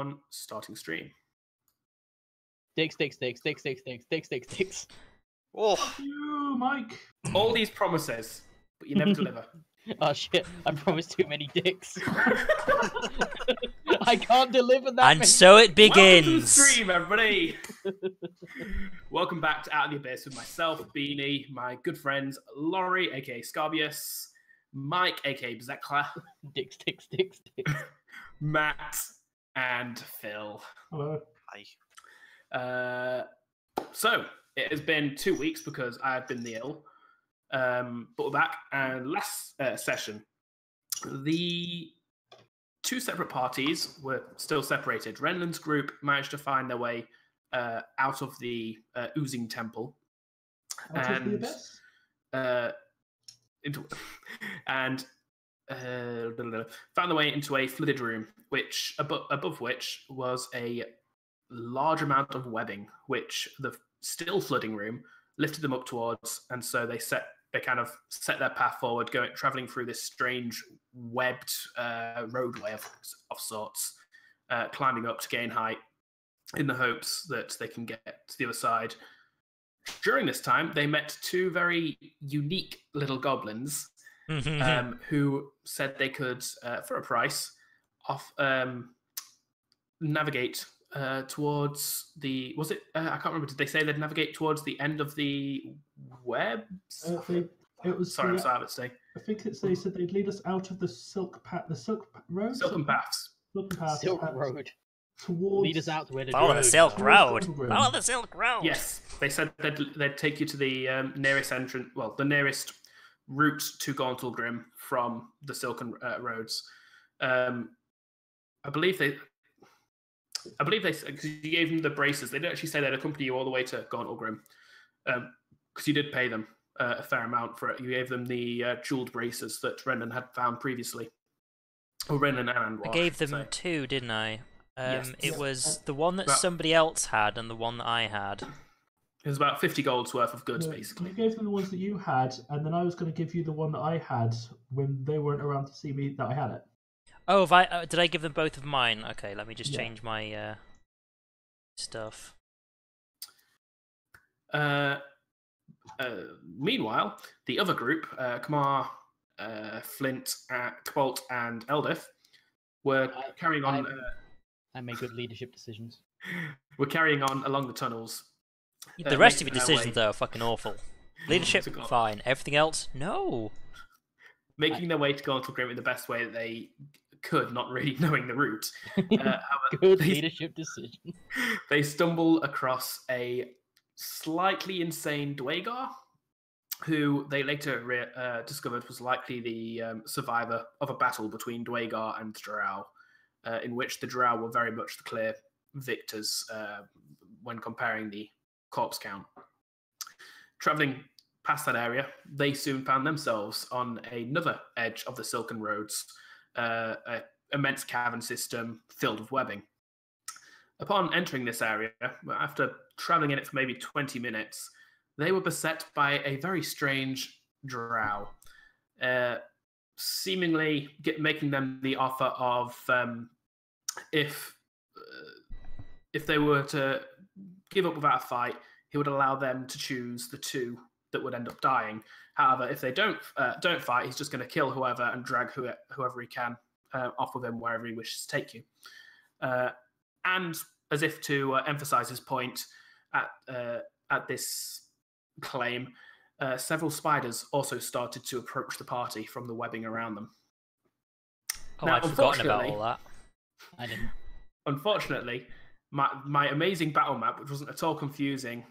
on starting stream. Dicks. Oh, You, Mike. All these promises, but you never deliver. Oh shit! I promised too many dicks. I can't deliver that. And many. so it Welcome to the begins. stream, everybody. Welcome back to Out of the Abyss with myself, Beanie, my good friends Laurie, aka Scarbeus, Mike, aka Bezekla, Dicks. Matt, and Phil. Hello. hi. So it has been 2 weeks because I've been ill, but we're back. And last session, the two separate parties were still separated. Renland's group managed to find their way out of the oozing temple, Out of the abyss? Found their way into a flooded room, which above which was a large amount of webbing, which the still flooding room lifted them up towards, and so they kind of set their path forward, traveling through this strange webbed roadway of sorts, climbing up to gain height in the hopes that they can get to the other side. During this time, they met two very unique little goblins who said they could, for a price, navigate towards the... Was it? I can't remember. Did they say they'd navigate towards the end of the web? It was. Sorry, I'm sorry today. I think they said they'd lead us out of the silk road. Silken paths. Silk Road. Towards. Lead us out to where the Follow the road Silk goes. Road. Road. Follow the Silk Road. Yes, they said they'd take you to the nearest entrance. Well, the nearest route to Gauntlegrim from the Silken Roads. I believe they, because you gave them the braces. They didn't actually say they'd accompany you all the way to Gauntlegrim, because you did pay them a fair amount for it. You gave them the jeweled braces that Renan had found previously, or Renan and Wash, I gave them say. two, didn't I? Yes. It was the one that Well- somebody else had and the one that I had. It was about 50 gold's worth of goods, No, basically. You gave them the ones that you had, and then I was going to give you the one that I had when they weren't around to see me that I had it. Oh, did I give them both of mine? Okay, let me just change my stuff. Meanwhile, the other group, Kamar, Flint, Twalt, and Eldith, were carrying on. I make good leadership decisions. We're carrying on along the tunnels. The rest of your making their decisions way- are fucking awful. Leadership, To go- fine. Everything else, no. Making their way to Gauntlegrim in the best way that they could, not really knowing the route. However, Good they- leadership decision. They stumble across a slightly insane Dwagar, who they later discovered was likely the survivor of a battle between Dwagar and Drow, in which the Drow were very much the clear victors when comparing the corpse count. Travelling past that area, they soon found themselves on another edge of the Silken Roads, an immense cavern system filled with webbing. Upon entering this area, after travelling in it for maybe 20 minutes, they were beset by a very strange drow, seemingly making them the offer of if they were to give up without a fight, he would allow them to choose the two that would end up dying. However, if they don't fight, he's just going to kill whoever and drag whoever he can off with him wherever he wishes to take you. And as if to emphasize his point at this claim, several spiders also started to approach the party from the webbing around them. Oh, Now, I'd forgotten about unfortunately- all that. I didn't. Unfortunately, my amazing battle map, which wasn't at all confusing,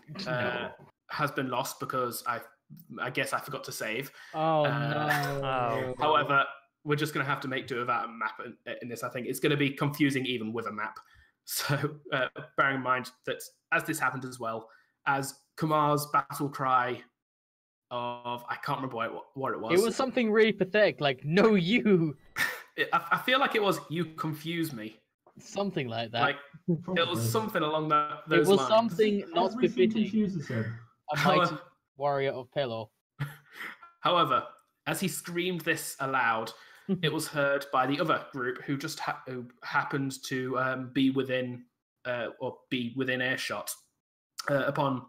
has been lost because I guess I forgot to save. Oh no. no. However, we're just going to have to make do without a map in this. I think it's going to be confusing even with a map. So bearing in mind that as this happened as well, as Kamar's battle cry of, I can't remember what it was. It was something really pathetic, like "No, you," I feel like it was, "You confuse me." something like that. Like it was something along those it was lines. something not Everything befitting confuses him. a mighty warrior of Pelor. However, as he screamed this aloud, it was heard by the other group who just who happened to be within earshot. Upon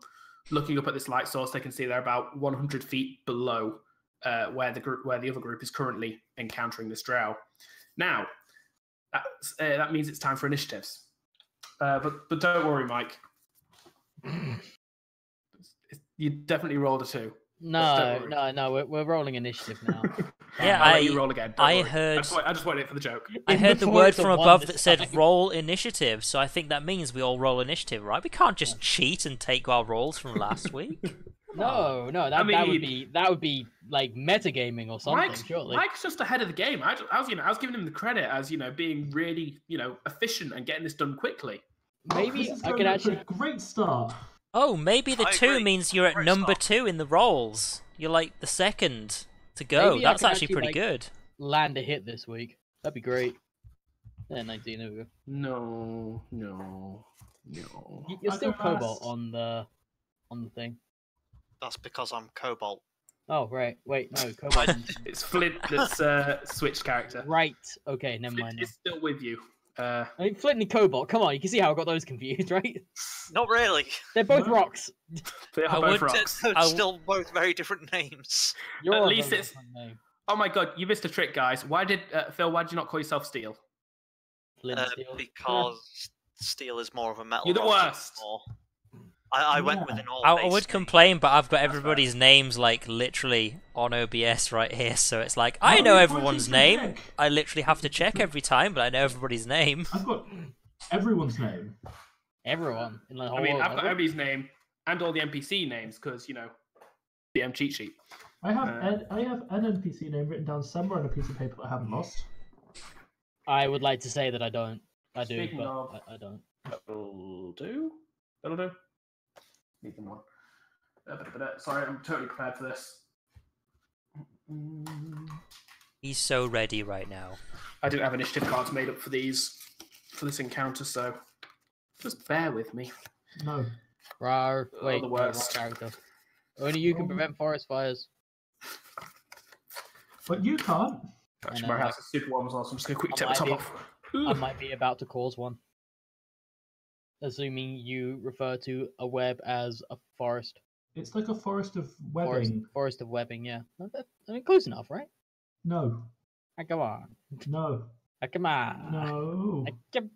looking up at this light source, they can see they're about 100 feet below where the other group is currently encountering this drow. Now, that means it's time for initiatives. But don't worry, Mike. You definitely rolled a 2. No, we're rolling initiative now. Yeah, I'll let you roll again. I Don't worry. heard. I just wanted it for the joke. I heard the Before word it's a from one above this that said time. roll initiative, so I think that means we all roll initiative, right? We can't just cheat and take our rolls from last week. No, that would be like metagaming or something. Surely. Mike's just ahead of the game. I was giving him the credit as being really efficient and getting this done quickly. Maybe This is I going could up actually. to a great start. Oh, maybe the I 2 agree. means you're at Great number start. 2 in the rolls. You're like the second to go. Maybe I That's can actually pretty like, good. Land a hit this week. That'd be great. Yeah, 19. There we go. No. You're I still go Cobalt last. on the thing. That's because I'm Cobalt. Oh right, wait, no, Cobalt. It's Flint that's switched character. Right. Okay, never Flint mind. is still with you. I mean, Flint and Cobalt. Come on, you can see how I got those confused, right? Not really. They're both No. rocks. They I are both would- rocks. They're I- still both very different names. You're At a least very it's- different name. Oh my god, you missed a trick, guys. Why did Phil? Why did you not call yourself Steel? Flint Steel. Because steel is more of a metal. You're the rather than worst. ore. I went Yeah. with an all. I would complain, but I've got everybody's names like literally on OBS right here, so it's like I How know many everyone's points did you name. pick? I literally have to check every time, but I know everybody's name. I've got everyone's name. Everyone in the whole I mean, world. I've got Obi's name and all the NPC names because DM cheat sheet. I have an NPC name written down somewhere on a piece of paper that I haven't lost. I would like to say that I don't. I do, Speaking but of- I don't. That'll do. Need them one. Sorry, I'm totally prepared for this. He's so ready right now. I didn't have initiative cards made up for this encounter, so just bear with me. No. Rar. Oh, Wait, the no, wrong worst. character. Only you can Oh. prevent forest fires. But you can't. Actually, know, my like- house is super warm as well, so I'm just going to quick I take the top might off. I might be about to cause one. Assuming you refer to a web as a forest. It's like a forest of webbing. Forest of webbing, yeah. I mean, close enough, right? No. Ah, come on. No. Ah, come on. No. Ah, come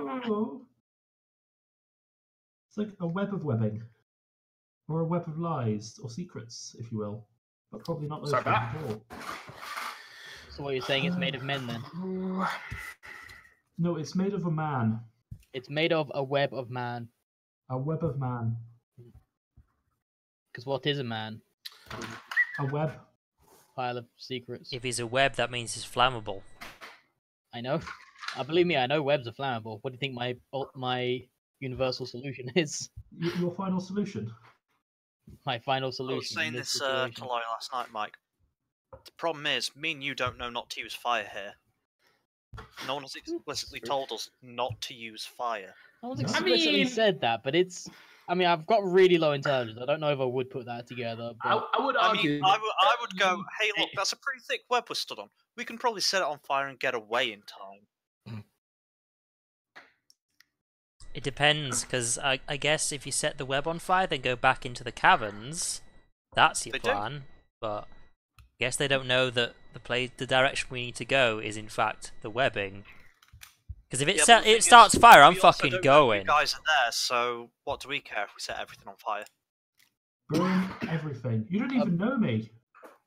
on. No. It's like a web of webbing. Or a web of lies, or secrets, if you will. But probably not those Sorry about things at all. So what you're saying it's made of men then? No, it's made of a man. It's made of a web of man. A web of man. Because what is a man? A web. Pile of secrets. If he's a web, that means he's flammable. I know. Believe me, I know webs are flammable. What do you think my universal solution is? Your final solution. My final I was solution. saying in this situation. to Laurie last night, Mike. The problem is, me and you don't know not to use fire here. No one has explicitly told us not to use fire. No one's I explicitly mean- said that, but it's. I mean, I've got really low intelligence. I don't know if I would put that together. But I would I argue. mean, I would go, hey, look, that's a pretty thick web we're stood on. We can probably set it on fire and get away in time. It depends, because I guess if you set the web on fire, then go back into the caverns. That's your They do. plan. But I guess they don't know that the direction we need to go is in fact the webbing. Because if Yeah, but the thing it is, starts fire, I'm we also fucking don't know going. You guys are there, so what do we care if we set everything on fire? Burn everything. You don't even know me.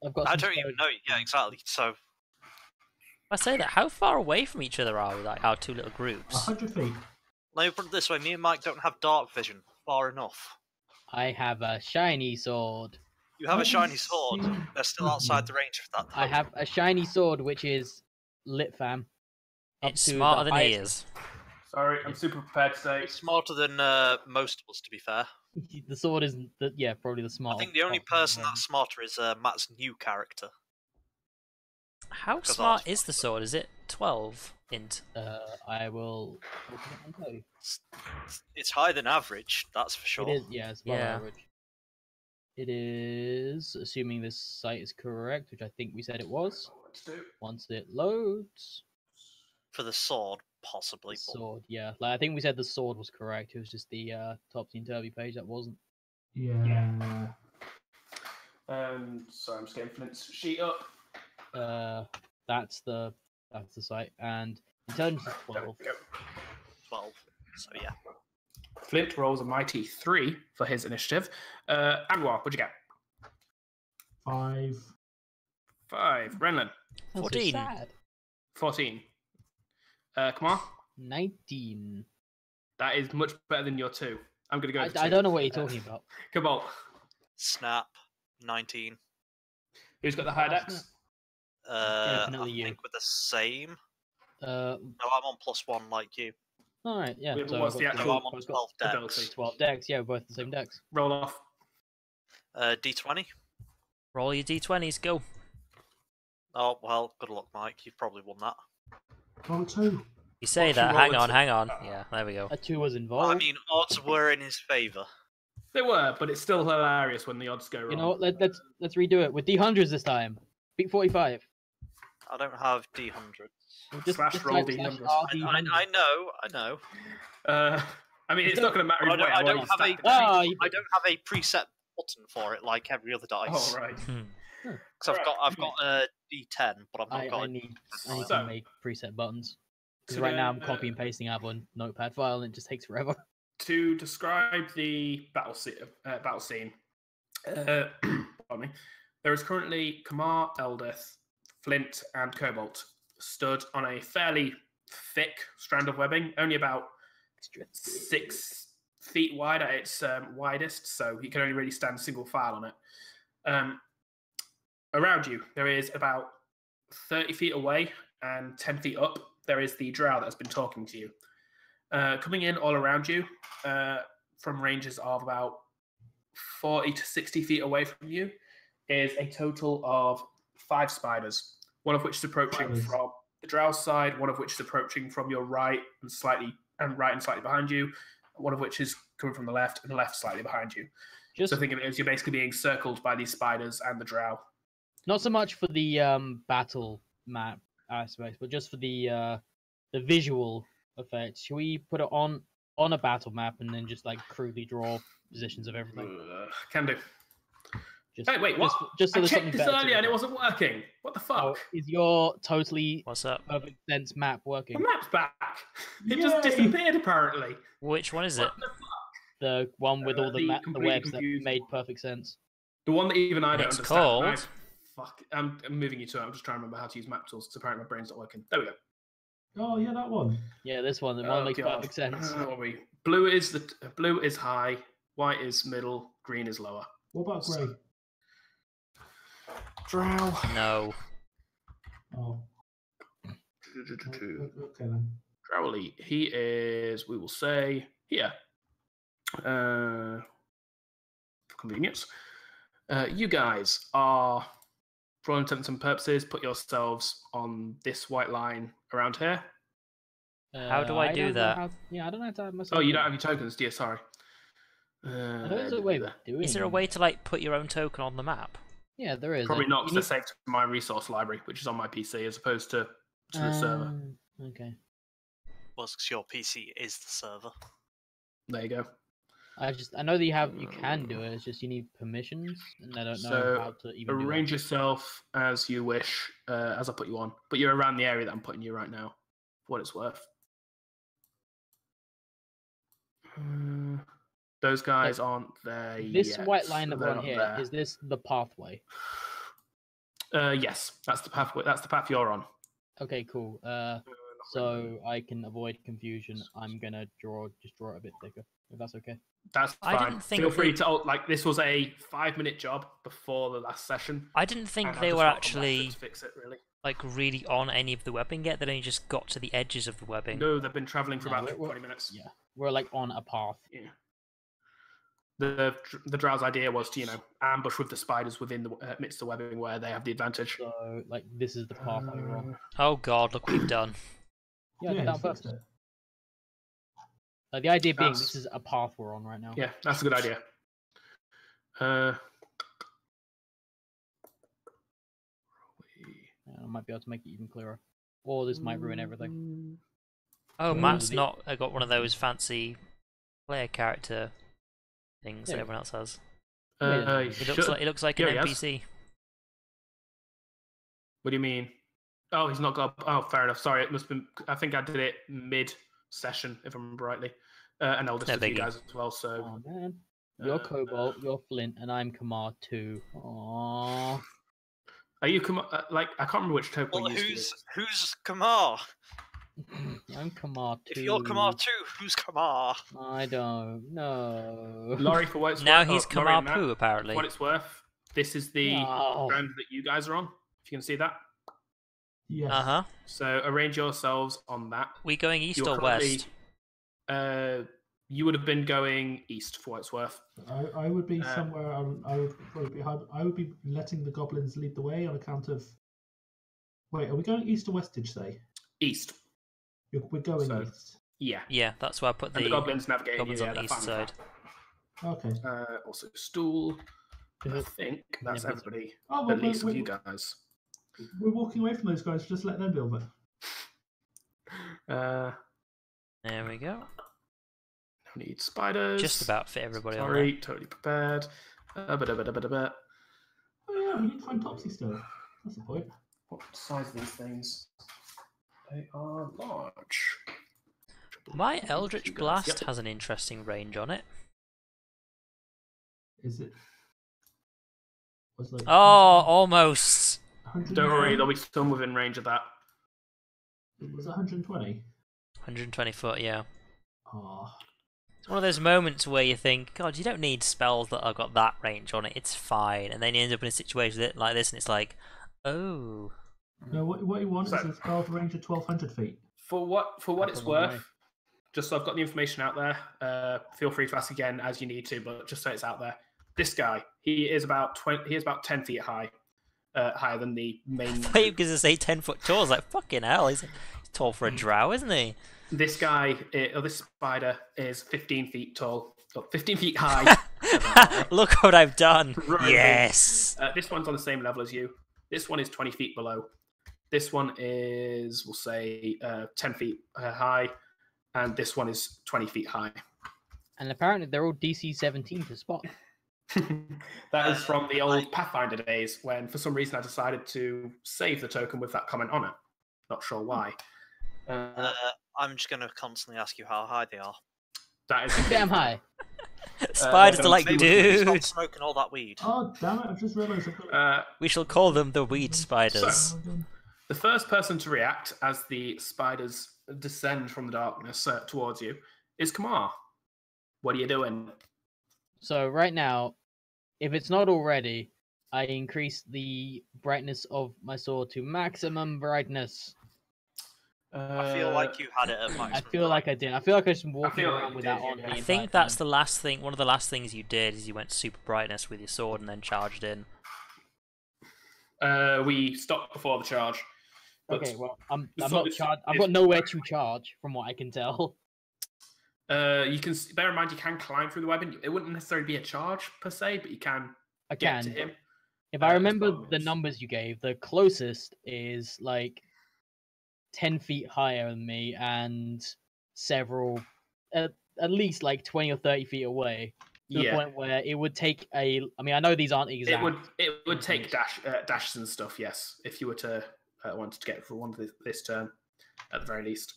I've got. I some don't even stories. know you. Yeah, exactly. So I say that, how far away from each other are we, like our two little groups? 100 feet. let me put it this way: me and Mike don't have dark vision far enough. I have a shiny sword. You have a Let me shiny sword. see. They're still outside the range of that. I have a shiny sword which is lit fam. Up It's to smarter the than he highest- is. Sorry, I'm super prepared today. It's smarter than most of us, to be fair. The sword is probably the I smartest. think the only part of person the that's smarter is Matt's new character. How 'Cause smart that's- is the sword? Is it 12 int? I will open it and tell you. It's higher than average, that's for sure. It is, yeah, it's above Yeah. average. It is, assuming this site is correct, which I think we said it was. Let's do. Once it loads, For the sword, possibly. the but sword, yeah. Like I think we said the sword was correct. It was just the topsy-turvy page that wasn't. Yeah. Sorry, I'm just getting Flint's sheet up. That's the site, and intelligence is There 12. we go. 12. So yeah. Flint rolls a mighty 3 for his initiative. Anwar, what'd you get? 5. 5. Brennan, That's so 14. sad. 14. Come on. 19. That is much better than your 2. I'm going to go for 2. I don't know what you're talking about. Come on. Snap. 19. Who's got the high dex? I Definitely you. think with the same. Uh, No, I'm on +1 like you. all right, yeah. Yeah, but So what's I've the got actual I'm on 12 ability? decks. 12 decks. Yeah, we're both the same decks. Roll off. D20. Roll your d20s, go. Oh, well, good luck, Mike. You've probably won that. Roll 2. You say What, that, you hang roll a on, two? hang on. Yeah, there we go. A 2 was I involved. mean, odds were in his favour. They were, but it's still hilarious when the odds go wrong. You know what? Let's redo it with D100s this time. Beat 45. I don't have D100s. We'll Slash roll type D100s. I know. I mean, it's not going to matter But either way. I I've don't already have a stacked it. Ah, I don't have a preset button for it like every other dice. Oh, right. Because I've got a D10, but I've not I got. need So- to make preset buttons. Because So right now I'm then, copy and pasting out of a notepad file and it just takes forever. To describe the battle scene, pardon me, there is currently Kamar, Eldith, Flint, and Cobalt stood on a fairly thick strand of webbing, only about 6 feet wide at its widest, so you can only really stand single file on it. Around you, there is about 30 feet away and 10 feet up, there is the drow that has been talking to you. Coming in all around you, from ranges of about 40 to 60 feet away from you, is a total of 5 spiders, one of which is approaching Spiders. from the drow side, one of which is approaching from your right and slightly behind you, one of which is coming from the left and slightly behind you. Just So think of it as you're basically being circled by these spiders and the drow. not so much for the battle map aspect, but just for the visual effect. Should we put it on a battle map and then just like crudely draw positions of everything? Can do. Just, Hey, wait, what? Just so I there's checked something this better to earlier and it look at. wasn't working. What the fuck? Oh, is your totally What's up? perfect sense map working? The map's back. It just Yay! disappeared apparently. Which one is it? What the fuck? The one with all the the completely webs that confused made one. perfect sense. The one that even I don't It's understand. called- Fuck. I'm moving you to it. I'm just trying to remember how to use map tools because apparently my brain's not working. There we go. Oh, yeah, that one. Yeah, this one. The one Oh, makes God. perfect sense. What are we? Blue is high, white is middle, green is lower. What about grey? Drow. No. Oh, okay then. Drowley. He is, we will say, here. For convenience. You guys are, for all intents and purposes, put yourselves on this white line around here. How do I do don't know that? I don't know how to have myself. Oh, you don't have your tokens, do you? Sorry. I know there's a way of doing. Is there a way to like put your own token on the map? Yeah, there is. Probably not, You because they're saved to my resource library, which is on my PC, as opposed to the server. Okay. Well, because your PC is the server. There you go. I know that you can do it. It's just you need permissions, and I don't know So, how to even do arrange yourself as you wish, as I put you on. But you're around the area that I'm putting you right now, for what it's worth. Those guys aren't there This yet, white line so that they're we're on not here, there. is this the pathway? Yes, that's the pathway. That's the path you're on. Okay, cool. So I can avoid confusion. I'm gonna just draw it a bit thicker, if that's okay. That's I fine. didn't think Feel free they- to like. This was a 5-minute job before the last session. I didn't think and I've they just were got to come back to it actually to fix it, really. like really on any of the webbing yet. They only just got to the edges of the webbing. No, they've been traveling for No, about we're- 20 minutes. Yeah, we're like on a path. Yeah. The drow's idea was to ambush with the spiders within the midst of the webbing where they have the advantage. So like this is the path that we're on. Oh god, look what you've done. Yeah, Yeah, that you fixed first. it. The idea being That's- this is a path we're on right now. Yeah, that's a good idea. I might be able to make it even clearer. Or this might ruin everything. Oh, Ooh, Matt's the- not got one of those fancy player character things that Yeah. everyone else has. He It looks like Yeah, an he has. NPC. What do you mean? Oh, he's not got. Oh, fair enough. Sorry, it must have been. I think I did it mid-session, if I remember rightly. And I'll just No a few biggie. guys as well. So Oh man. You're Uh, Cobalt, you're Flint, and I'm Kamar too. Aww. are you like I can't remember which token Well, we used. who's Kamar? I'm Kamar too. If you're Kamar too, who's Kamar? I don't know. Laurie, for what it's Now worth, he's Laurie and Kamar Poo, Matt, apparently. for what it's worth, this is the No. ground that you guys are on. If you can see that. Yes. Uh-huh. So arrange yourselves on that. We going east You're or currently- west? You would have been going east for what it's worth. I would be somewhere. I would be letting the goblins lead the way on account of. Wait, are we going east or west? Did you say? East. We're going So- east. Yeah. Yeah, that's why I put And the the goblins navigating goblins you, on the they're east fine with side. Okay. that. Also stool. I Mhm. think that's Yeah, everybody. Oh, well, At least of you guys. we're walking away from those guys. Just let them deal with it. No There we go. need spiders. Just about fit everybody on Sorry, totally prepared. Oh yeah, we need to find Topsy still. That's the point. What size are these things? They are large. there. My Eldritch You guys, Blast yep. has an interesting range on it. Is it? Was like Oh, almost. 100 Don't worry, there'll be some within range of that. It was 120. 120 foot, yeah. Ah, It's one of those moments where you think, God, you don't need spells that have got that range on it. It's fine. And then you end up in a situation like this, and it's like, oh. no. What you want So- is a spell with a range of 1,200 feet. For what That's it's a long way. worth, just so I've got the information out there, feel free to ask again as you need to, but just so it's out there. This guy, he is about 10 feet high, higher than the I main. thought you were going to say 10-foot tall. I was like, fucking hell. He's tall for a drow, isn't he? This guy, or this spider, is 15 feet tall, 15 feet high. Look what I've done. Right. Yes. This one's on the same level as you. This one is 20 feet below. This one is, we'll say, 10 feet high, and this one is 20 feet high. And apparently they're all DC 17 to spot. That is from the old Pathfinder days, when for some reason I decided to save the token with that comment on it. Not sure why. I'm just going to constantly ask you how high they are. That is Damn high. Spiders are like, Maybe stop dude. smoking all that weed. Oh damn it! I've just realised I've got. We shall call them the weed spiders. The first person to react as the spiders descend from the darkness towards you is Kamar. What are you doing? So right now, if it's not already, I increase the brightness of my sword to maximum brightness. I feel like you had it at maximum. I feel like I did. I feel like I was walking feel like around you with did, that on. yeah. the I entire think that's time. the last thing. One of the last things you did is you went super brightness with your sword and then charged in. We stopped before the charge. But, Okay, well, I'm so not it's- charged. I've it's- got nowhere to charge, from what I can tell. You can bear in mind you can climb through the weapon. It wouldn't necessarily be a charge per se, but you can I get can. to but him. If I as remember well the as- numbers you gave, the closest is like 10 feet higher than me and several, at least like 20 or 30 feet away. To the Yeah, point where it would take a. I mean, I know these aren't exact. it would take information. dashes and stuff. Yes, if you were to wanted to get for one this turn, at the very least.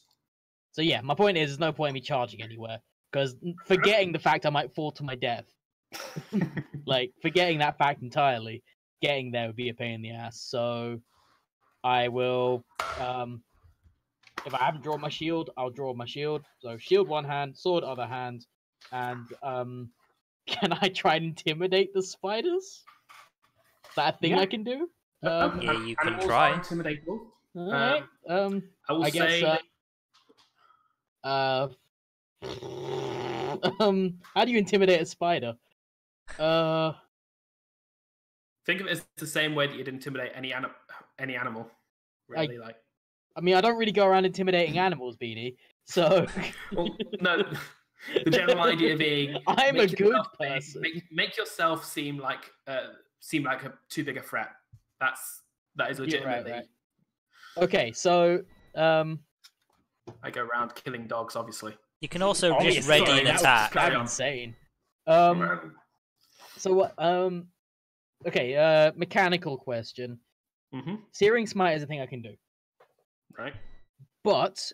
So yeah, my point is, there's no point in me charging anywhere because forgetting the fact I might fall to my death, like forgetting that fact entirely, getting there would be a pain in the ass. So I will. If I haven't drawn my shield, I'll draw my shield. So shield one hand, sword other hand, and can I try and intimidate the spiders? Is that a thing Yeah. I can do? Yeah, you can Animals try. are intimidatable. Alright. I will I guess. say How do you intimidate a spider? think of it as the same way that you'd intimidate any animal. Really, I mean, I don't really go around intimidating animals, Beanie. So well, no. The general idea being I'm a make good yourself- person. Make yourself seem like too big a threat. That is You're legitimately right. Okay, so I go around killing dogs, obviously. You can also just obviously, ready sorry, an that was attack. Carry that'd be on. insane. So what? Okay. Mechanical question. Mm-hmm. Searing Smite is a thing I can do, Right. but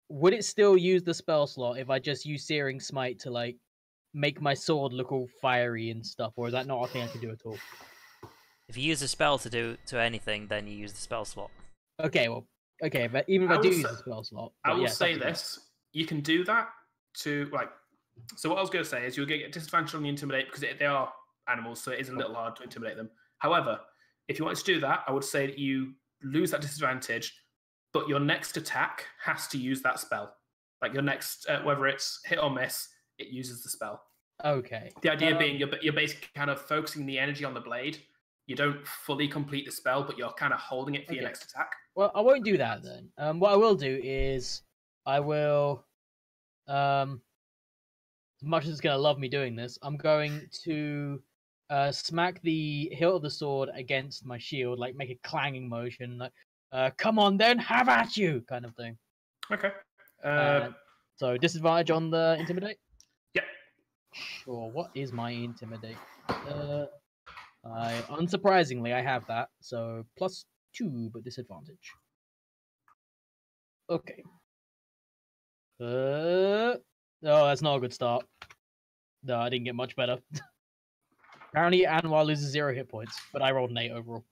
would it still use the spell slot if I just use Searing Smite to like make my sword look all fiery and stuff, or is that not a thing I can do at all? If you use a spell to do anything, then you use the spell slot. Okay, well, okay, but even if I do use the spell slot, I will yeah, say it's up to you. this: you can do that to like. So what I was going to say is you'll get disadvantage on the intimidate because they are animals, so it is a little hard to intimidate them. However, if you wanted to do that, I would say that you lose that disadvantage, but your next attack has to use that spell. Like your next, whether it's hit or miss, it uses the spell. Okay. The idea being you're basically kind of focusing the energy on the blade. You don't fully complete the spell, but you're kind of holding it for your next attack. Well, I won't do that then. What I will do is I will, as much as it's gonna love me doing this, I'm going to smack the hilt of the sword against my shield, like make a clanging motion, like "Come on, then, have at you" kind of thing. Okay. So disadvantage on the intimidate. Yep. Sure. What is my intimidate? Unsurprisingly, I have that, so +2, but disadvantage. Okay. Oh, that's not a good start. No, I didn't get much better. Apparently, Anwar loses 0 hit points, but I rolled an 8 overall.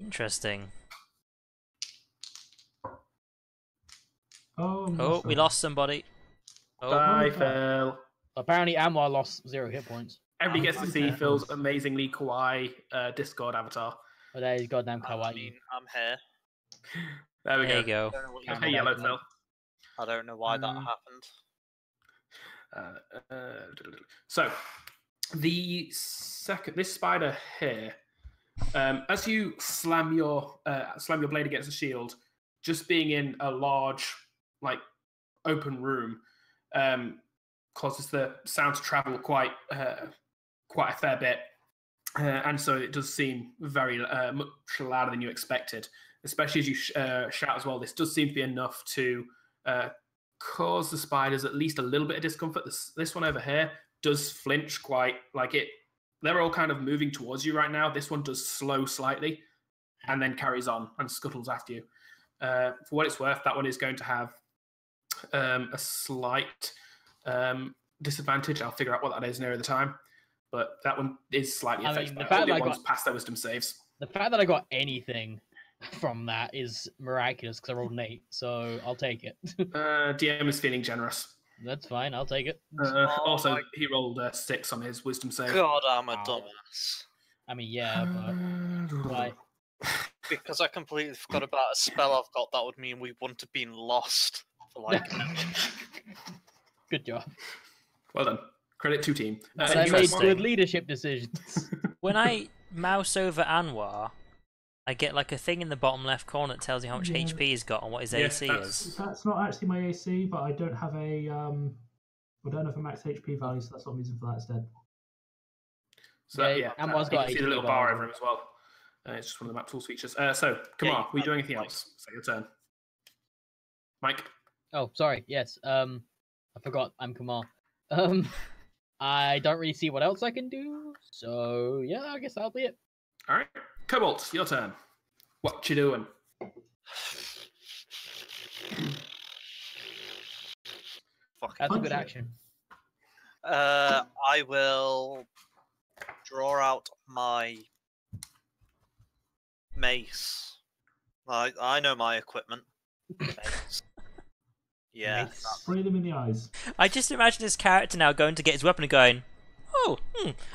Interesting. Oh, We lost somebody. Oh, Bye, Phil. Apparently, Anwar lost 0 hit points. Everybody gets to see Phil's amazingly kawaii Discord avatar. Oh, there is goddamn I kawaii. mean, I'm here. There we there go. you go. I don't know what you Camera Hey, mean. yellow back, Phil. I don't know why that happened. So the this spider here, as you slam your blade against the shield, just being in a large like open room causes the sound to travel quite a fair bit, and so it does seem very much louder than you expected. Especially as you shout as well. This does seem to be enough to cause the spiders at least a little bit of discomfort. This one over here does flinch quite like it. They're all kind of moving towards you right now. This one does slow slightly and then carries on and scuttles after you. For what it's worth, that one is going to have a slight disadvantage. I'll figure out what that is nearer the time. But that one is slightly affected by all the ones past their wisdom saves. The fact that I got anything from that is miraculous because I rolled an 8, so I'll take it. DM is feeling generous. That's fine, I'll take it. Also, he rolled 6 on his wisdom save. God, I'm a dumbass. I mean, yeah, but why? Because I completely forgot about a spell I've got that would mean we wouldn't have been lost for like. Good job. Well done. Credit to team. I made good leadership decisions. When I mouse over Anwar, I get like a thing in the bottom left corner that tells you how much HP he's got and what his AC is. That's not actually my AC, but I don't have a I don't have a max HP value, so that's what I'm using for that instead. So yeah, Anwar's got you can see the little bar over him as well. It's just one of the map tools features. So come on, we do anything else? It's your turn. Mike. Oh, sorry. Yes. I forgot. I'm Kamal. I don't really see what else I can do. So yeah, I guess that'll be it. All right, Cobalt, your turn. What you doing? That's a good action. I will draw out my mace. I know my equipment. Mace. Yeah. Spray them in the eyes. I just imagine his character now going to get his weapon and going,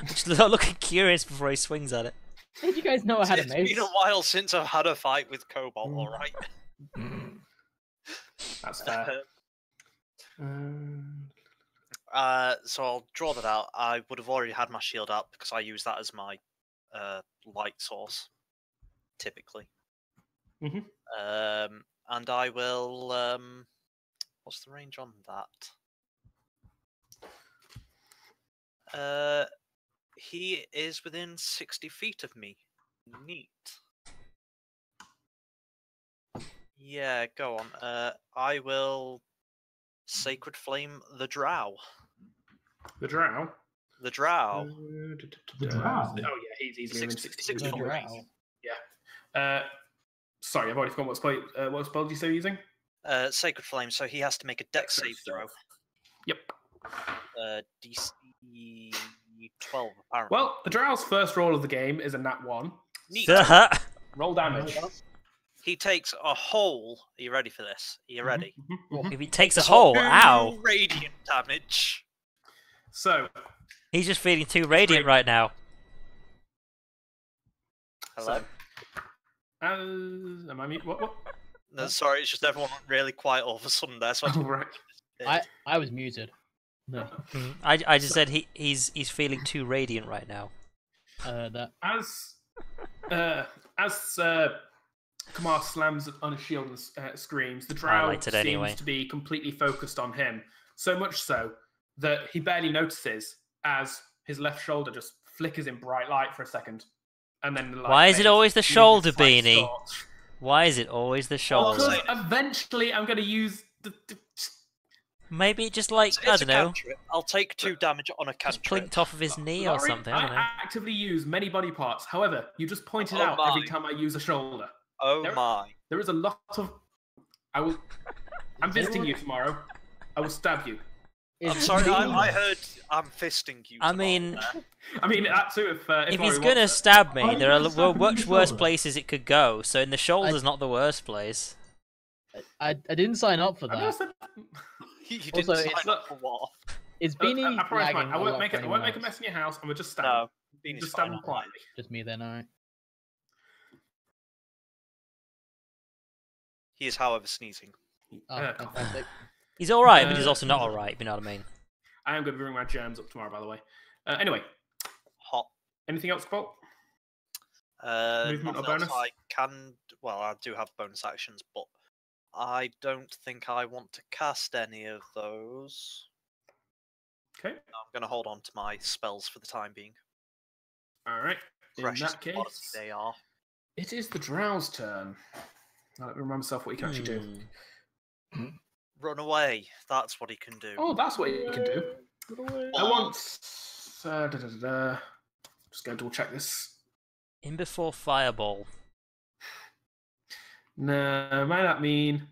just looking curious before he swings at it. Did you guys know I had a mace? It's been a while since I've had a fight with Cobalt, alright? That's fair. So I'll draw that out. I would have already had my shield out because I use that as my light source, typically. Mm-hmm. And I will... what's the range on that? He is within 60 feet of me. Neat. Yeah, go on. I will Sacred Flame the Drow. The Drow. The Drow. The Drow? Oh, yeah, he's easily within 16 The feet. Drow. Yeah. Sorry, I've already forgotten what spell did you say you're using? Sacred Flame, so he has to make a dex save throw. Yep. DC 12, apparently. Well, the Drow's first roll of the game is a nat 1. Neat. Roll damage. He takes a whole. Are you ready for this? Are you ready? If he takes a hole, ow! 2 radiant damage. So, He's just feeling too radiant right now. Hello? am I mute? What? No, sorry, it's just everyone went really quiet all of a sudden there. So Oh, right. I was muted. No. I just said he's feeling too radiant right now. That. As Kamar slams on his shield and screams, the Drow Highlighted seems anyway. to be completely focused on him. So much so that he barely notices as his left shoulder just flickers in bright light for a second. And then the light Why is it fades, always the leaving shoulder a slight beanie? scorch. Why is it always the Oh, shoulder? Because eventually I'm going to use the Maybe just like, It's I a don't know, cantrip. I'll take 2 damage on a just cantrip. plinked off of his knee or Laurie, something, I don't know. I actively use many body parts. However, you just pointed Oh out my. every time I use a shoulder. Oh There- my. There is a lot of. I'm visiting you tomorrow. I will stab you. I'm sorry, I heard I'm fisting you. I tomorrow mean, there. I mean, that's too. If If Laurie he's wants gonna it. stab Why me, are there you are gonna stab him in much the worse shoulder? places it could go, so in the shoulder's not the worst place. I didn't sign up for I've never that. said. You didn't Also, sign it's- up for what? It's Look, Beanie I promise, lagging Mike, I a won't lot make for it. I anyone won't make a else? mess in your house, and we'll just stab. No, him. Beanie's Just stab fine him online. quietly. Just me then, alright. He is, however, sneezing. Oh, Cough. fantastic. He's alright, but he's also not alright, if you know what I mean. I am going to bring my germs up tomorrow, by the way. Anyway, Hot. anything else, Colt? Movement or Nothing else bonus? I can. Well, I do have bonus actions, but I don't think I want to cast any of those. Okay. I'm going to hold on to my spells for the time being. All right. In Precious that commodity case, they are. it is the Drow's turn. I don't remember myself what he can actually do. Run away. That's what he can do. Oh, that's what he can do. I want. Just going to double check this. In before Fireball. No, might that mean?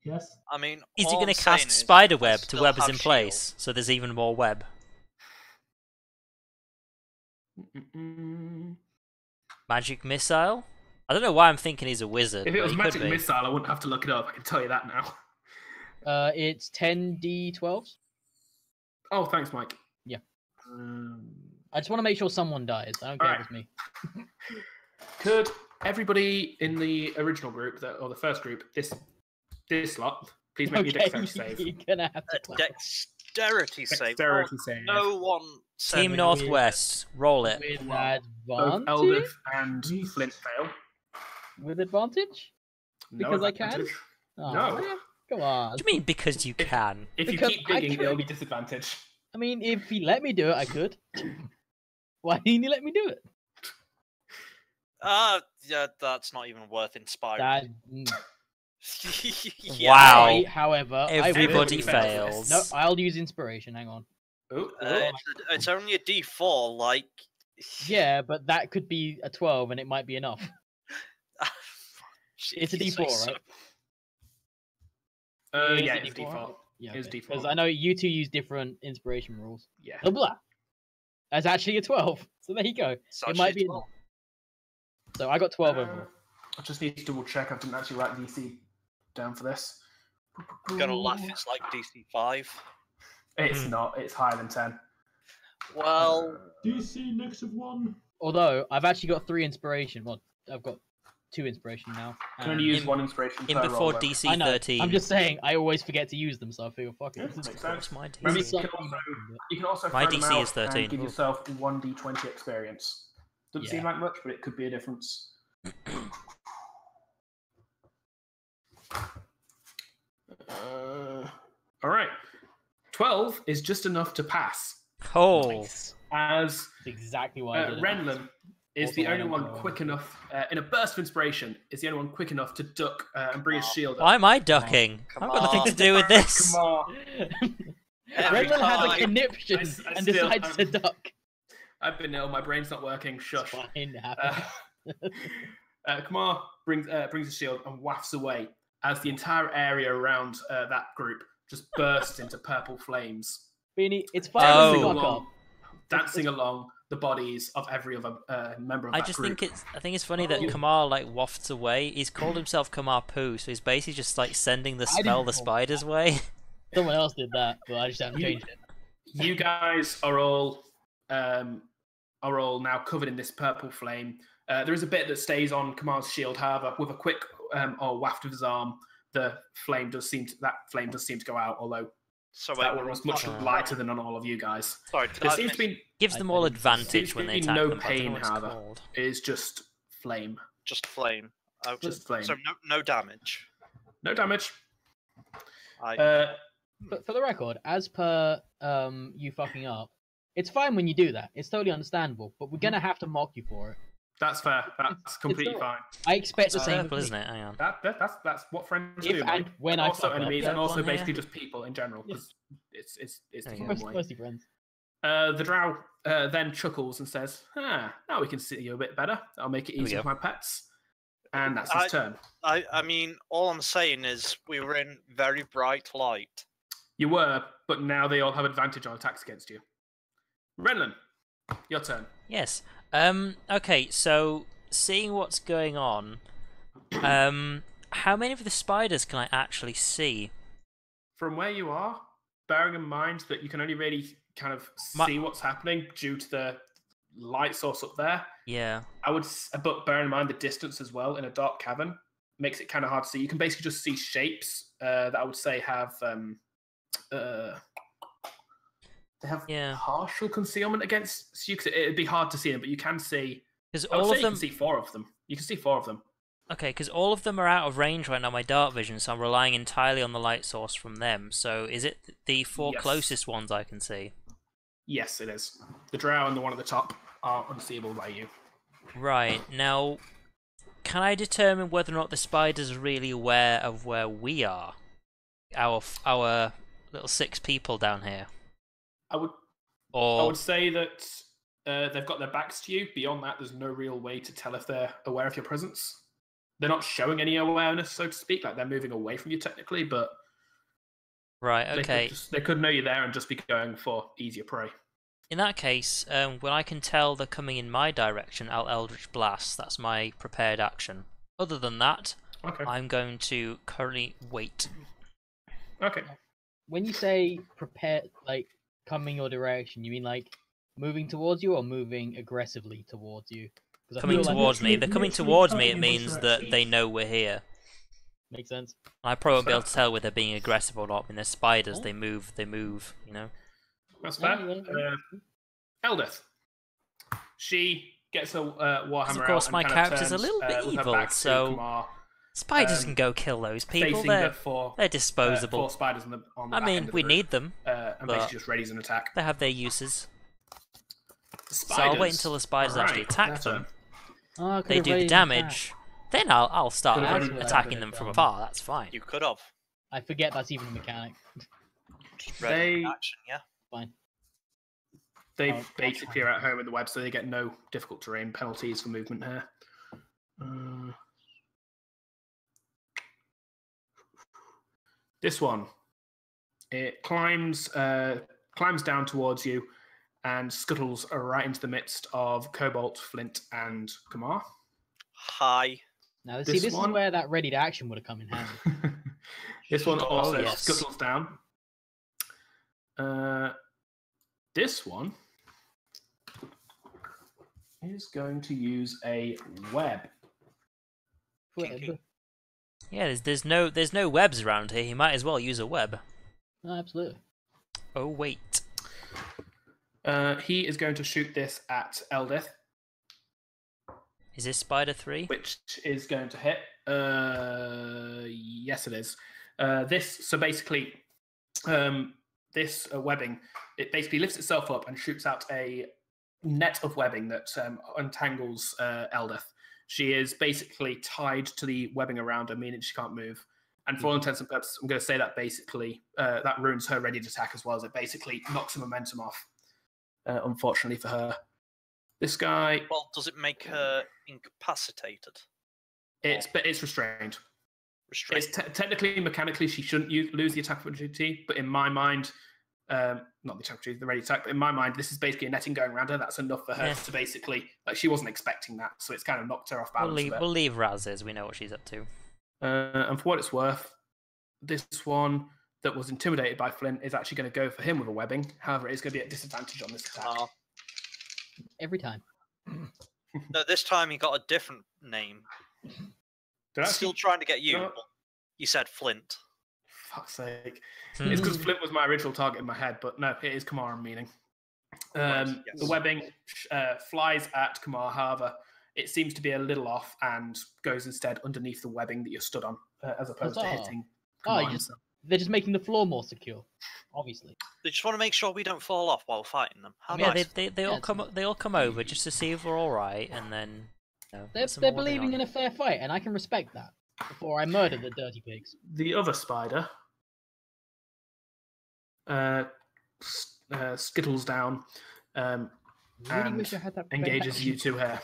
Yes. I mean, Is he all going I'm to cast saying is, Spiderweb I to still web us have in shield. place, so there's even more web? Magic Missile? I don't know why I'm thinking he's a wizard. If it but was he could magic be. missile, I wouldn't have to look it up. I can tell you that now. It's 10d12s. Oh, thanks, Mike. Yeah. Um, I just want to make sure someone dies. I don't care if Alright. it's me. Could everybody in the original group, or the first group, this lot, please make me a dexterity save. You're gonna have to. Dexterity save. Dexterity Oh, save. No one said Team we- Northwest, roll it. With Both advantage? Eldith and Jeez. Flint fail. With advantage? No Because I can? advantage. Oh, No. man, come on. What do you mean because you can? If you Because keep I digging, could. it'll be disadvantage. I mean, if he let me do it, I could. Why didn't he let me do it? Yeah, that's not even worth inspiring. That, Yeah. Wow. Sorry, however, I will. Everybody Everybody fails. No, I'll use inspiration. Hang on. Oh, It's only a D4, like. Yeah, but that could be a 12, and it might be enough. It's a If you say D4, so. right? Is yeah, it it's D4? default. Yeah, It's okay. D4. Because I know you two use different inspiration rules. Yeah. Blah blah. That's actually a 12. So there you go. It's It might actually be 12. enough. So I got 12 overall. I just need to double check. I didn't actually write DC down for this. Gonna laugh, it's like DC5. It's not. It's higher than 10. Well, DC -1. Although I've actually got 3 inspiration. Well, I've got 2 inspiration now. Can only use one inspiration In per before roll, though. DC I know. 13. I'm just saying, I always forget to use them, so I figure, fuck it. Yeah, This is makes cool. sense. What's my Remember, DC? you can also My throw them DC out is 13. and give Ooh. yourself 1d20 experience. Doesn't seem Yeah. like much, but it could be a difference. All right. 12 is just enough to pass. Oh, Nice. As That's exactly why I did it. Renlin is Also the only let him one go. quick enough, in a burst of inspiration, is the only one quick enough to duck and bring his shield up. Why am I ducking? Come I've got nothing to on. do with this. Come on. Every Brendan has a time. conniption I and still- decides to duck. I've been ill. My brain's not working. It's Shush. fine, it happens. Kamar brings his shield and wafts away as the entire area around that group just bursts into purple flames, Beanie, it's fine Oh. when you fuck up. dancing along the bodies of every other member of I that just group. think it's funny that Kamar like wafts away. He's called himself Kamar Poo, so he's basically just like sending the I didn't spell the call spiders way. Someone else did that, but I just haven't You- changed it. You guys are all now covered in this purple flame. There is a bit that stays on Kamar's shield, however, with a quick or waft of his arm, that flame does seem to go out. Although So that wait, one was much Oh. lighter than on all of you guys. sorry, did There I seems to miss- be Gives I them all think advantage seems when to they be attack no them. But I don't know pain, what it's however. called. It is just flame. just flame. Oh, Just flame. So no damage. No damage. I But for the record, as per you fucking up, it's fine when you do that. It's totally understandable, but we're gonna have to mock you for it. That's fair. That's completely not- fine. I expect the It's same. purple, of isn't me. it? Hang on. That's what friends If do. and Mike. when I also fuck up, enemies, yeah. and also One here. basically just people in general. Because it's There the you human go. way. Mostly friends. The drow then chuckles and says, now we can see you a bit better. I'll make it There we easier go. for my pets. And that's his turn. I mean, all I'm saying is we were in very bright light. You were, but now they all have advantage on attacks against you. Renlin, your turn. Yes. Okay. So seeing what's going on, how many of the spiders can I actually see? From where you are, bearing in mind that you can only really kind of see what's happening due to the light source up there, Yeah. but bear in mind the distance as well in a dark cavern makes it kind of hard to see. You can basically just see shapes that I would say have they have Yeah. partial concealment against you. 'Cause it'd be hard to see them, but you can see. Because I would all say of you them. can see four of them. You can see four of them. Okay, because all of them are out of range right now. My dark vision, so I'm relying entirely on the light source from them. So is it the four Yes. closest ones I can see? Yes, it is. The drow and the one at the top are unseeable by you. Right now, can I determine whether or not the spiders are really aware of where we are? Our little 6 people down here, I would or say that they've got their backs to you. Beyond that, there's no real way to tell if they're aware of your presence. They're not showing any awareness, so to speak. Like they're moving away from you technically, but right? Okay. they could know you're there and just be going for easier prey. In that case, when I can tell they're coming in my direction, I'll Eldritch Blast. That's my prepared action. Other than that, Okay. I'm going to currently wait. Okay. When you say prepare, like coming your direction, you mean like moving towards you or moving aggressively towards you? 'Cause I Coming feel like- towards me. If they're coming literally towards me, cutting it in means which that direction. they know we're here. Makes sense. I probably won't be able to tell whether they're being aggressive or not. I mean, they're spiders. Oh. They move. You know. That's Yeah, fair. yeah. Eldith. She gets a warhammer of course, out my and kind of character's a turns, little bit with her evil, back to so Kamar, Spiders Um, can go kill those people. facing They're the four disposable. spiders on the I back mean, end of we the group, need them. and but- basically just readies an attack. They have their uses. The So I'll wait spiders. until the spiders actually Alright, attack that's them. Oh, They do the damage. Then I'll start Could've already- attacking them from afar. That's fine. You could have. I forget that's even a mechanic. Just ready They- action, yeah. Fine. They Oh, basically are at home in the web, so they get no difficult terrain penalties for movement here. This one, it climbs down towards you and scuttles right into the midst of Cobalt, Flint, and Kamar. Hi. Now, This this one- is where that ready to action would have come in handy. This one also yes. scuttles down. This one is going to use a web. Kinky. Yeah, there's no webs around here. He might as well use a web. Oh, absolutely. Oh wait. He is going to shoot this at Eldith, Is this Spider 3? which is going to hit. Yes, it is. So basically, this webbing, it basically lifts itself up and shoots out a net of webbing that untangles Eldeth. She is basically tied to the webbing around her, meaning she can't move. And for all intents and purposes, I'm going to say that basically that ruins her ready to attack as well, as it basically knocks her momentum off, unfortunately for her. This guy... Well, does it make her incapacitated? It's restrained. Restrained. It's technically, mechanically, she shouldn't lose the attack opportunity, but in my mind... not the attack opportunity, the ready attack, but in my mind, this is basically a netting going around her. That's enough for her to basically... Like, she wasn't expecting that, so it's kind of knocked her off balance. We'll leave Raz as we know what she's up to. And for what it's worth, this one that was intimidated by Flint is actually going to go for him with a webbing. However, it's going to be at disadvantage on this attack. Every time. No, this time he got a different name. Still trying to get you. But you said Flint. Fuck's sake. It's because Flint was my original target in my head, but no, it is Kamar I'm meaning. Yes. The webbing flies at Kamar, however, it seems to be a little off and goes instead underneath the webbing that you're stood on, as opposed to hitting Kamar himself. They're just making the floor more secure, obviously. They just want to make sure we don't fall off while fighting them. How nice. They all come over just to see if we're all right, and then they're believing in a fair fight, and I can respect that. Before I murder the dirty pigs. The other spider skittles down and engages you to her.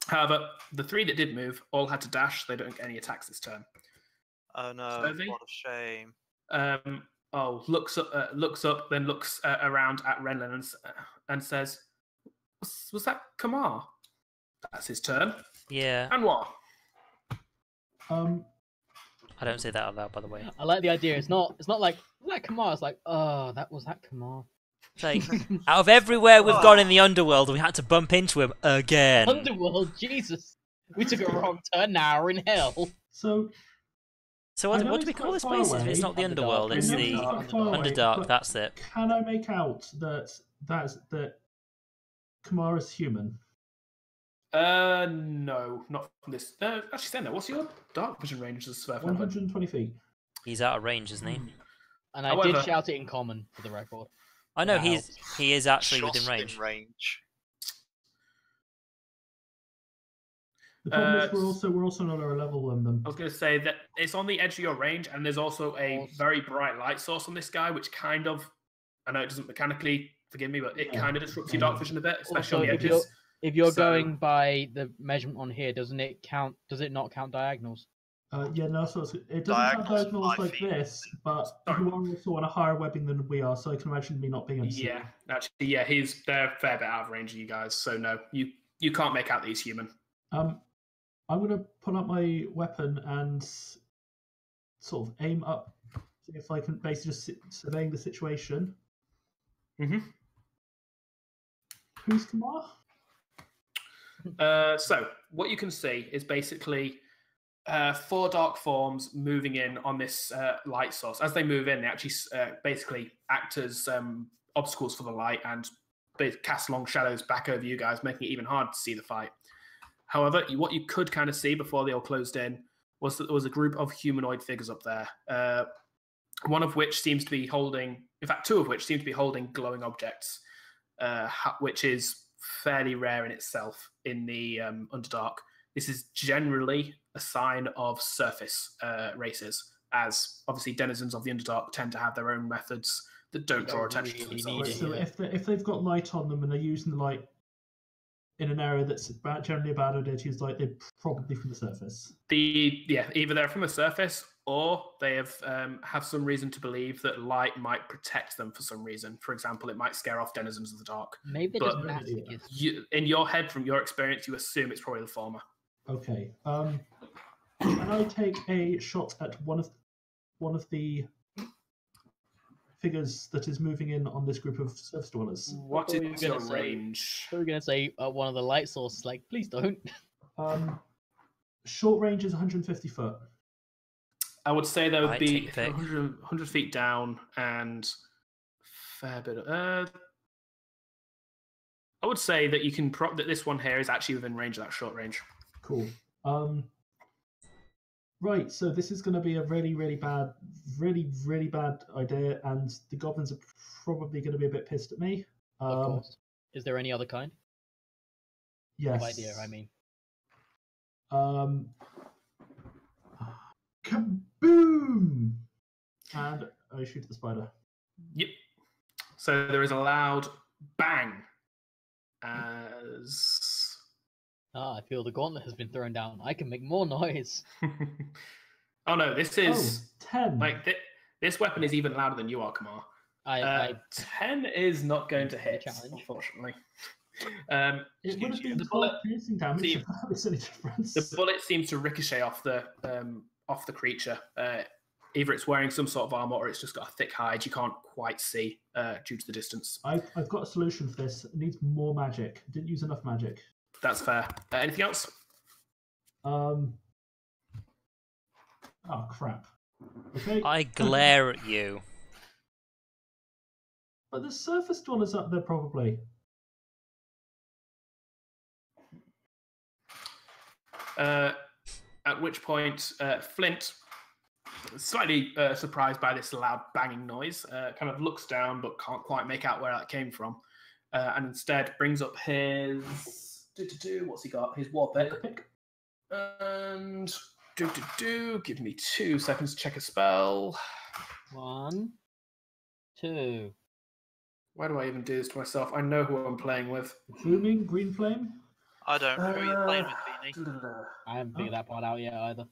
However, the 3 that did move all had to dash. They don't get any attacks this turn. Oh no! What a shame. Looks up, then looks around at Renlin and says, "Was that Kamar? That's his turn." Yeah. And what? I don't say that out loud, by the way. I like the idea. It's not like, was that Kamar? It's like, oh, that Kamar. It's like, out of everywhere we've gone in the underworld, we had to bump into him again. Underworld, Jesus. We took a wrong turn, now we're in hell. So what do we call this place? It's not the underworld, it's the Underdark, that's it. Can I make out that Kamar is human? No, not from this. Actually, saying that, what's your dark vision range as 120 feet. He's out of range, isn't he? And I did shout it in common for the record. I know he is actually within range. The problem is we're also not at a level than them. I was going to say that it's on the edge of your range, and there's also a very bright light source on this guy, which kind of, I know it doesn't mechanically, forgive me, but it kind of disrupts your dark vision a bit, especially on the edges. If you're going by the measurement on here, doesn't it count? Does it not count diagonals? Yeah, no. So it doesn't count diagonals like this, but you are also on a higher webbing than we are. So I can imagine me not being able to see. Yeah, actually, yeah, they're a fair bit out of range of you guys. So no, you can't make out that he's human. I'm gonna pull up my weapon and sort of aim up, see if I can basically just surveying the situation. Mm-hmm. Who's Kamar? So what you can see is basically 4 dark forms moving in on this light source. As they move in, they actually basically act as obstacles for the light and they cast long shadows back over you guys, making it even harder to see the fight. However, what you could kind of see before they all closed in was that there was a group of humanoid figures up there. One of which seems to be holding, in fact, 2 of which seem to be holding glowing objects, which is fairly rare in itself in the Underdark. This is generally a sign of surface races, as obviously denizens of the Underdark tend to have their own methods that don't draw attention to themselves. So if they've got light on them and they're using the light in an area that's generally a bad idea to use light, they're probably from the surface. Either they're from the surface or they have some reason to believe that light might protect them for some reason. For example, it might scare off denizens of the dark. Maybe they're just masochists. In your head, from your experience, you assume it's probably the former. Okay. Can I take a shot at one of the figures that is moving in on this group of surface dwellers? What is your range? We're going to say one of the light sources, like, please don't. Short range is 150 foot. I would say there would be 100 feet down and fair bit of... I would say that you can that this one here is actually within range of that short range. Cool. Right, so this is going to be a really bad idea, and the goblins are probably going to be a bit pissed at me. Of course. Is there any other kind Yes. of idea? I mean, kaboom! And I shoot the spider. Yep. So there is a loud bang as. I feel the gauntlet has been thrown down. I can make more noise. Oh no! This is 10. like this weapon is even louder than you are, Kamar. 10 is not going to hit, challenge. unfortunately. It would have been the 12 bullet. piercing damage. See, If that makes any difference. The bullet seems to ricochet off the creature. Either it's wearing some sort of armor or it's just got a thick hide. You can't quite see due to the distance. I've got a solution for this. It needs more magic. Didn't use enough magic. That's fair. Anything else? Oh crap. Okay. I glare at you. But the surface dwellers up there probably. At which point, Flint, slightly surprised by this loud banging noise, kind of looks down but can't quite make out where that came from, and instead brings up his what's he got? His war pick, and give me 2 seconds to check a spell. 1, 2. Why do I even do this to myself? I know who I'm playing with. Booming green flame. I don't know who you're playing with, Beanie. I haven't figured that part out yet either.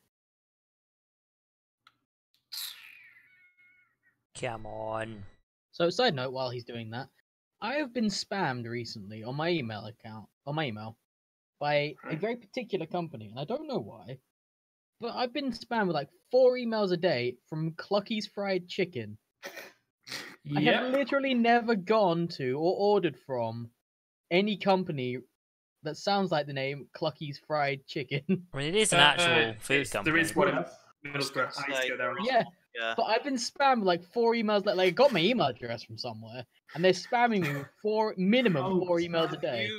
Come on. So, side note, while he's doing that, I have been spammed recently on my email by a very particular company, and I don't know why, but I've been spammed with like 4 emails a day from Clucky's Fried Chicken. I have literally never gone to or ordered from any company that sounds like the name Clucky's Fried Chicken. I mean, it is an actual food company. There is one in Middlesbrough. I used to go there. Yeah, but I've been spammed with like 4 emails. Like I got my email address from somewhere, and they're spamming me with 4 emails a day,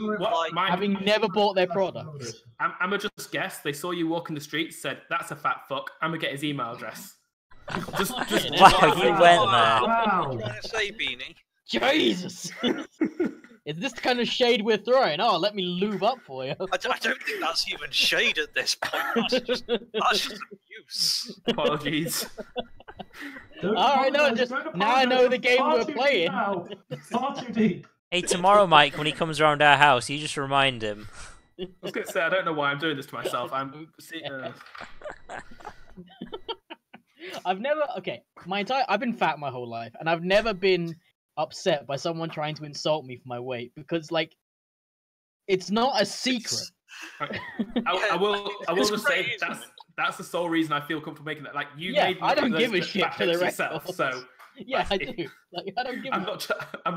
having never bought their product. I'ma just guess. They saw you walking the streets, said, "That's a fat fuck. I'ma get his email address." just wow, you went there. What are you trying to say, Beanie? Jesus! Is this the kind of shade we're throwing? Oh, let me lube up for you. I don't think that's even shade at this point. That's just abuse. Apologies. Alright, no, just now I know the game we're playing. Far too deep. Hey, tomorrow, Mike, when he comes around our house, you just remind him. I was going to say, I don't know why I'm doing this to myself. I've been fat my whole life, and I've never been upset by someone trying to insult me for my weight because, like, it's not a secret. I will just say that's the sole reason I feel comfortable making that. Like you made. I don't give a shit for the rest yourself, so. Yeah, I do. Like, I don't give. I'm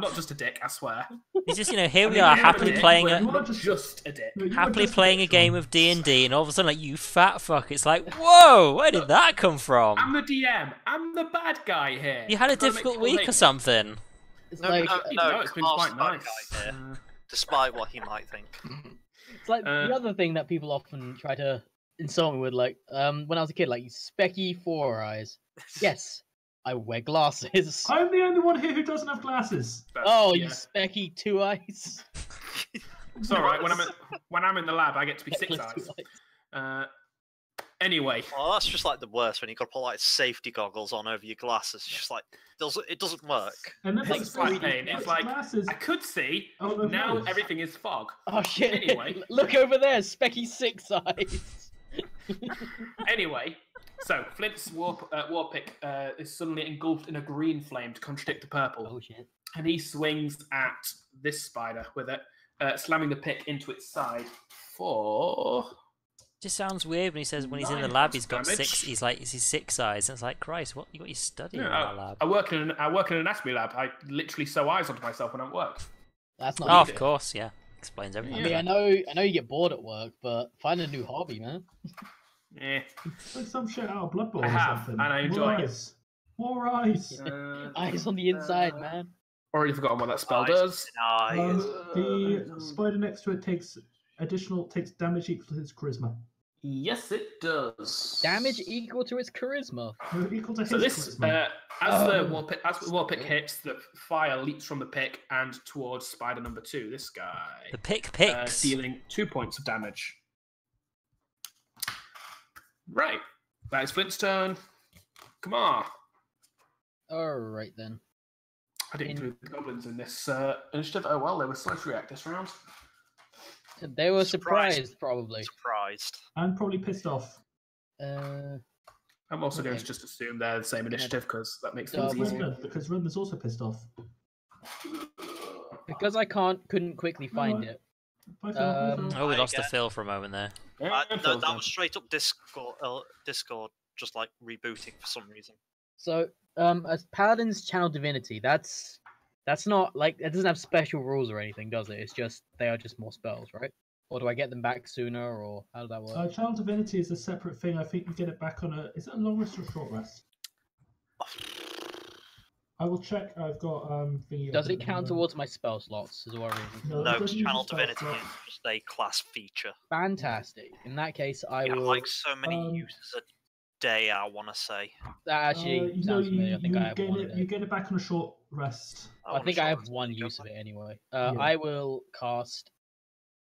not just a dick. I swear. It's just here we are happily playing just a dick. Happily playing a game of D&D, and all of a sudden, like, you fat fuck. It's like, whoa, where did that come from? I'm the DM. I'm the bad guy here. You had a difficult week or something. It's no, it's been quite nice. Despite what he might think. It's like the other thing that people often try to insult me with, like, when I was a kid, like, specky 4 eyes. Yes, I wear glasses. I'm the only one here who doesn't have glasses. You specky 2 eyes. It's all right. When I'm in the lab, I get to be 6 eyes. Anyway. Well, that's just like the worst when you've got to put like safety goggles on over your glasses. It's just like it doesn't work. And it's quite pain. It's like glasses. I could see. Now everything is fog. Oh shit! Anyway, look over there, specky 6 eyes. Anyway, so Flint's war pick is suddenly engulfed in a green flame to contradict the purple. Oh shit! And he swings at this spider with it, slamming the pick into its side for. Just sounds weird when he says when he's in the lab he's got damage. 6. He's like, is he 6 eyes? And it's like, Christ, what you got? You studying in that lab? I work in an anatomy lab. I literally sew eyes onto myself when I'm at work. That's not. Oh, of course, yeah, explains everything. I mean, I know you get bored at work, but find a new hobby, man. Yeah, like some shit out of Blood Bowl or something. And I enjoy it. More eyes. Eyes on the inside, man. Already forgotten what that spell does. The spider next to it takes damage equal to his charisma. Yes, it does. Damage equal to its charisma. Equal to his So this, charisma. as the wall pick hits, the fire leaps from the pick and towards spider number 2. This guy. The pick picks. Dealing 2 points of damage. Right. That is Flint's turn. Come on. Alright then. I didn't include the goblins in this initiative. Oh well, they were slow to react this round. They were surprised, probably. Surprised. And probably pissed off. I'm also going to just assume they're the same initiative because that makes things Double. easier. Because Render's also pissed off. Because I couldn't quickly find it. Oh, we lost a Phil for a moment there. No, that was straight up Discord just like rebooting for some reason. So, as Paladin's Channel Divinity, that's not like it doesn't have special rules or anything, does it? It's just they are just more spells, right? Or do I get them back sooner, or how does that work? Channel Divinity is a separate thing. I think you get it back on a. Is it a long rest or a short rest? I will check. I've got thingy. Does it count towards my spell slots? Is what I mean. No, Channel Divinity is just a class feature. Fantastic. In that case, I You have will. like so many uses a day, I want to say. That actually sounds familiar. I think I have one. You get it back on a short rest. I think I have one use of it anyway. I will cast.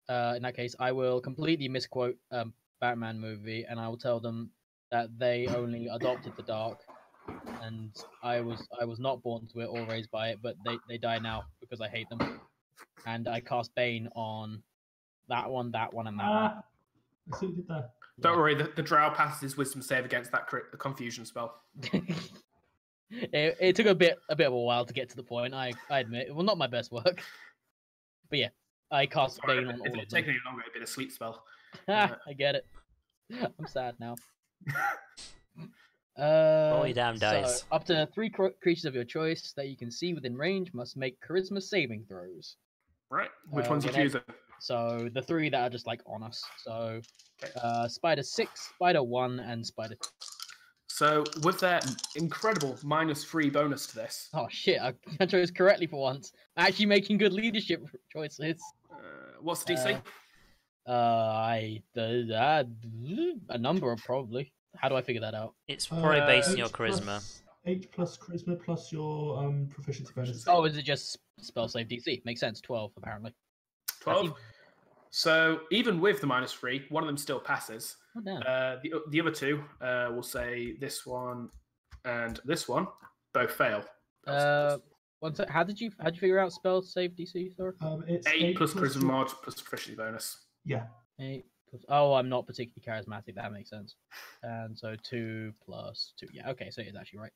In that case, I will completely misquote Batman movie, and I will tell them that they only adopted the dark, and I was not born to it or raised by it, but they die now because I hate them. And I cast Bane on that one, and that one. I see what you did there. Don't worry, the drow passes his wisdom save against that the confusion spell. it took a bit of a while to get to the point. I admit, well, not my best work, but yeah, I cast Bane on all of them. It's taking any longer, it'd been a sleep spell. I get it. I'm sad now. Roll your damn so dice. up to 3 creatures of your choice that you can see within range must make charisma saving throws. Right. Which ones you choosing? So the 3 that are just like on us. So Spider 6, Spider 1, and Spider 2. So with their incredible -3 bonus to this. Oh shit! I chose correctly for once. Actually making good leadership choices. What's the DC? A number probably. How do I figure that out? It's probably based on your charisma. 8 plus charisma plus your proficiency bonus. Oh, is it just spell save DC? Makes sense. 12 apparently. 12. So even with the -3, one of them still passes. Oh, damn. The other 2, we'll say this one and this one, both fail. One sec. How did you figure out spell save DC? Sorry. It's 8 plus charisma mod plus proficiency bonus. Yeah. 8 plus. Oh, I'm not particularly charismatic. That makes sense. And so 2 plus 2. Yeah. Okay. So it's actually right.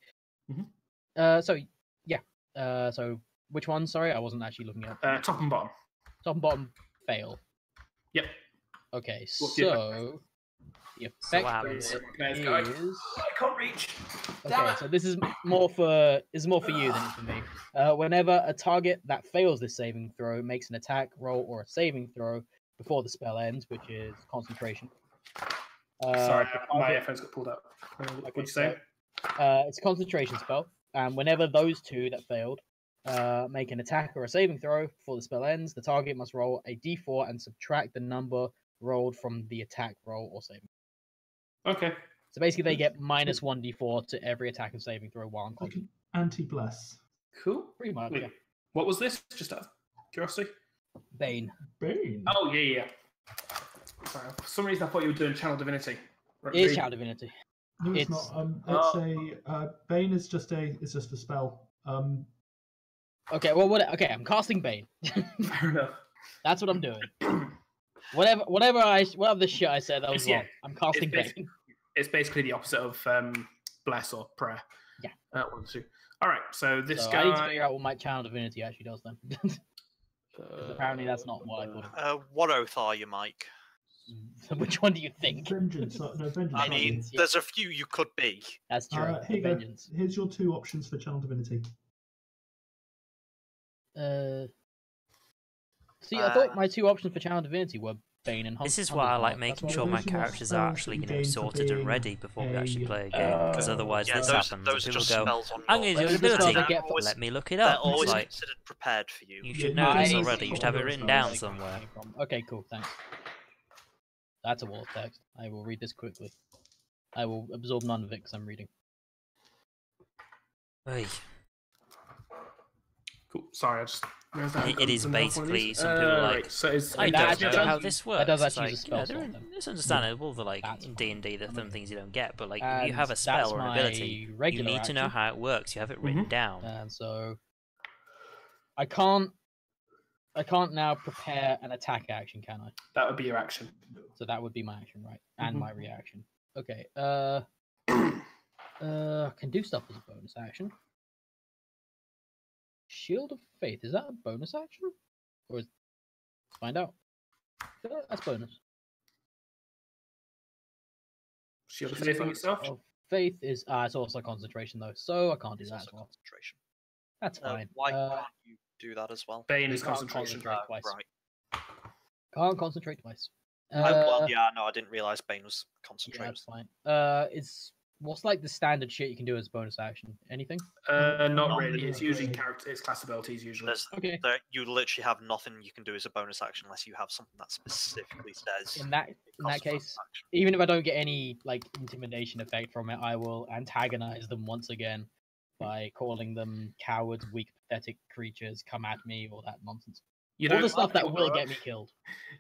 Mm-hmm. So yeah. So which one? Sorry, I wasn't actually looking at. Top and bottom. Top and bottom fail. Yep. Okay. What's so the effect what of happens? it is. I can't reach. Okay, so this is more for you than it's for me. Whenever a target that fails this saving throw makes an attack roll or a saving throw before the spell ends, which is concentration. Sorry, my earphones got pulled out. What'd you say? It's a concentration spell, and whenever those 2 that failed make an attack or a saving throw before the spell ends, the target must roll a d4 and subtract the number rolled from the attack roll or saving. Okay. So basically, they get -1 d4 to every attack and saving throw while on concentration. Anti-bless. Cool. Pretty much, Wait, yeah. what was this? Just out of curiosity. Bane. Bane. Oh yeah. Sorry, for some reason I thought you were doing Channel Divinity. It is Channel Divinity. No, it's not. It's a Bane is just a spell. Okay, well, okay, I'm casting Bane. Fair enough. That's what I'm doing. Whatever the shit I said, that was wrong. I'm casting Bane. It's basically the opposite of bless or prayer. Yeah. 1, 2. All right. So this guy. I need to figure out what my Channel Divinity actually does then. Apparently, that's not what I thought. What oath are you, Mike? Which one do you think? Vengeance. No, vengeance. I mean, there's a few you could be. That's true. Here you go. Vengeance. Here's your 2 options for Channel Divinity. See, I thought my 2 options for Channel Divinity were Bane and Hunt. This is why I like making sure my characters are actually, sorted and ready before we actually play a game. Because otherwise, this happens. Those People just go, spells on I'm going to do an ability. Let me look it They're up. It's always like, considered prepared for you. you should know this already. You should have it written down somewhere. Okay, cool, thanks. That's a wall of text. I will read this quickly. I will absorb none of it because I'm reading. Oy. Cool. Sorry, I just. It is basically some people like. Right, so it's, I that don't actually know how does- this works. that does It's actually like, use a spell yeah, slot, then. it's understandable that, like, That's in D&D, there's some things you don't get, but, like, if you And have a that's spell or an my ability, you regular need to know action. how it works. You have it written down. And so I can't now prepare an attack action, can I? That would be your action. So that would be my action, right? And Mhm. my reaction. Okay. Can do stuff as a bonus action. Shield of Faith, is that a bonus action? Or is... Let's find out. That's bonus. Shield of Faith on yourself? Of Faith is it's also concentration though, so I can't do It's that also as well. concentration. That's fine. Why can't you do that as well? Bane you is can't concentration. concentrate twice. Right. Can't concentrate twice. Well, yeah, no, I didn't realise Bane was Yeah, concentrate. that's fine. What's like the standard shit you can do as a bonus action? Anything? Not Not really. really. It's usually character. It's class abilities usually. Okay. You literally have nothing you can do as a bonus action unless you have something that specifically says. In that costs a case, bonus action. even if I don't get any like intimidation effect from it, I will antagonize them once again by calling them cowards, weak, pathetic creatures, come at me, all that nonsense. You All don't the stuff that will quite- get me killed.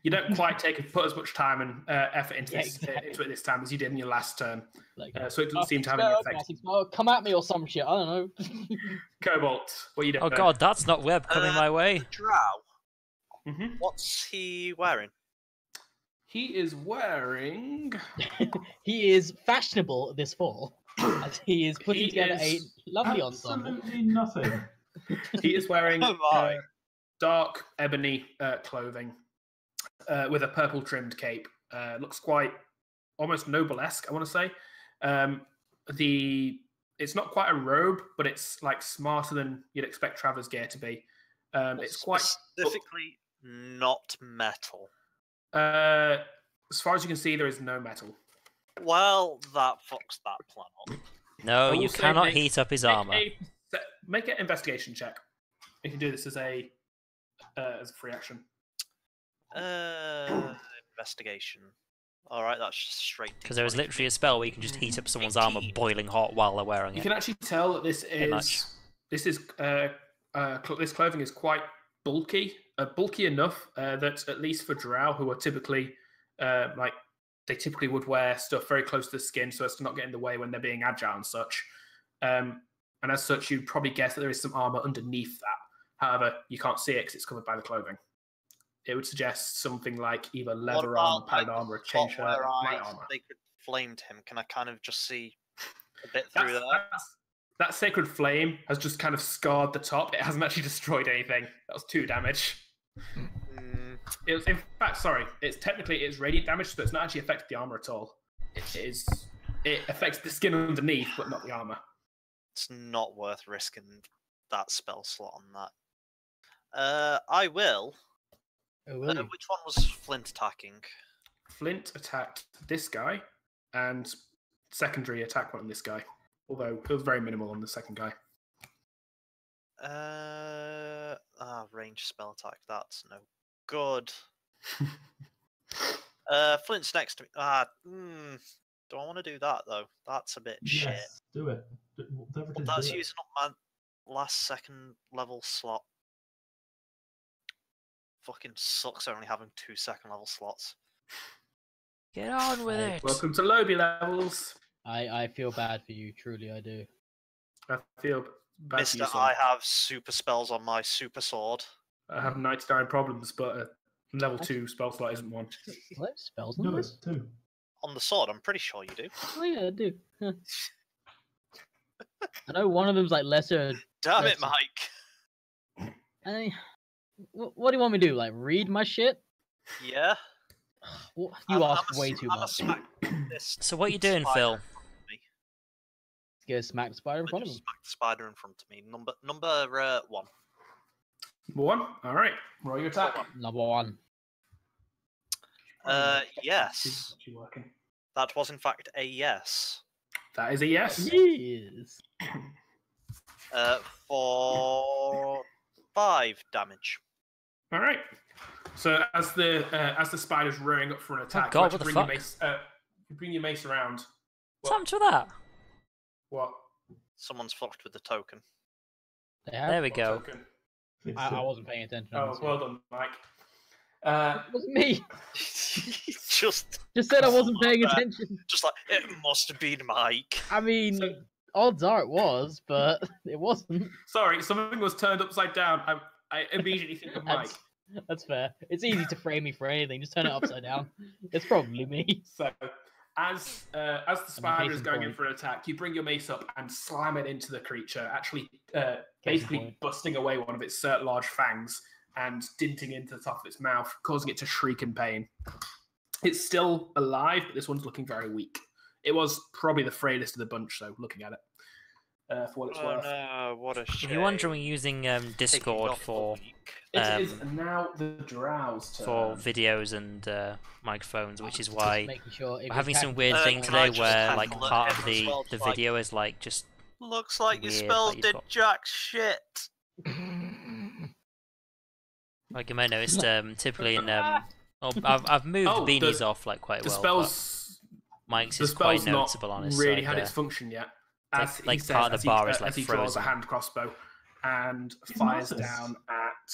You don't quite put as much time and effort into, Yeah, this, exactly. into it this time as you did in your last turn. Like, So it doesn't seem to have any effect. come at me or some shit. I don't know. Cobalt, what are you doing? Oh god, that's not web coming my way. The Drow, Mhm. what's he wearing? He is wearing. He is fashionable this fall, as he is putting He together is a lovely ensemble. Absolutely nothing. He is wearing Oh my. dark ebony clothing with a purple trimmed cape. Looks quite almost noble-esque, I want to say. It's not quite a robe, but it's like smarter than you'd expect Traveler's gear to be. It's quite specifically not metal. as far as you can see, there is no metal. Well, that fucks that plan up. No, I will you say cannot make- heat up his Make armor. make an investigation check. You can do this as a free action. Investigation. All right, that's just straight. Because there is D20. literally a spell where you can just heat up someone's armor 18. boiling hot while they're wearing You it. can actually tell that this much. this clothing is quite bulky, bulky enough that at least for Drow, who are typically they typically would wear stuff very close to the skin so as to not get in the way when they're being agile and such. And as such, you'd probably guess that there is some armor underneath that. However, you can't see it because it's covered by the clothing. It would suggest something like either leather armor, padded armor, a chain shirt, light armor. They could flamed him. Can I kind of just see a bit through there? That sacred flame has just kind of scarred the top. It hasn't actually destroyed anything. That was 2 damage. It was, in fact, sorry. It's radiant damage, so it's not actually affected the armor at all. It affects the skin underneath, but not the armor. It's not worth risking that spell slot on that. I will. Oh, will you? Which one was Flint attacking? Flint attacked this guy, and secondary attack went on this guy. Although it was very minimal on the second guy. Range spell attack. That's no good. Flint's next to me. Do I want to do that though? That's a bit shit. Yes, do it. Whatever it But is, that's do it. using up my last second level slot. Fucking sucks only having 2 second level slots. Get on with it. Welcome to Lobby levels. I feel bad for you, truly I do. I feel bad for Mister, you, son. I have super spells on my super sword. I have 99 problems, but a level 2 spell slot isn't one. What spells on No, this? it's 2. On the sword, I'm pretty sure you do. Oh yeah, I do. Huh. I know one of them's like lesser. Damn it, Yes. Mike. What do you want me to do? Like read my shit? Yeah. You I'm ask a way s- too I'm a much. smack this So what are you doing, spider Phil? in front of me. Go smack the spider in I front of just him. smacked the spider in front of me. Number 1. Number 1. All right. Roll your attack. Number 1. Yes. Actually working. That was in fact a yes. That is a yes. Yes. For 5 damage. All right. So as the spider's rearing up for an attack, God, you what the bring fuck? your mace. You bring your mace around. What's happened to that? What? Someone's fucked with the token. There we What go. token? I wasn't paying attention. Oh, well done, Mike. It wasn't me. Just Said I wasn't paying attention. just like, it must have been Mike. I mean, odds are it was, but it wasn't. Sorry, something was turned upside down. I immediately think of Mike. That's fair. It's easy to frame me for anything. Just turn it upside down. It's probably me. So, as the spider is going in for an attack, you bring your mace up and slam it into the creature, actually basically busting away one of its large fangs and dinting into the top of its mouth, causing it to shriek in pain. It's still alive, but this one's looking very weak. It was probably the frailest of the bunch, though, looking at it. For what it's worth. No, what a shame. If you're wondering, we're using Discord for it is now the Drow's turn. for videos and microphones, which is why Sure we're having some weird thing can I today just where have like a look part at of it as well, the like- video is like just Looks like your weird, spells like you've did got- jack shit. like you may have noticed typically in I've moved the beanies off like quite The well. spell's Mike's the is quite spell's not noticeable on his really side had there. its function yet. It's As like he says, part of as the bar is like as he draws a frozen. hand crossbow and He's fires nice. down at.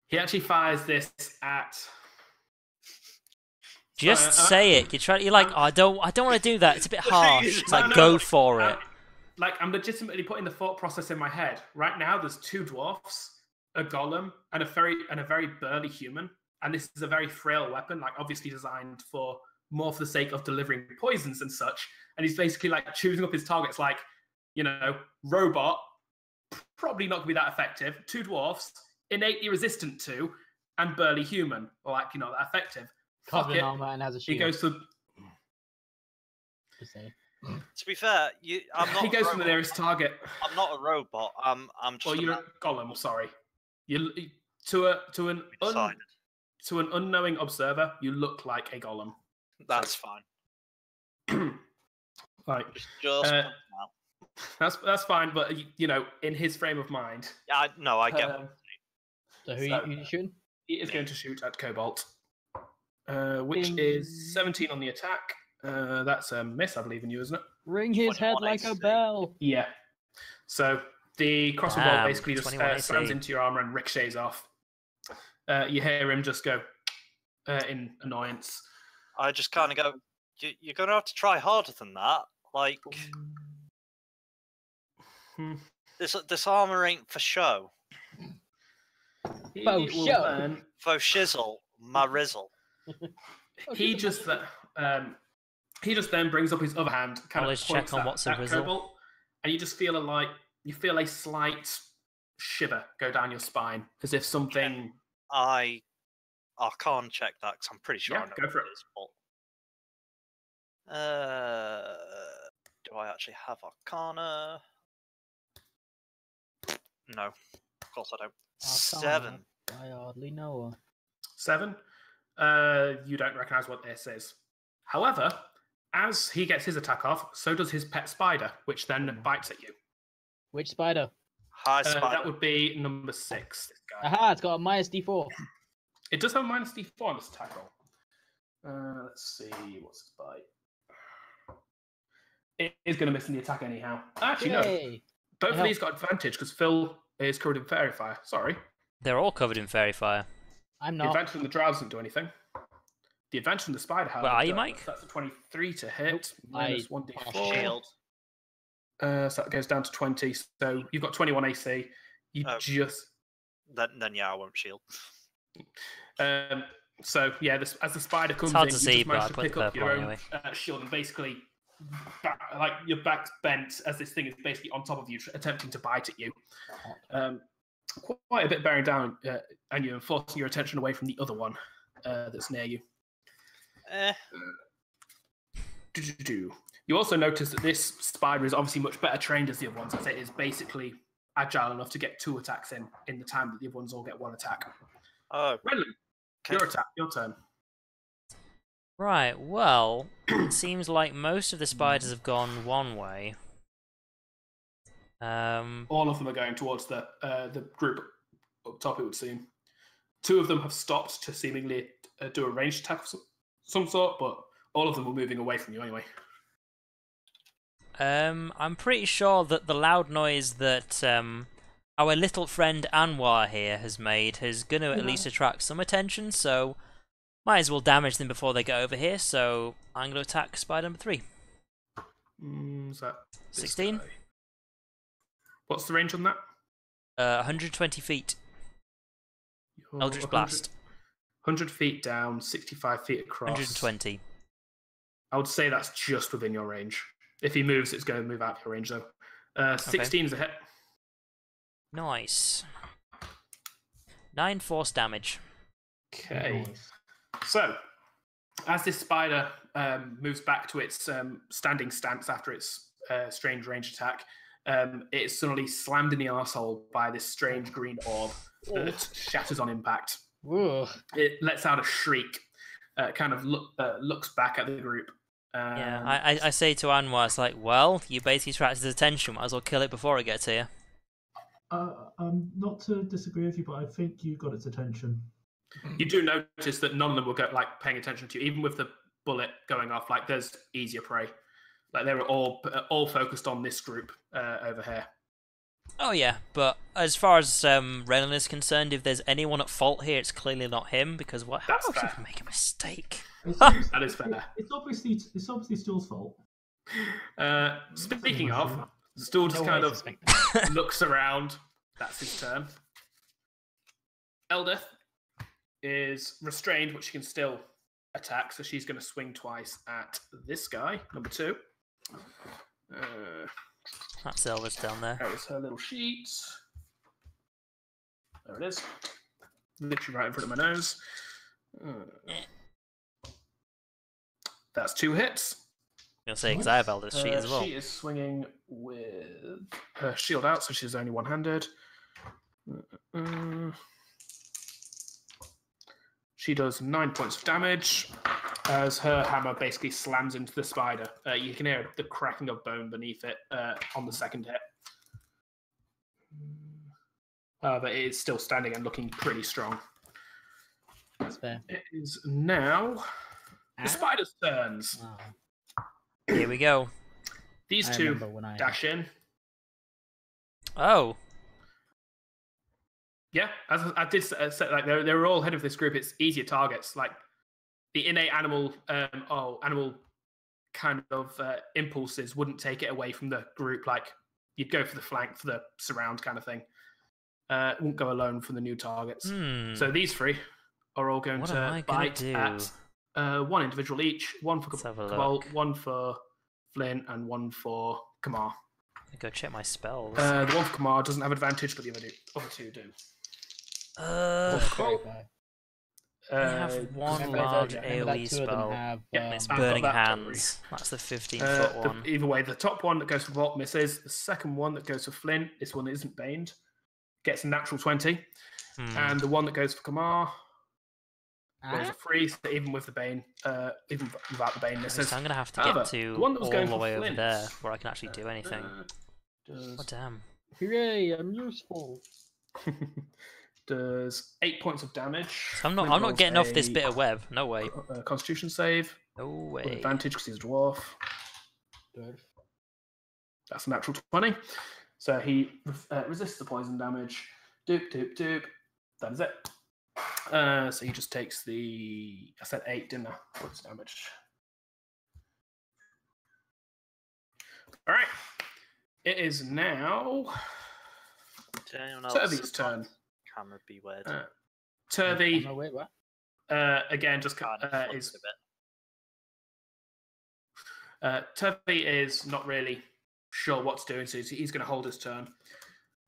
He actually fires this at. Just say it. You're like, oh, I don't want to do that. It's a bit harsh. It's like, go for it. I'm legitimately putting the thought process in my head. Right now, there's 2 dwarfs, a golem, and a very burly human. And this is a very frail weapon, like obviously designed for more for the sake of delivering poisons and such. And he's basically like choosing up his targets, like, robot, probably not going to be that effective. 2 dwarfs, innately resistant to, and burly human, like, that effective. Fuck Covered it. in armor and has a He shield. goes to. To be fair, I'm not. He goes a for the robot. nearest target. I'm not a robot. I'm just. Well, you're a golem. Sorry. You to an unknowing observer, you look like a golem. That's fine. Like Just now. that's fine, but in his frame of mind, Yeah, I get. So who you shooting? he is going to shoot at Cobalt, which Ding. is 17 on the attack. That's a miss, I believe, in you, isn't it? Ring his head 21 like a AC. bell. Yeah. So the crossbow bolt Damn, basically just 21 slams AC. into your armor and ricochets off. You hear him just go in annoyance. I just kind of go. You're gonna have to try harder than that. Like this armor ain't for show. He Faux will show. then- For shizzle, my rizzle. he just then brings up his other hand, kind Knowledge of check points on at what's a that rizzle. Cobalt, and you just feel a slight shiver go down your spine, as if something. I can't check that because I'm pretty sure Yeah, I know go for what it. is. But, do I actually have Arcana? No, of course I don't. 7. I hardly know her. 7. You don't recognize what this is. However, as he gets his attack off, so does his pet spider, which then bites at you. Which spider? Hi, Spider. That would be number 6. This guy. Aha, it's got a minus D4. It does have a minus D4 on this attack roll. Let's see, what's his bite? It is going to miss in the attack anyhow. Actually, no. Yay. Both of Help. these got advantage because Phil is covered in fairy fire. Sorry. They're all covered in fairy fire. I'm The not. advantage from the drow doesn't do anything. The advantage from the spider, however, Where are you, does. Mike? That's a 23 to hit, minus 1d4. Shield. So that goes down to 20. So you've got 21 AC. You Oh. just. Then yeah, I won't shield. So yeah, as the spider comes hard in, to you see, just but manage I to put pick the up your purple own anyway. shield and basically, like your back's bent as this thing is basically on top of you, attempting to bite at you. Quite a bit bearing down on you and forcing your attention away from the other one that's near you. You also notice that this spider is obviously much better trained as the other ones, as it is basically agile enough to get 2 attacks in the time that the other ones all get 1 attack. Oh, Redlin, okay. your turn. Right, well, it seems like most of the spiders have gone one way. All of them are going towards the group up top, it would seem. 2 of them have stopped to seemingly do a ranged attack of some sort, but all of them were moving away from you anyway. I'm pretty sure that the loud noise that our little friend Anwar here has made is going to at least attract some attention, so might as well damage them before they get over here, so I'm going to attack spider number 3. Is that 16? What's the range on that? 120 feet. Eldritch Blast. 100 feet down, 65 feet across. 120. I would say that's just within your range. If he moves, it's going to move out of your range, though. 16 is a hit. Nice. 9 force damage. Okay. Nice. So, as this spider moves back to its standing stance after its strange range attack, it is suddenly slammed in the arsehole by this strange green orb that shatters on impact. Ugh. It lets out a shriek, kind of looks back at the group. Yeah, I say to Anwar, it's like, well, you basically attracted his attention, might as well kill it before it gets here. Not to disagree with you, but I think you got its attention. You do notice that none of them were paying attention to you, even with the bullet going off. Like, there's easier prey. Like, they were all focused on this group over here. Oh yeah, but as far as Renan is concerned, if there's anyone at fault here, it's clearly not him, because how else would you make a mistake? That is fair. It's obviously Stuhl's fault. Speaking of, Stuhl just kind of looks around. That's his turn. Eldith is restrained, but she can still attack, so she's going to swing twice at this guy, number 2. That's Elvis down there. There is her little sheet. There it is. Literally right in front of my nose. That's 2 hits. I'm going to say, because I have Elvis sheet as well. She is swinging with her shield out, so she's only one-handed. She does 9 points of damage as her hammer basically slams into the spider. You can hear the cracking of bone beneath it on the second hit. But it is still standing and looking pretty strong. That's fair. It is now the spider's turns. Oh. Here we go. These 2 dash in. Oh. Yeah, as I did say, like they were all head of this group. It's easier targets. Like the innate animal kind of impulses wouldn't take it away from the group. Like you'd go for the flank, for the surround kind of thing. Wouldn't go alone for the new targets. So these 3 are all going to bite at 1 individual each. 1 for Cabal, 1 for Flynn, and 1 for Kamar. Go check my spells. The 1 for Kamar doesn't have advantage, but the other 2 do. I have 1 large AoE spell. Have, it's Burning Hands. That's the 15-foot one. Either way, the top one that goes for Vault misses. The second one that goes for Flynn, this one isn't baned, gets a natural 20. And the one that goes for Kamar goes for free, so even with the Bane, even without the Bane misses. So I'm going to have to get to the one that was all going the way Flint, over there where I can actually do anything. Oh, damn. Hooray, I'm useful. Does 8 points of damage. So I'm not getting off this bit of web. No way. Constitution save. No way. With advantage because he's a dwarf. That's a natural 20. So he resists the poison damage. Doop, doop, doop. That is it. So he just takes the... I said 8, didn't I? Points of damage. All right. It is now... Turvey's turn. Camera be weird. Turvey, wait, what? again, just is... Turvey is not really sure what to do, so he's going to hold his turn.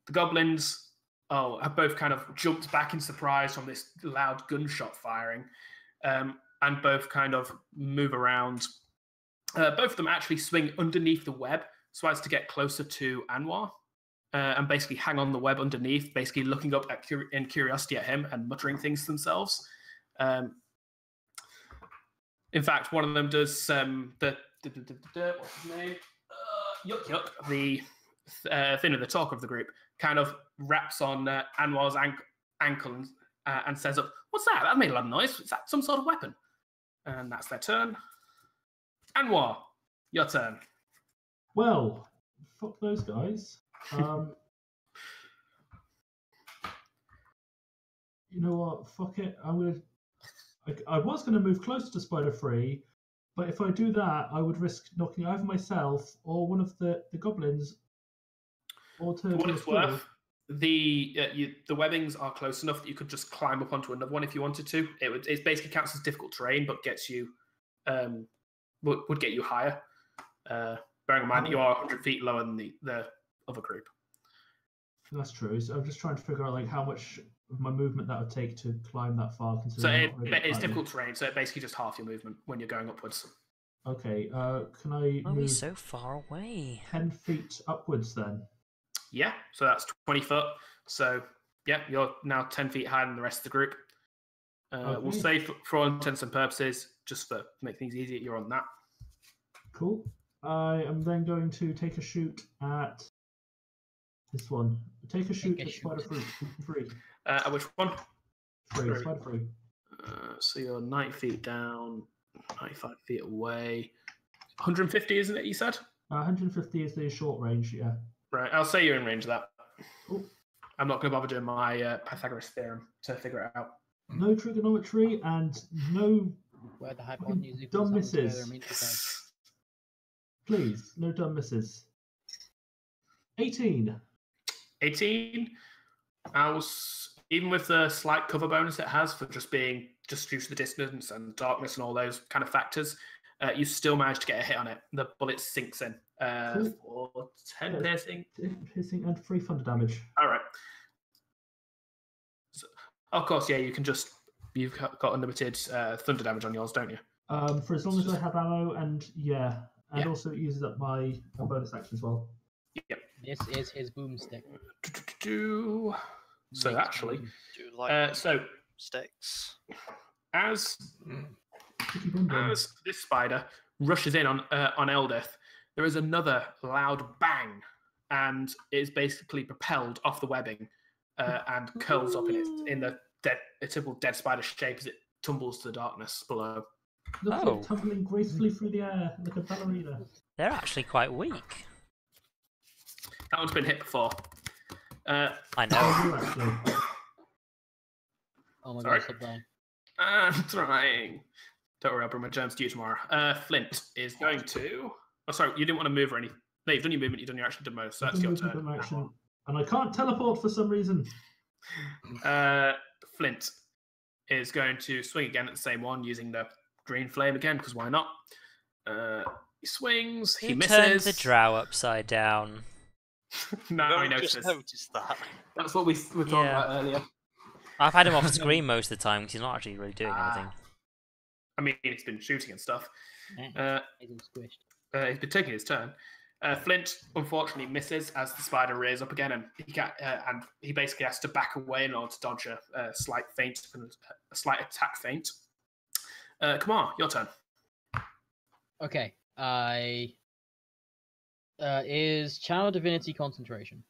The goblins have both kind of jumped back in surprise from this loud gunshot firing, and both kind of move around. Both of them actually swing underneath the web so as to get closer to Anwar, and basically hang on the web underneath, basically looking up in curiosity at him and muttering things to themselves. In fact, one of them does what's his name? Yuck Yuck, the thing at the top of the group, kind of raps on Anwar's ankle and says, "What's that? That made a lot of noise. Is that some sort of weapon?" And that's their turn. Anwar, your turn. Well, fuck those guys. You know what? Fuck it. I was gonna move closer to Spider 3, but if I do that, I would risk knocking either myself or one of the goblins. Or For what it's worth, the webbings are close enough that you could just climb up onto another one if you wanted to. It basically counts as difficult terrain, but gets you would get you higher. Bearing in mind that you are 100 feet lower than the other group. That's true. So I'm just trying to figure out like how much of my movement that would take to climb that far. So it's difficult terrain. So it basically just half your movement when you're going upwards. Okay. Can I Why are move we so far away? 10 feet upwards then? Yeah. So that's 20 foot. So yeah, you're now 10 feet higher than the rest of the group. We'll say for all intents and purposes, just to make things easier, you're on that. Cool. I am then going to take a shoot at this one. Take a shoot at Spider 3. At which one? 3. Spider 3. So you're 90 feet down, 95 feet away. 150, isn't it, you said? 150 is the short range, yeah. Right, I'll say you're in range of that. Cool. I'm not going to bother doing my Pythagoras theorem to figure it out. No trigonometry and no Where the hypotenuse dumb misses. Please, no dumb misses. 18. 18. Even with the slight cover bonus it has for just due to the distance and darkness and all those kind of factors, you still manage to get a hit on it. The bullet sinks in. Cool. For 10 piercing. Piercing and 3 thunder damage. All right. So, of course, yeah, you've got unlimited thunder damage on yours, don't you? For as long as I have ammo, and also it uses up my bonus action as well. Yep. This is his boomstick. So actually, Do you like so sticks? as this spider rushes in on Eldith, there is another loud bang, and it is basically propelled off the webbing and curls up in the typical dead spider shape as it tumbles to the darkness below. Looks like tumbling gracefully through the air like a ballerina. They're actually quite weak. That one's been hit before. I know. Oh my Sorry. god, stop dying. I'm trying. Don't worry, I'll bring my germs to you tomorrow. Flint is going to... Oh, sorry, you didn't want to move or anything. No, you've done your movement, you've done your action, done most, so that's your turn. Action, and I can't teleport for some reason. Flint is going to swing again at the same one, using the green flame again, because why not? He swings, he misses. Turns the drow upside down. No, I just noticed that. That's what we were talking about earlier. I've had him off screen most of the time because he's not actually really doing anything. I mean, he's been shooting and stuff. He's squished. He's been taking his turn. Flint unfortunately misses as the spider rears up again, and he basically has to back away in order to dodge a slight attack feint. Come on, your turn. Okay, is Channel Divinity concentration?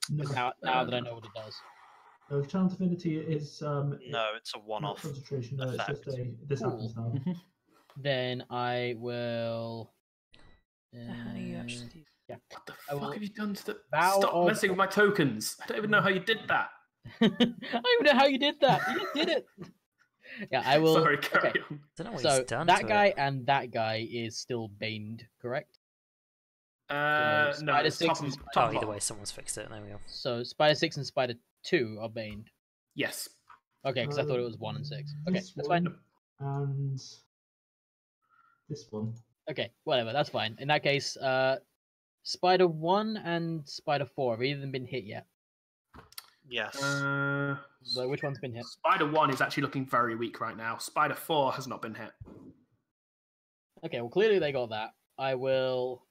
No. Now that I know what it does. No, Channel Divinity is No, it's a one-off. Concentration. No, it's just this Cool. happens now. Then I will. How do you actually... What the fuck have you done to the... Vow Stop of- messing with my tokens. I don't even know how you did that. I don't even know how you did that. You just did it. Yeah, I will. Sorry, carry okay. on. I don't know what So he's done that to guy it. and that guy is still baned, correct? No, Spider it's 6 top and and- Oh, top either bottom. way, someone's fixed it. There we go. So Spider 6 and Spider 2 are baned. Yes. Okay, because I thought it was 1 and 6. Okay, This that's one fine. And this one. Okay, whatever, that's fine. In that case, Spider 1 and Spider 4 have either been hit yet. Yes. So which one's been hit? Spider 1 is actually looking very weak right now. Spider 4 has not been hit. Okay, well clearly they got that. I will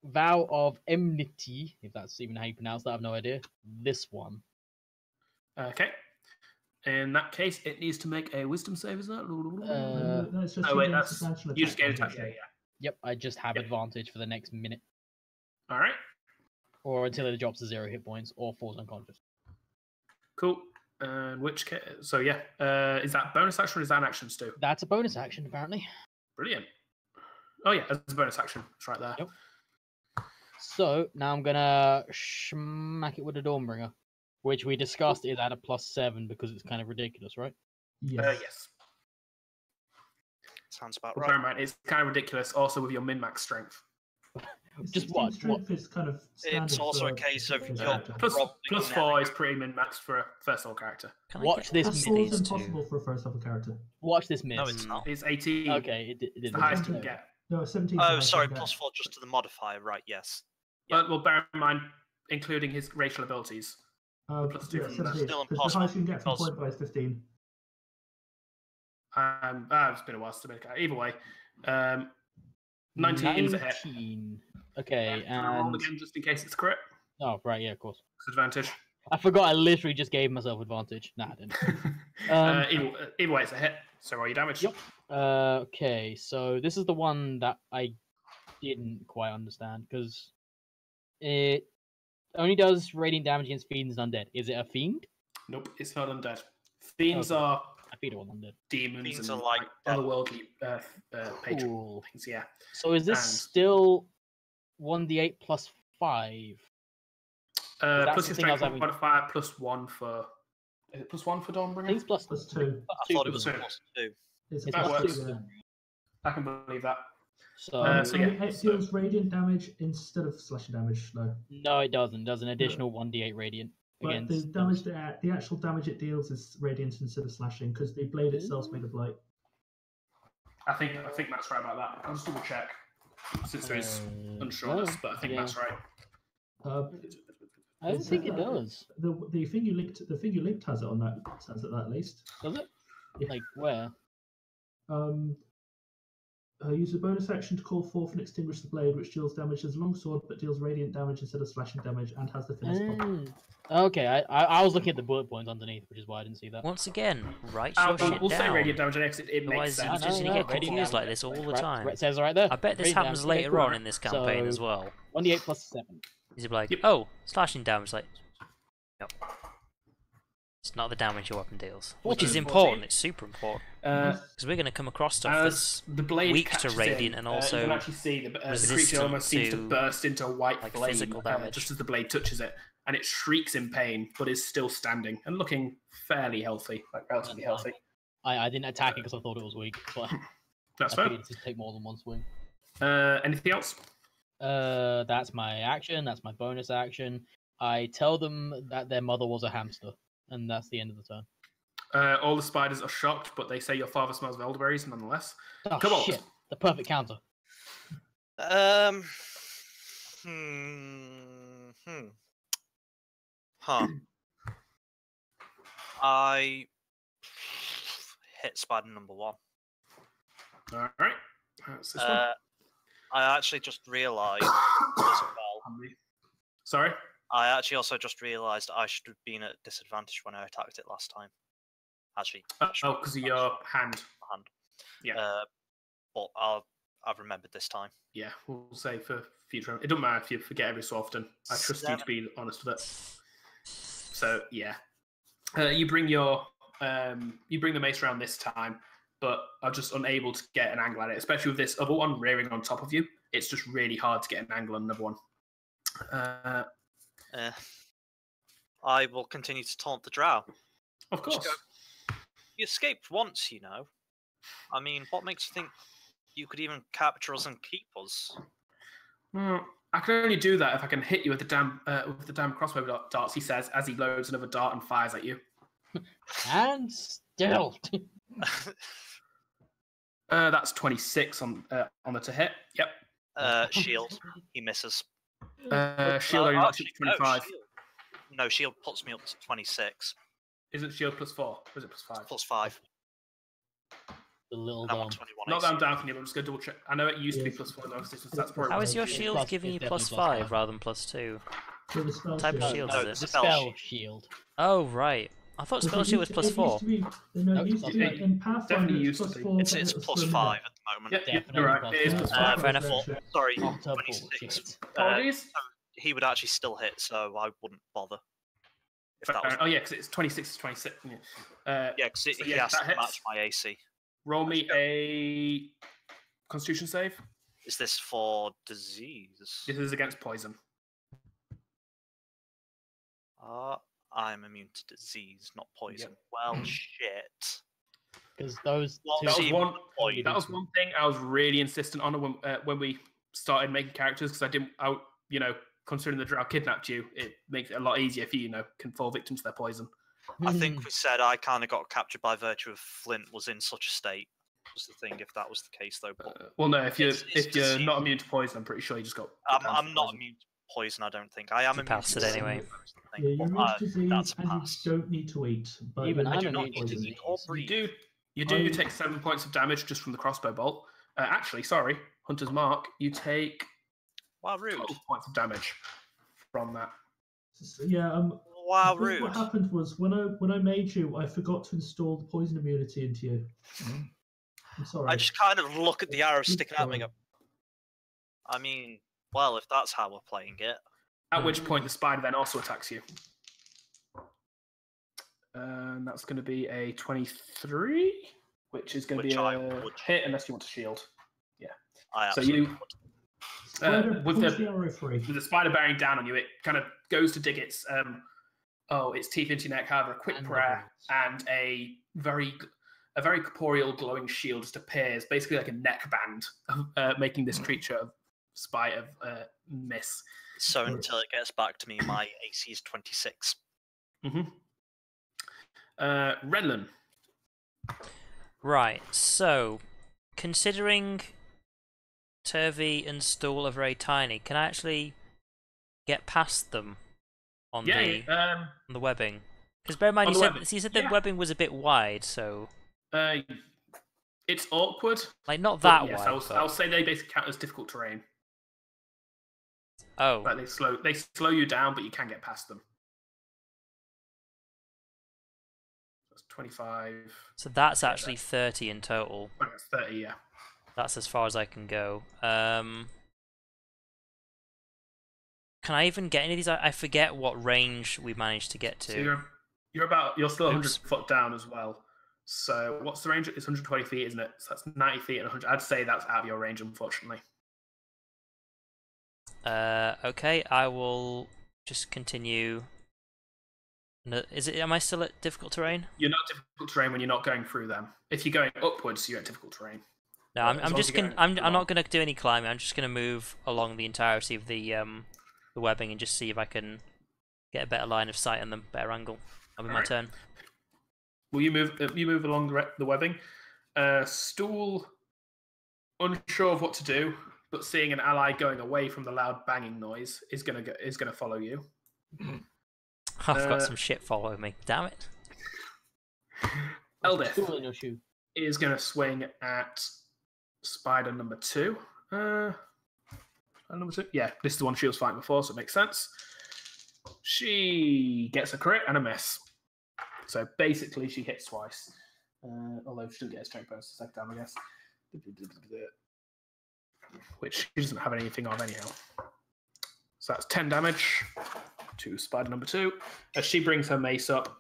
Vow of Enmity, if that's even how you pronounce that, I have no idea. This one. Okay. In that case, it needs to make a wisdom save, is that? No, it's just Oh, wait, against that's. substantial You just attack gain attack, rolls, yeah. Yep, I just have Yep. advantage for the next minute, Alright, or until it drops to 0 hit points or falls unconscious. cool. Which case, so yeah, is that bonus action or is that an action, Stu? That's a bonus action, apparently. Brilliant. Oh yeah, that's a bonus action. It's right there. Yep. So now I'm gonna smack it with a Dawnbringer, which we discussed is at a +7 because it's kind of ridiculous, right? Yes. Yes. Sounds about But right. bear in mind, it's kind of ridiculous also with your min-max strength. Just 16 what? strength is kind of It's also a standard case of for your character. Plus 4 is pretty min-max for a first level character. Can I Watch get this Plus one of 4 is these two? impossible for a first level character. Watch this miss. No, it's not. It's 18. Okay, it It's did. the highest you can get. No, 17. 's the Oh, highest sorry, you can get. +4 just to the modifier, right? Yes. But well, bear in mind, including his racial abilities. plus 2 Yeah, from that. 17. Still Because the highest you can get from impossible, point by is 15. It's been a while since I made it. Either way, 19 is a hit. 19. Okay, Can I roll and again just in case it's correct? oh right, yeah, of course. Disadvantage. I forgot. I literally just gave myself advantage. Nah, I didn't. Either way, it's a hit. So roll your damage. Yep. Okay, so this is the one that I didn't quite understand because it only does radiant damage against fiends and undead. Is it a fiend? Nope, it's not undead. Fiends Okay. are I feed it all undead. demons Fiends and are like otherworldly patron Cool. things. Yeah. So is this And- still 1d8 plus 5? That's Plus the your thing I was strength having- modifier, plus 1 for. Is it plus 1 for I think Dawnbringer? it's plus Plus 2. I two thought for it was the- two. +2. It's It's That plus works. 2. Yeah. I can believe that. So, So yeah, it deals radiant damage instead of slashing damage. No, no, it doesn't. It does an additional 1d8 radiant but against the damage the actual damage it deals is radiant instead of slashing because the blade itself is made of light. I think Matt's right about that. I'll just double check since there is unsureness, but I think yeah. Matt's right. I don't It's, think it does. The thing you linked has it on that. Says it at least. Does it? Yeah. Like where? Use a bonus action to call forth and extinguish the blade, which deals damage as a longsword, but deals radiant damage instead of slashing damage, and has the finesse pop. Okay, I was looking at the bullet points underneath, which is why I didn't see that. Once again, write your shit We'll say down. radiant damage next. It makes Otherwise, sense. you're just no, gonna get radiant confused like damage. this all the Right, time. it says right there. I bet this Radiant happens damage. later on in this campaign as So, well. 1d8 plus 7. He's like, Yep. oh, slashing damage, like, no. It's not the damage your weapon deals. Which is 14. important, it's super important. Uh, Because we're going to come across stuff as that's the blade weak to catches radiant in, and you also can actually see the creature resistant almost seems to to, burst into a white like, flame physical damage. just as the blade touches it, and it shrieks in pain, but is still standing and looking fairly healthy, like relatively healthy. I didn't attack it because I thought it was weak, but That's I fair. figured to take more than one swing. Anything else? That's my action. That's my bonus action. I tell them that their mother was a hamster, and that's the end of the turn. All the spiders are shocked, but they say your father smells of elderberries nonetheless. Oh Come on. shit! The perfect counter. Huh. I hit spider number 1. All right. That's this one. I actually just realised as well. Sorry? I actually also just realised I should have been at disadvantage when I attacked it last time. Actually, Oh, because of your hand. hand. Yeah. But I've remembered this time. Yeah, we'll say for future. It doesn't matter if you forget every so often. I trust you to be honest with it. So yeah, you bring the mace around this time, but are just unable to get an angle at it, especially with this other one rearing on top of you. It's just really hard to get an angle on another one. I will continue to taunt the drow. Of course. You escaped once, you know. I mean, what makes you think you could even capture us and keep us? I can only do that if I can hit you with the damn crossbow darts. He says as he loads another dart and fires at you. And still. That's 26 on the to hit. Yep. Shield. He misses. Shield only knocks you to 25. No, shield puts me up to 26. Isn't shield plus 4? Or is it plus 5? Plus 5. The little And I'm on dome. 21. Not that I'm down for you, but I'm just going to double check. I know it used to be plus 4, though, so that's probably How is your It's shield plus- giving you it's plus definitely plus 5 rather than plus 2? So the spell Type of shield. shield No, is the it? The spell spell shield. shield. Oh, right. I thought Because spell shield was plus 4. No, Nope, it used to be plus in Pathfinder. Definitely It's used to plus be. 4. It's but it was plus for a 5 minute. at the moment. Yep, Definitely you're right. plus It is four. plus Uh, 5. fair enough. Sorry, Utter 26. bullshit. Apologies. He would actually still hit, so I wouldn't bother. If that was... Oh yeah, because it's 26 to 26. Yeah, Yeah, because so he yeah, has that to hits. match my AC. Roll me a Constitution save. Is this for disease? This is against poison. I'm immune to disease, not poison. Well, shit. Because those Well, two. That was See, one. point. That was one thing I was really insistent on when we started making characters, because I didn't. Considering the drow kidnapped you, it makes it a lot easier for you. Can fall victim to their poison. I think we said I kind of got captured by virtue of Flint was in such a state. Was the thing, if that was the case, though. But Well, no, if you're It's if you're disease. not immune to poison, I'm pretty sure you just got. I'm not immune to poison, I don't think. I am You immune passed to it disease, anyway. I think, Yeah, you're but, immune to disease, that's a and you pass. don't need to eat. But Even you I'm I do not immune need to to disease. eat or breathe. You do take 7 points of damage just from the crossbow bolt. Actually, sorry, Hunter's Mark. You take Wow, rude. 12 points of damage from that. Yeah. Wow, I think rude. what happened was when I made you, I forgot to install the poison immunity into you. I'm sorry. I just kind of look at the arrow Oops, sticking at me and sorry. go, I mean, well, if that's how we're playing it. At which point the spider then also attacks you. And that's going to be a 23, which is going to be Which I a would. hit unless you want to shield. I So absolutely you, would. Spider, with punch the the arrow free. with the spider bearing down on you, it kind of goes to dig its teeth into your neck. However, a quick And the prayer roots. and a very corporeal glowing shield just appears, basically like a neckband, making this creature spite of miss. So until it gets back to me, my AC is 26. Renlin. Right, so considering Turvey and Stool are very tiny, can I actually get past them on the webbing? Because bear in mind, On you the said, webbing, you said the yeah. webbing was a bit wide, so It's awkward. like not But that yes, wide. but- I'll say they basically count as difficult terrain. Oh, Like they slow you down, but you can get past them. That's 25. so that's yeah, actually 30 in total. That's 30. Yeah. That's as far as I can go. Can I even get any of these? I forget what range we managed to get to. So you're still 100 Oops. foot down as well. So what's the range? It's 120 feet, isn't it? So that's 90 feet and 100. I'd say that's out of your range, unfortunately. Okay, I will just continue. No, am I still at difficult terrain? You're not difficult terrain when you're not going through them. If you're going upwards, you're at difficult terrain. No, Well, I'm as long as just you're gonna. going I'm not along. gonna do any climbing. I'm just gonna move along the entirety of the webbing and just see if I can get a better line of sight on them, better angle. That'll be my Alright. turn. Will you move? You move along the webbing. Stool, unsure of what to do, but seeing an ally going away from the loud banging noise, is gonna follow you. I've got some shit following me. Damn it. Eldith Tool in your shoe. is gonna swing at spider number 2. Number 2. Yeah, this is the one she was fighting before, so it makes sense. She gets a crit and a miss. So basically, she hits twice. Although she didn't get a strength bonus the second time, I guess. Which she doesn't have anything of anyhow. So that's 10 damage to spider number 2. As she brings her mace up,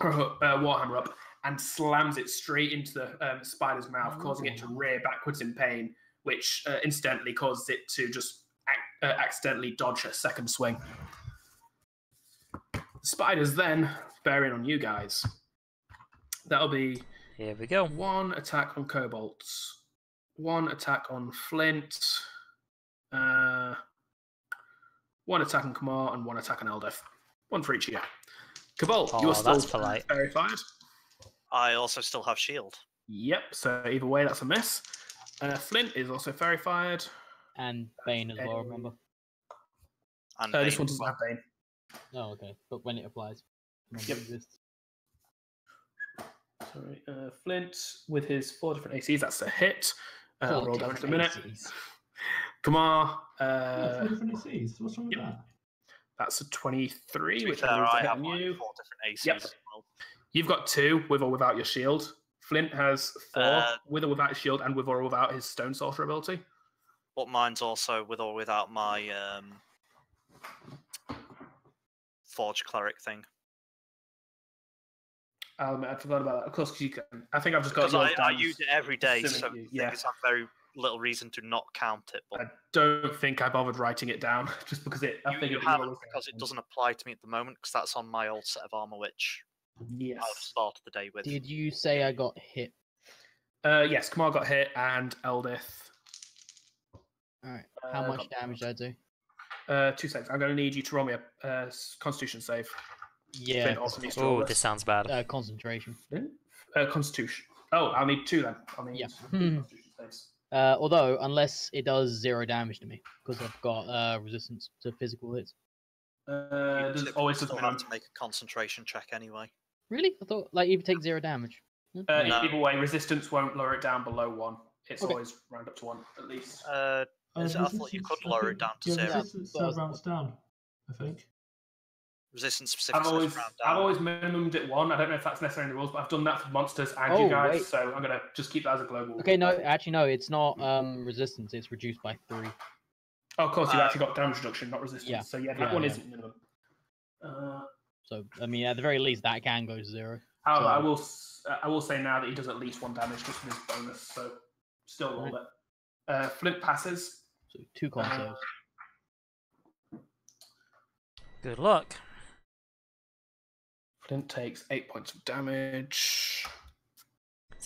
her warhammer up, and slams it straight into the spider's mouth, causing it to rear backwards in pain, which incidentally causes it to just accidentally dodge a second swing. Spiders then bearing on you guys. That'll be Here we go. 1 attack on kobolds, 1 attack on Flint, 1 attack on Kamar, and 1 attack on Eldeth. 1 for each of you. Cabal, Oh, you are still that's polite. verified. I also still have shield. Yep, so either way, that's a miss. Flint is also verified. And Bane as well, remember? And This Bane one as doesn't well. have Bane. Oh, okay. But when it applies. Remember Yep. it exists. Sorry, Flint with his 4 different ACs, that's a hit. Roll 4 damage in a different minute. ACs. Kamar, 4 different ACs. What's wrong with yep. that? That's a 23, To be which fair, I believe is a I hit have on like you. 4 different ACs Yep. as well. You've got 2 with or without your shield. Flint has 4 with or without his shield and with or without his stone sorcerer ability. But mine's also with or without my Forge Cleric thing. I forgot about that. Of course, because you can. I think I've just got Because yours I down use it every day, assuming so you- the thing is, I have very little reason to not count it. But I don't think I bothered writing it down just because I you figured that haven't, always because it doesn't apply to me at the moment, because that's on my old set of armor, which Yes. I would have started the day with. Did you say I got hit? Yes, Kamal got hit and Eldith. Alright. How much damage did I do? 2 seconds. I'm going to need you to roll me a Constitution save. Yeah. Flint also needs to roll Oh, this sounds bad. Concentration. Constitution. Oh, I'll need 2 then. I'll need Yeah. 2 Constitution saves. Although, unless it does 0 damage to me, because I've got resistance to physical hits. There's Typically always still a have to make a concentration check anyway. Really? I thought, like, you take 0 damage. No. Either way, resistance won't lower it down below 1. It's Okay. always round up to 1 at least. I thought you could lower it down to 0. Resistance rounds down, I think. Resistance specifically I've round down. always minimumed it 1. I don't know if that's necessarily in the rules, but I've done that for monsters and Oh, you guys, wait. so I'm gonna just keep that as a global. Okay, no, actually, no, it's not resistance, it's reduced by 3. Oh, of course, you actually got damage reduction, not resistance. Yeah. So yeah, that Yeah, one yeah. isn't minimum. So, I mean, at the very least, that can go to 0. However, So- I will say now that he does at least 1 damage just with his bonus, so still roll it. Flint passes. So 2 con saves. Good luck. Flint takes 8 points of damage.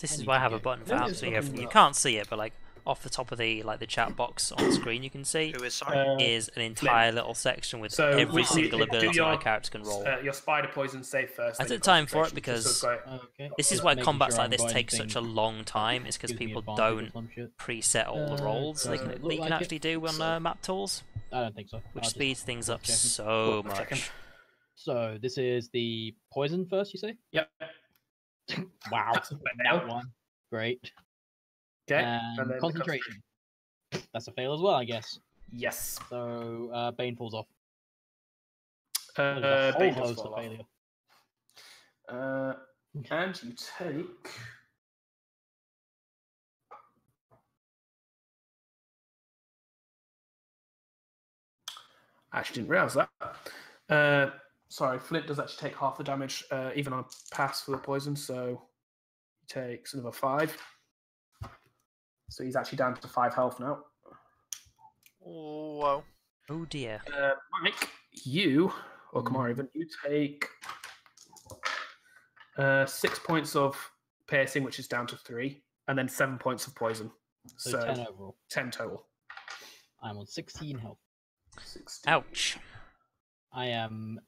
This is need why I to have a get- button for Flint is absolutely looking everything. You rough. can't see it, but like off the top of the chat box on the screen, you can see Who is sorry? is an entire little section with So every we- single do ability your- my character can roll. Your spider poison save first. I then your took time for it concentration, just so because it's Okay. This is Just why making combats sure like I've this got take such a anything long time. It's because gives me people advantage or don't some shit. preset all the rolls does it that look you can like it? actually do on So- map tools, I don't think so. which I'll just speeds things up checking. so Well, checking. much. So, this is the poison first, you say? Yep. Wow. That's a fail. That one. Great. Okay. And then the concentration. That's a fail as well, I guess. Yes. So, Bane falls off. Bane There's a whole does host fall of off. failure. And you take. I actually didn't realise that. Sorry, Flint does actually take half the damage, even on a pass for the poison, so he takes another 5. So he's actually down to 5 health now. Whoa. Oh dear. Mike, you, or Kamara even, you take 6 points of piercing, which is down to 3, and then 7 points of poison. So 10 overall. 10 total. I'm on 16 health. 16. Ouch. I am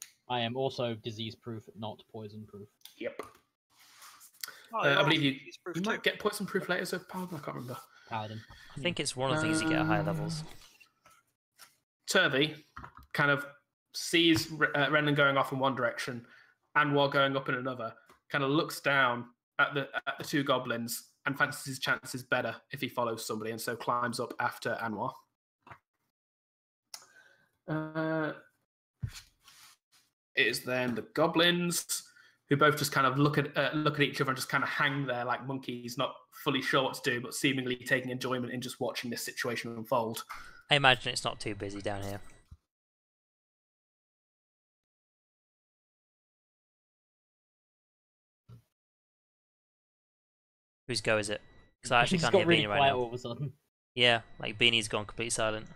also disease proof, not poison proof. Yep. Oh, I believe you proof might get poison proof later, so Paladin, I can't remember. Paladin. I think it's one of the things you get at higher levels. Turvey kind of sees Renan going off in one direction and Anwar going up in another, kind of looks down at the 2 goblins and fancies his chances better if he follows somebody, and so climbs up after Anwar. It is then the goblins, who both just kind of look at each other and just kind of hang there like monkeys, not fully sure what to do, but seemingly taking enjoyment in just watching this situation unfold. I imagine it's not too busy down here. Whose go is it? Because I actually He's can't got hear really Beanie right quiet now. all of a sudden. Yeah, like Beanie's gone completely silent.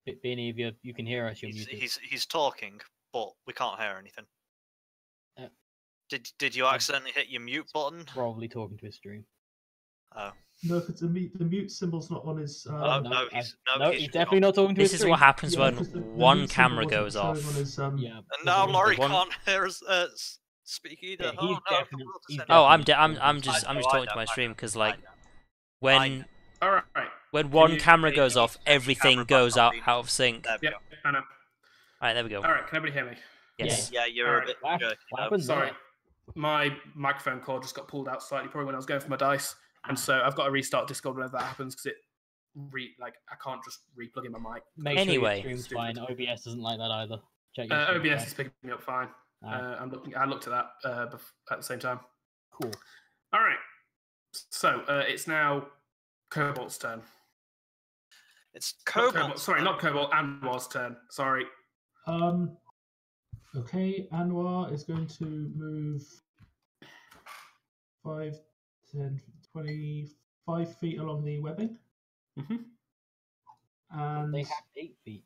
Beanie, if you can hear us, you're muted. He's talking, but we can't hear anything. Uh, Did you accidentally hit your mute button? Probably talking to his stream. Oh. No, if it's the mute symbol's not on his. No, he's definitely not talking to his This is stream. what happens Yeah, when 'cause the one mute symbol camera wasn't goes showing off. on his, Yeah. And now Laurie one- can't hear us speak either. Yeah, Oh, he's no, definitely- we'll just he's end Oh, it. I'm just I know, talking to my stream because like when All right. when one you- camera can goes you off, check your everything camera goes back out on the- out of sync. There we Yep, go. I know. Alright, there we go. All right, can everybody hear me? Yes. Yeah, you're Alright. a bit What jerky. though. happened Sorry, there? my microphone cord just got pulled out slightly, probably when I was going for my dice, and so I've got to restart Discord whenever that happens because I can't just re-plug in my mic. Make Anyway. sure your stream's fine. OBS doesn't like that either. Check your stream OBS fine. is picking me up fine. Alright. I looked at that at the same time. Cool. All right. So it's now Cobalt's turn. It's Not Cobalt. Sorry, not Cobalt. Anwar's turn. Sorry. Okay, Anwar is going to move 5, 10, 25 feet along the webbing. Mm-hmm. And They have 8 feet.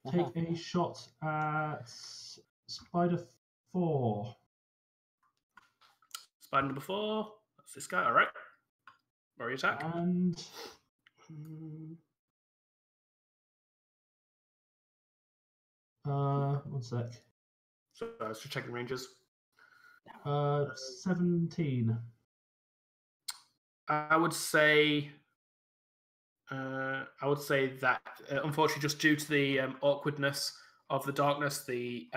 take a shot at Spider 4. Spider number 4. That's this guy. All right. Roll attack. And one sec. So I was just checking ranges. 17. I would say that unfortunately, just due to the awkwardness of the darkness, the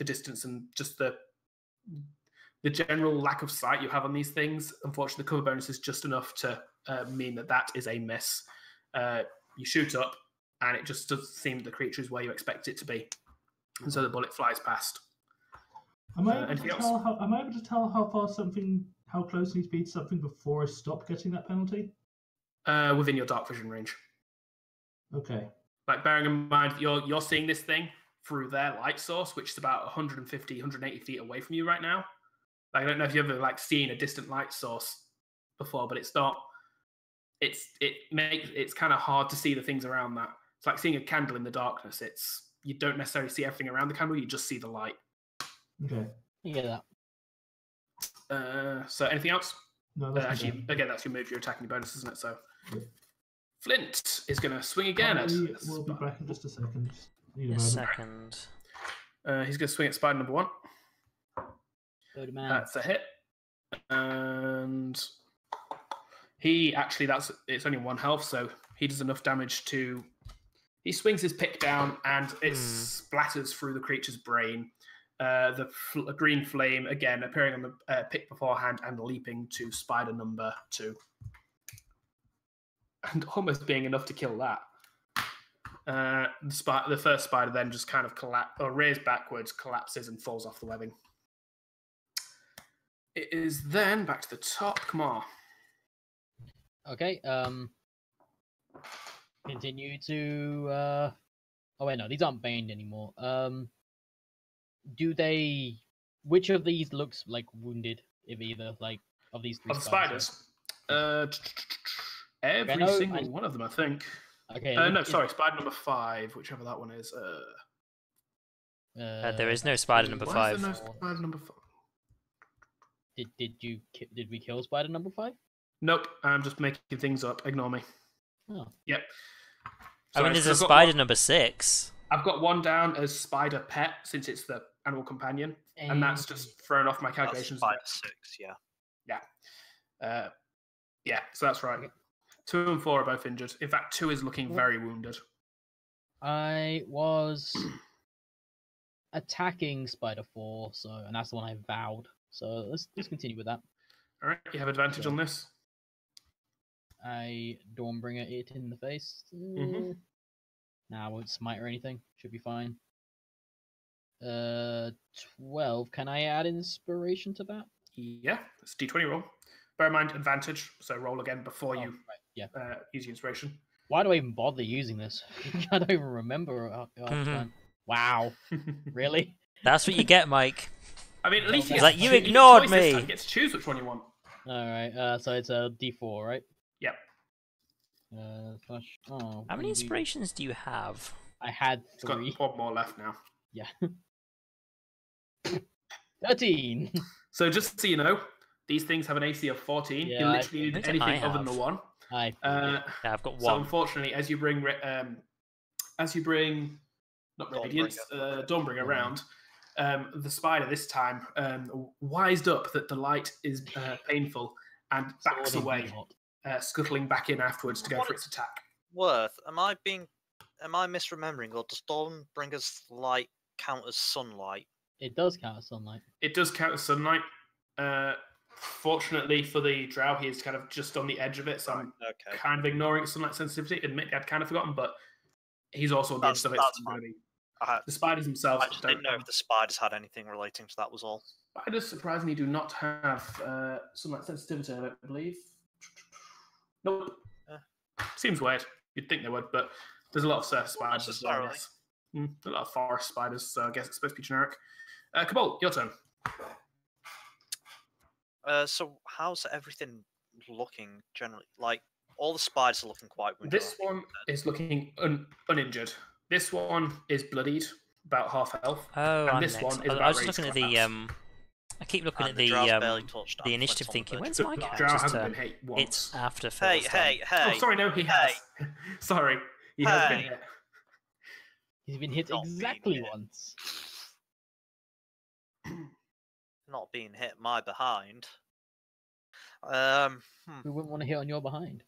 distance, and just the general lack of sight you have on these things, unfortunately, the cover bonus is just enough to mean that is a miss. You shoot up, and it just doesn't seem the creature is where you expect it to be, and so the bullet flies past. Am I able to tell how close it needs to be to something before I stop getting that penalty? Within your dark vision range. Okay. Like, bearing in mind you're seeing this thing through their light source, which is about 150, 180 feet away from you right now. Like, I don't know if you've ever seen a distant light source before, but it's not. It's kind of hard to see the things around that. It's like seeing a candle in the darkness. You don't necessarily see everything around the candle. You just see the light. Okay. You get So anything else? No, that's Actually, again, that's your move, your attacking bonus, isn't it? So yeah. Flint is going to swing again at. We'll be back in just a second. A second. He's going to swing at spider number 1. that. That's a hit, and it's only 1 health, so he does enough damage to. He swings his pick down, and it splatters through the creature's brain. The green flame again appearing on the pick beforehand and leaping to spider number 2, and almost being enough to kill that. The first spider then just kind of rears backwards, collapses, and falls off the webbing. It is then back to the top. Come on. Okay. Continue to. Oh wait, no, these aren't baned anymore. Which of these looks like wounded, if either, like, of these 3 Of the spiders? Every single one of them, I think. Okay. No, sorry, spider number 5, whichever that one is. There is no spider number 5. Why is there no spider number 5? Did we kill spider number 5? Nope, I'm just making things up. Ignore me. Oh. Yep. I mean, there's a spider number 6. I've got one down as spider pet, since it's the animal companion, and that's just thrown off my calculations. That's spider 6, yeah. Yeah, so that's right. 2 and 4 are both injured. In fact, 2 is looking very wounded. I was attacking spider 4, and that's the one I vowed. So let's continue with that. All right, you have advantage on this. I Dawnbringer it in the face. Mm-hmm. Nah, I won't smite or anything. Should be fine. 12. Can I add inspiration to that? Yeah, it's a d20 roll. Bear in mind, advantage, so roll again before you use your inspiration. Why do I even bother using this? I don't even remember. Wow. Really? That's what you get, Mike. I mean, at least you ignored me. You get to choose which one you want. Alright, so it's a d4, right? Yep. How many inspirations do you have? I had 3. It's got 1 more left now. Yeah. 13! So just so you know, these things have an AC of 14. Yeah, you literally need anything other than the 1. Yeah, I've got 1. So unfortunately, as you bring not Radiance, Dawnbringer around, the spider this time wised up that the light is painful and backs away, scuttling back in afterwards to go for its attack. Worth, am I misremembering, or does Dawnbringer's light count as sunlight? It does count as sunlight. It does count as sunlight. Fortunately for the drow, he is kind of just on the edge of it, so I'm kind of ignoring sunlight sensitivity. Admit I'd kind of forgotten, but he's also on the edge of it. That's fine. The spiders themselves I just didn't know if the spiders had anything relating to that. Was all. Spiders surprisingly do not have sunlight sensitivity, I don't believe. Nope. Seems weird. You'd think they would, but there's a lot of surface spiders as well, I guess. A lot of forest spiders, so I guess it's supposed to be generic. Cabal, your turn. So how's everything looking generally? Like, all the spiders are looking quite wounded. This one is looking uninjured. This one is bloodied, about half health. Oh, and I'm this next. one is I about was just looking at the I keep looking at the initiative, thinking, when's my Drow character's hasn't turn? been hit once. It's after Hey, Phil's hey, turn. hey! Oh, sorry, no, he has. Sorry, he has been hit. He's been hit Not being exactly hit. once. Not being hit my behind. We wouldn't want to hit on your behind.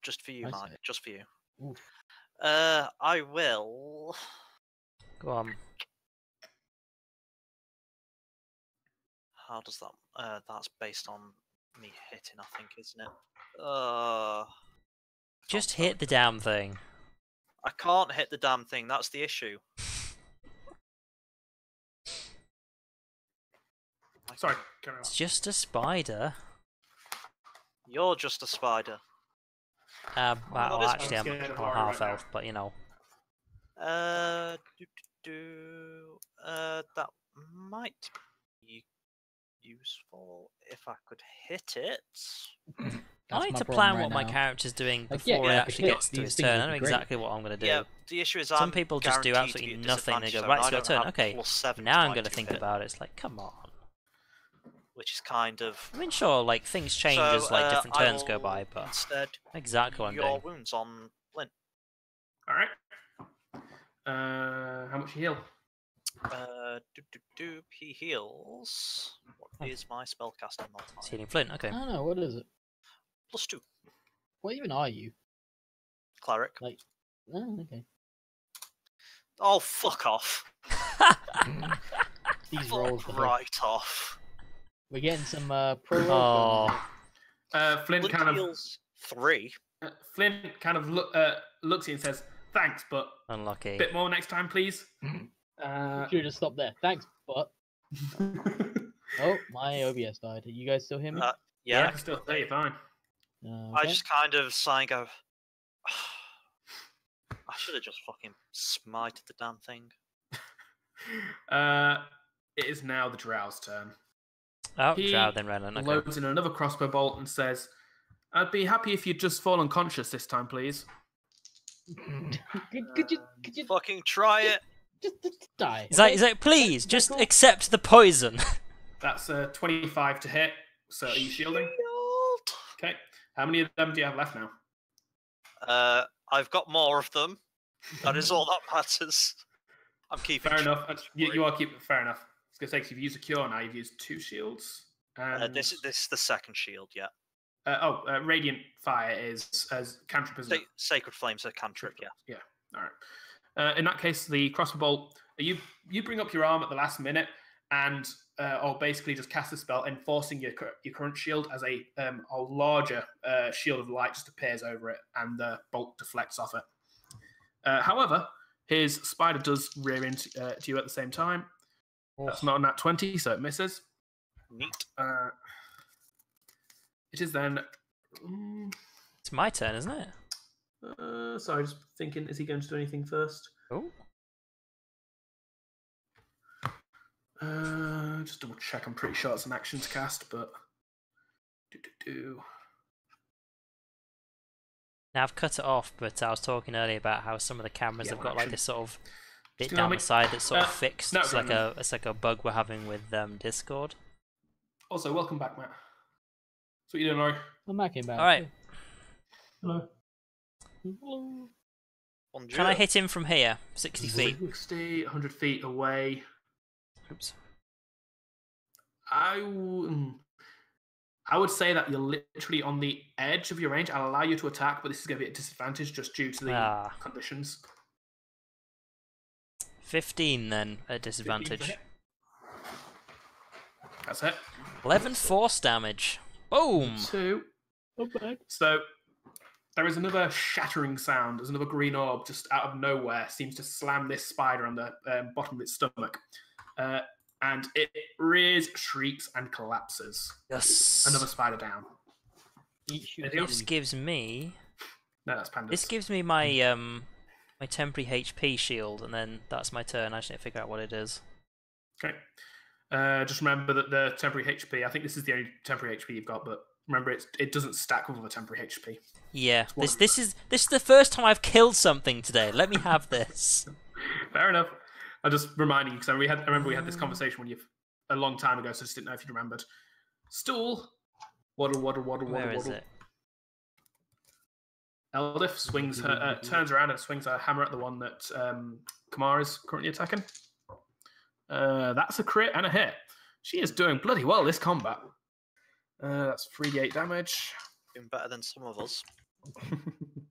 Just for you, I Mike. see. Just for you. Oof. I will. Go on. How does that? That's based on me hitting, I think, isn't it? Just hit the damn thing. I can't hit the damn thing. That's the issue. Sorry, carry on. It's just a spider. You're just a spider. Well, that is actually, I'm scared of well, Laurie half right now. elf, but you know. That might be useful if I could hit it. I That's need my to problem plan right what my now. character's doing Like, before yeah, he yeah, actually yeah, gets to these his things turn. would I be know great. exactly what I'm going to do. Yeah, the issue is Some I'm people just do guaranteed to absolutely be at nothing. They disadvantage, go, though, right, and it's I your don't turn. have Okay, +7 now to I'm my going to 2 think hit, about it. It's like, come on. which is kind of. I mean, sure, like, things change So, as like different I turns go will by, but instead exactly what I'm your doing. wounds on Flint. All right. How much you heal? He heals. What is my spellcasting It's modifier? healing Flint, okay. I don't know, what is it? +2. What even are you? Cleric. Like, oh, okay. Oh, fuck off. These rolls, Fuck are like, right off. we're getting some pro rolls. Oh. Flint Flint kind of heals 3. Flint kind of looks at you and says, "Thanks, but Unlucky. a bit more next time, please." Should have just stopped there. Thanks, but oh, my OBS died. You guys still hear me? Yeah. I can still say you're fine. I just kind of sigh and go, I should have just fucking smited the damn thing. It is now the Drow's turn. Oh, He Drow then Renan, okay. loads in another crossbow bolt and says, "I'd be happy if you'd just fall unconscious this time, please." could you Fucking try it. just die? He's like, please, That's just cool. accept the poison. That's a 25 to hit. So are you shielding? Shield. Okay. How many of them do you have left now? I've got more of them. That is all that matters. I'm keeping. Fair enough. You are keeping. Fair enough. I was gonna say, 'cause you've used a cure now. You've used 2 shields. And This is the second shield. Yeah. Radiant Fire is as cantrip, isn't it? Sacred Flame's a cantrip. Yeah. Yeah. All right. In that case, the crossbow bolt. You bring up your arm at the last minute, and or basically just cast a spell, enforcing your current shield as a larger shield of light just appears over it, and the bolt deflects off it. However, his spider does rear into to you at the same time. That's not a nat 20, so it misses. Neat. It is then. It's my turn, isn't it? Sorry, just thinking, is he going to do anything first? Oh. Just double check. I'm pretty sure it's an action to cast, but. Now I've cut it off, but I was talking earlier about how some of the cameras Yeah, have got like this sort of bit Just down ignore the me. side that's sort of fixed. no, It's like no. it's like a bug we're having with Discord. Also, welcome back, Matt. So what you doing, Laurie? I'm back in back. All right. Hello. Hello. Bonjour. Can I hit him from here? 60 feet. 60, 100 feet away. Oops. I would say that you're literally on the edge of your range. I'll allow you to attack, but this is going to be a disadvantage just due to the conditions. 15 then at 15 disadvantage. to hit. That's it. 11 force damage. Boom. 2. I'm back. So there is another shattering sound. There's another green orb just out of nowhere seems to slam this spider on the bottom of its stomach. And it rears, shrieks, and collapses. Yes. Another spider down. This gives me... No, that's pandas. This gives me my my temporary HP shield, and then that's my turn. I just need to figure out what it is. Okay. Just remember that the temporary HP, I think this is the only temporary HP you've got, but remember it doesn't stack with other temporary HP. Yeah, this is the first time I've killed something today. Let me have this. Fair enough. I'm just reminding you because I remember we had this conversation a long time ago, so I just didn't know if you remembered. Stool. Waddle, waddle, waddle, waddle, Where is waddle. it? Eldif swings her, turns around and swings her hammer at the one that Kamar is currently attacking. That's a crit and a hit. She is doing bloody well this combat. That's 3d8 damage. Doing better than some of us.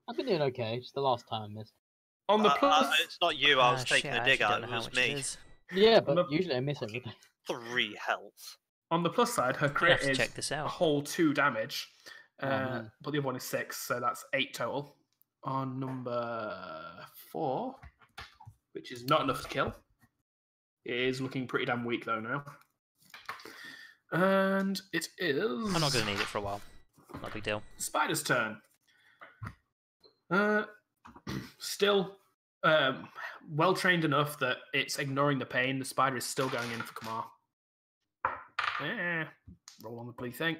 I've been doing okay. Just the last time I missed. On the plus, it's not you. I was taking shit, a dig I at. actually don't It know was how much me. it is. Yeah, but usually I miss everything. 3 health. on the plus side, her I crit have to is check this a out. whole 2 damage, man. but the other one is 6, so that's 8 total. On number 4, which is not enough to kill. It is looking pretty damn weak though now. And it is... I'm not going to need it for a while. Not a big deal. Spider's turn. Still well trained enough that it's ignoring the pain. The spider is still going in for Kamar. Roll on the bloody thing.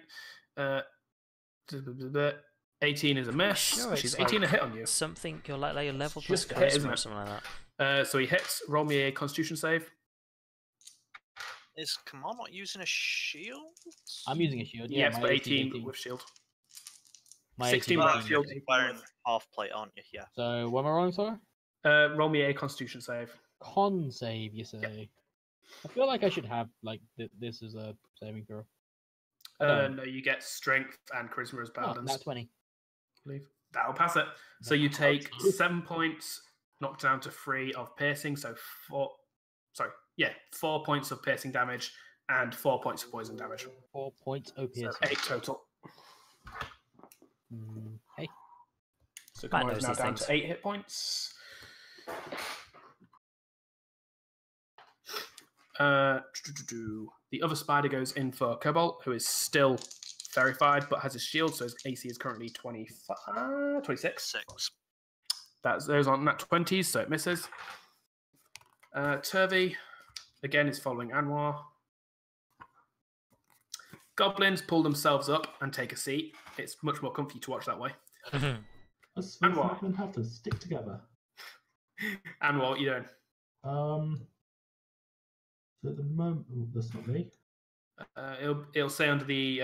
18 is a miss. Sure, She's it's 18 like a hit on you. Something you're like your level plus Just a hit, charisma isn't or it? something like that. So he hits. Roll me a Constitution save. Is Kamar not using a shield? I'm using a shield. Yeah, Yes, my but 18 18 with shield. My 16 18 without with shield. You're wearing half plate, aren't you? Yeah. So what am I rolling, sorry? Roll me a Constitution save. Con save, you say? I feel like I should have like this as a saving throw. No, you get strength and charisma as Oh, balanced. not 20. I believe. That'll pass it. So you take 7 points, knocked down to 3 of piercing. So 4 points of piercing damage and 4 points of poison damage. 4 points OPS. So 8 total. Hey. So Matt Kamar is knows now these down things. to 8 hit points. The other spider goes in for Cobalt, who is still verified but has a shield, so his AC is currently 26. 6. Those on nat 20s, so it misses. Turvy, again, is following Anwar. Goblins pull themselves up and take a seat. It's much more comfy to watch that way. Us And what? men have to stick together. Anwar, what are you doing? So at the moment, oh, that's not me. It'll say under the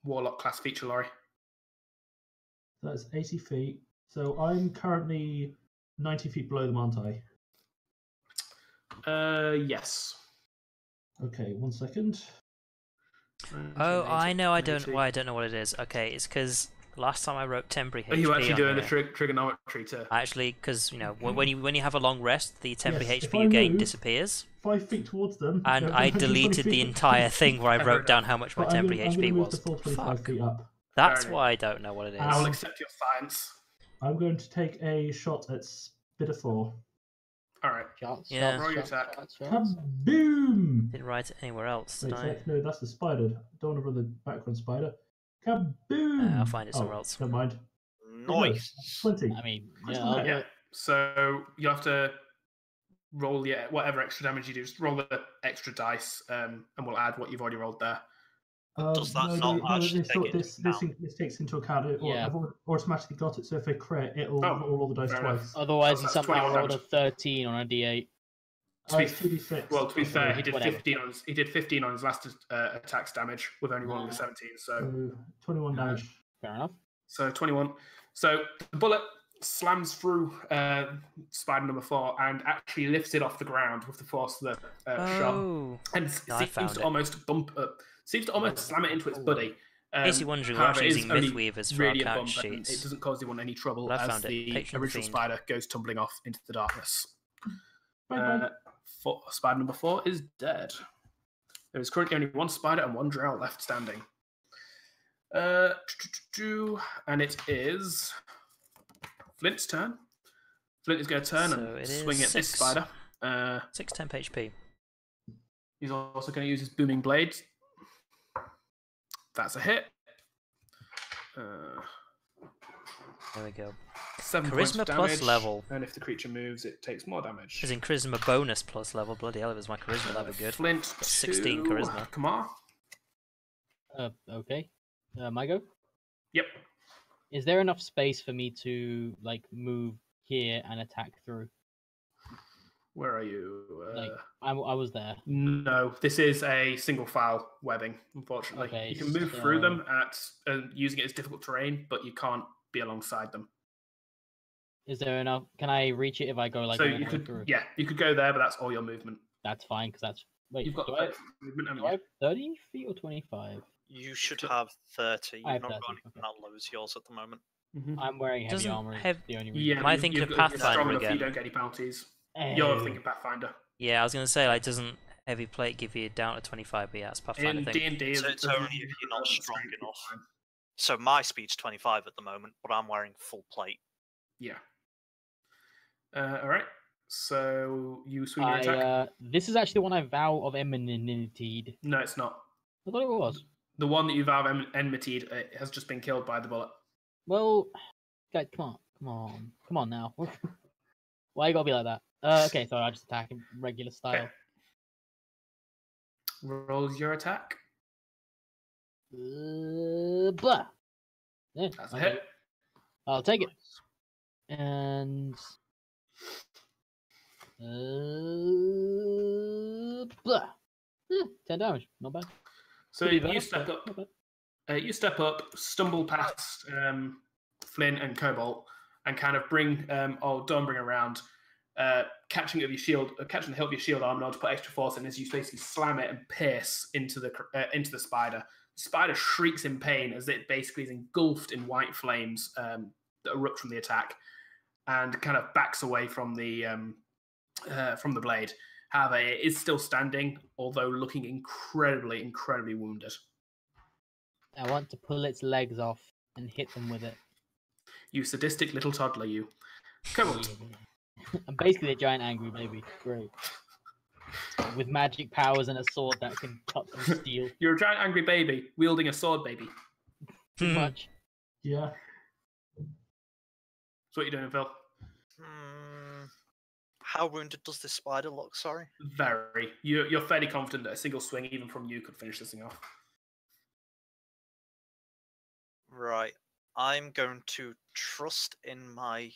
Warlock class feature, Laurie. That's 80 feet. So I'm currently 90 feet below them, aren't I? Yes. Okay, 1 second. Oh, I know. I don't know what it is. Okay, it's because last time I wrote temporary HP. Are you actually on doing the here, trigonometry too? Actually, because when you have a long rest, the temporary Yes, if HP I you gain move- disappears. 5 feet towards them. And they're I 120 deleted the feet. entire thing where I Fair wrote down how much my But I'm temporary gonna HP move was. the full 25 Fuck. feet up. That's Fair why I don't know what it is. I'll accept your science. I'm going to take a shot at Spitter 4. All right. Shots, Yeah. Roll your attack. Kaboom! Didn't write it anywhere else, Wait, did I? no, that's the spider. Don't want to run the background spider. Kaboom! I'll find it somewhere Oh, else. Never mind. Nice. 20. I mean, That's yeah, not I'll bad. do Yeah. it. So you have to roll whatever extra damage you do. Just roll the extra dice, and we'll add what you've already rolled there. Does that not actually take it into this takes into account it. Yeah. I've automatically got it, so if I crit, it'll roll all the dice fair twice. enough. Otherwise, he That's somehow 21 rolled a damage. 13 on a d8. To be, It's 2d6. well, to be fair, he did Whatever. 15 on his. He did 15 on his last attack's damage with only rolling a 17. So So 21 damage. Fair enough. 21. So the bullet slams through spider number 4 and actually lifts it off the ground with the force of the shot, Oh. and No, I seems found to it. almost slam it into its buddy. In case you're wondering, we're however, actually it is using only Mythweavers for really our a bump, character and sheets. it doesn't cause anyone any trouble But I as found it. the Patron original Fiend. spider goes tumbling off into the darkness. Bye-bye. Spider number 4 is dead. There is currently only one spider and one drow left standing. And it is Flint's turn. Flint is going to turn So and it is swing at this 6. spider. 6 temp HP. He's also going to use his booming blade. That's a hit. There we go. 7 points Charisma of plus damage, level. and if the creature moves, it takes more damage. As in charisma bonus plus level. Bloody hell, if it was my charisma, that'd be good. Flint, 16 to charisma. Kamar. Okay. My go. Yep. Is there enough space for me to like move here and attack through? Where are you? Like I was there. No, this is a single file webbing, unfortunately. Okay, you can move through them at using it as difficult terrain, but you can't be alongside them. Is there enough? Can I reach it if I go like So all you the way could, through? yeah, you could go there, but that's all your movement. That's fine because that's wait. You've got do I, movement, haven't do I you? have 30 feet or 25? You should have 30. I You've have not 30, got anything okay. that low as yours at the moment. Mhm. I'm wearing heavy Doesn't armor. have- The only reason. Yeah, Am I but thinking of you're Pathfinder strong enough again? you don't get any penalties. Oh. You're thinking Pathfinder. Yeah, I was going to say, like, doesn't heavy plate give you down to 25, but yeah, it's Pathfinder In thing. D&D, So it's only if you're not strong enough. So my speed's 25 at the moment, but I'm wearing full plate. Yeah. All right. So you swing your attack. This is actually the one I vow of enmity. No, it's not. I thought it was. The one that you vow enmity has just been killed by the bullet. Well, guys, come on now. Why you gotta be like that? Okay, so I just attack in regular style. Okay. Roll your attack. Blah. Yeah, That's a okay. hit. I'll take it. And blah. 10 damage. Not bad. So Pretty you bad, step but up. not bad. You step up, stumble past Flynn and Cobalt, and kind of bring don't bring around, catching the hilt of your shield arm in order to put extra force in as you basically slam it and pierce into the spider. The spider shrieks in pain as it basically is engulfed in white flames that erupt from the attack, and kind of backs away from the blade. However, it is still standing, although looking incredibly, incredibly wounded. I want to pull its legs off and hit them with it. You sadistic little toddler, you. Cobalt. Yeah. I'm basically a giant angry baby. Great. With magic powers and a sword that can cut through steel. You're a giant angry baby wielding a sword, baby. Too much. Yeah. That's what you're doing, Phil. How wounded does this spider look? Sorry. Very. You're fairly confident that a single swing, even from you, could finish this thing off. Right. I'm going to trust in my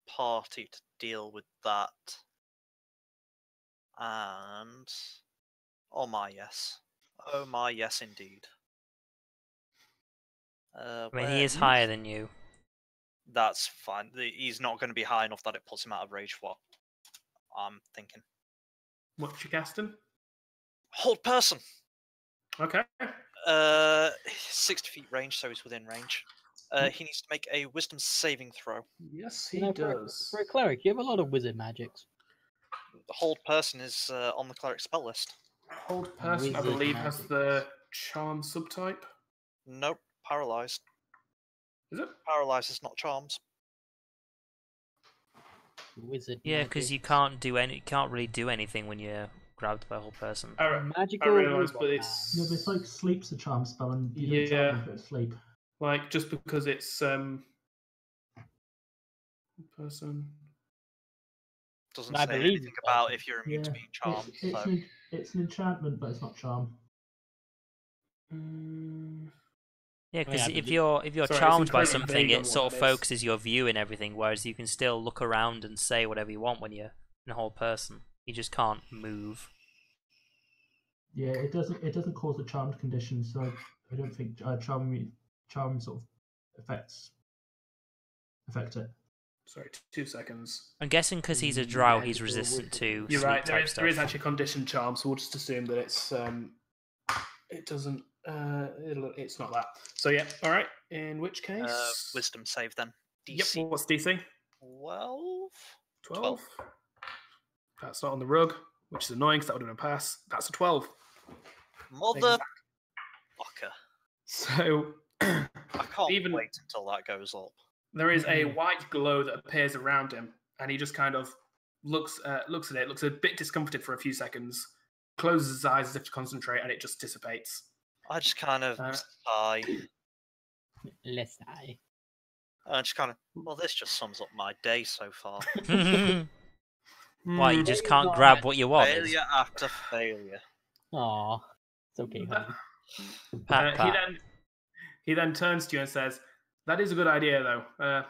party to deal with that. And oh my yes. Oh my yes indeed. I mean, he is higher than you. That's fine. He's not going to be high enough that it puts him out of range for what I'm thinking. What you casting? Hold person. Okay. 60 feet range, so he's within range. Hmm. He needs to make a wisdom saving throw. Yes, he You know, does. For a cleric, you have a lot of wizard magics. The hold person is on the cleric spell list. Hold person, I Wizard believe, has magic. the charm subtype. Nope, paralyzed. Is it? Paralyzed is not charms. Wizard. Yeah, because you can't really do anything when you're grabbed by a whole person. I Magical. realise, but wizard it's Yeah, but it's like sleep's a charm spell, and you don't Yeah. tell them if it's sleep. like just because it's person. Doesn't I say believe anything you, about but- if you're immune to being It's, charmed. it's, So. it's an enchantment, but it's not charm. Yeah, because I if believe- you're Sorry, it's charmed by incredibly something, vague on it sort what of that is. focuses your view and everything, whereas you can still look around and say whatever you want when you're in a whole person. You just can't move. Yeah, it doesn't cause a charmed condition, so I don't think charm sort of affect it. Sorry, 2 seconds. I'm guessing because he's a drow, he's Magical resistant wizard. to You're sleep right. type There is stuff. actually a condition charm, so we'll just assume that it's it doesn't. It's not that. So yeah. All right. In which case, Wisdom save then. Yep. DC What's DC? 12. 12. That's not on the rug, which is annoying because that would have been a pass. That's a 12. Mother Exact. fucker. So I can't Even- wait until that goes up. There is a white glow that appears around him, and he just kind of looks at it, looks a bit discomforted for a few seconds, closes his eyes as if to concentrate, and it just dissipates. I just kind of sigh. Let's die. I just kind of, well, this just sums up my day so far. Why, you just can't grab what you want? Failure after failure. Aw, it's okay, honey. Pat, pat. He then turns to you and says, "That is a good idea, though.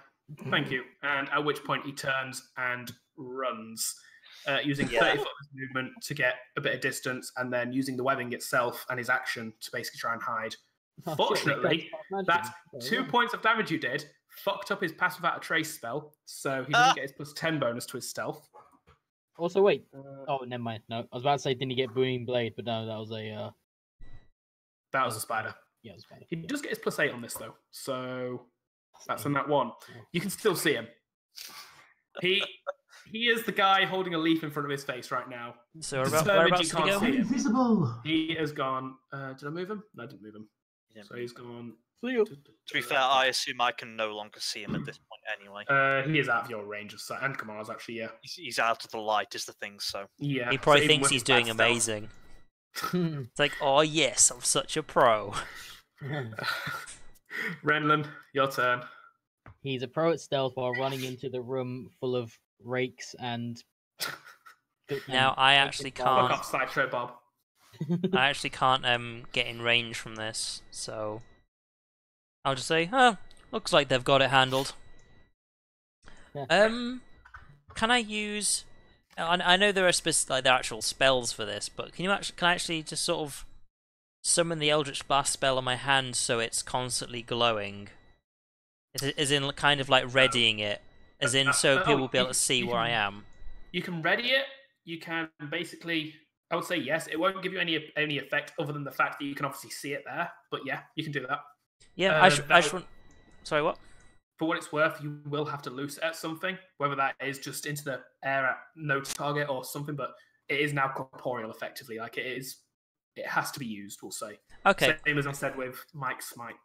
Thank you." And at which point he turns and runs, using 30 foot of his movement to get a bit of distance, and then using the webbing itself and his action to basically try and hide. Fortunately, that 2 points of damage you did fucked up his pass without a trace spell, so he doesn't get his plus 10 bonus to his stealth. Also, wait. Oh, never mind. No, I was about to say, didn't he get booming blade? But no, that was a. That was a spider. Yeah, it was a spider. He does get his plus 8 on this though, so that's on that one. You can still see him. He is the guy holding a leaf in front of his face right now. So whereabouts did he go? Invisible. He has gone. Did I move him? No, I didn't move him. So he's gone. To be fair, I assume I can no longer see him at this point anyway. He is out of your range of sight, and Kamar's actually, yeah. He's out of the light, is the thing. So yeah, He probably so even thinks with he's his doing bad stealth- amazing. It's like, oh yes, I'm such a pro. Renlund, your turn. He's a pro at stealth while running into the room full of rakes and. Now I actually Fuck can't. off, Sideshow Bob. I actually can't get in range from this, so I'll just say, oh, looks like they've got it handled. Can I use? I know there are there are actual spells for this, but can I actually just sort of summon the Eldritch Blast spell on my hand so it's constantly glowing? As in, kind of like readying it, as in so people will be able to see where I am. You can ready it. You can basically. I would say yes. It won't give you any effect other than the fact that you can obviously see it there. But yeah, you can do that. Yeah, I just want. Sorry, what? For what it's worth, you will have to loose it at something, whether that is just into the air at no target or something. But it is now corporeal, effectively. Like it is. It has to be used. We'll say. Okay. Same as I said with Mike's Smite.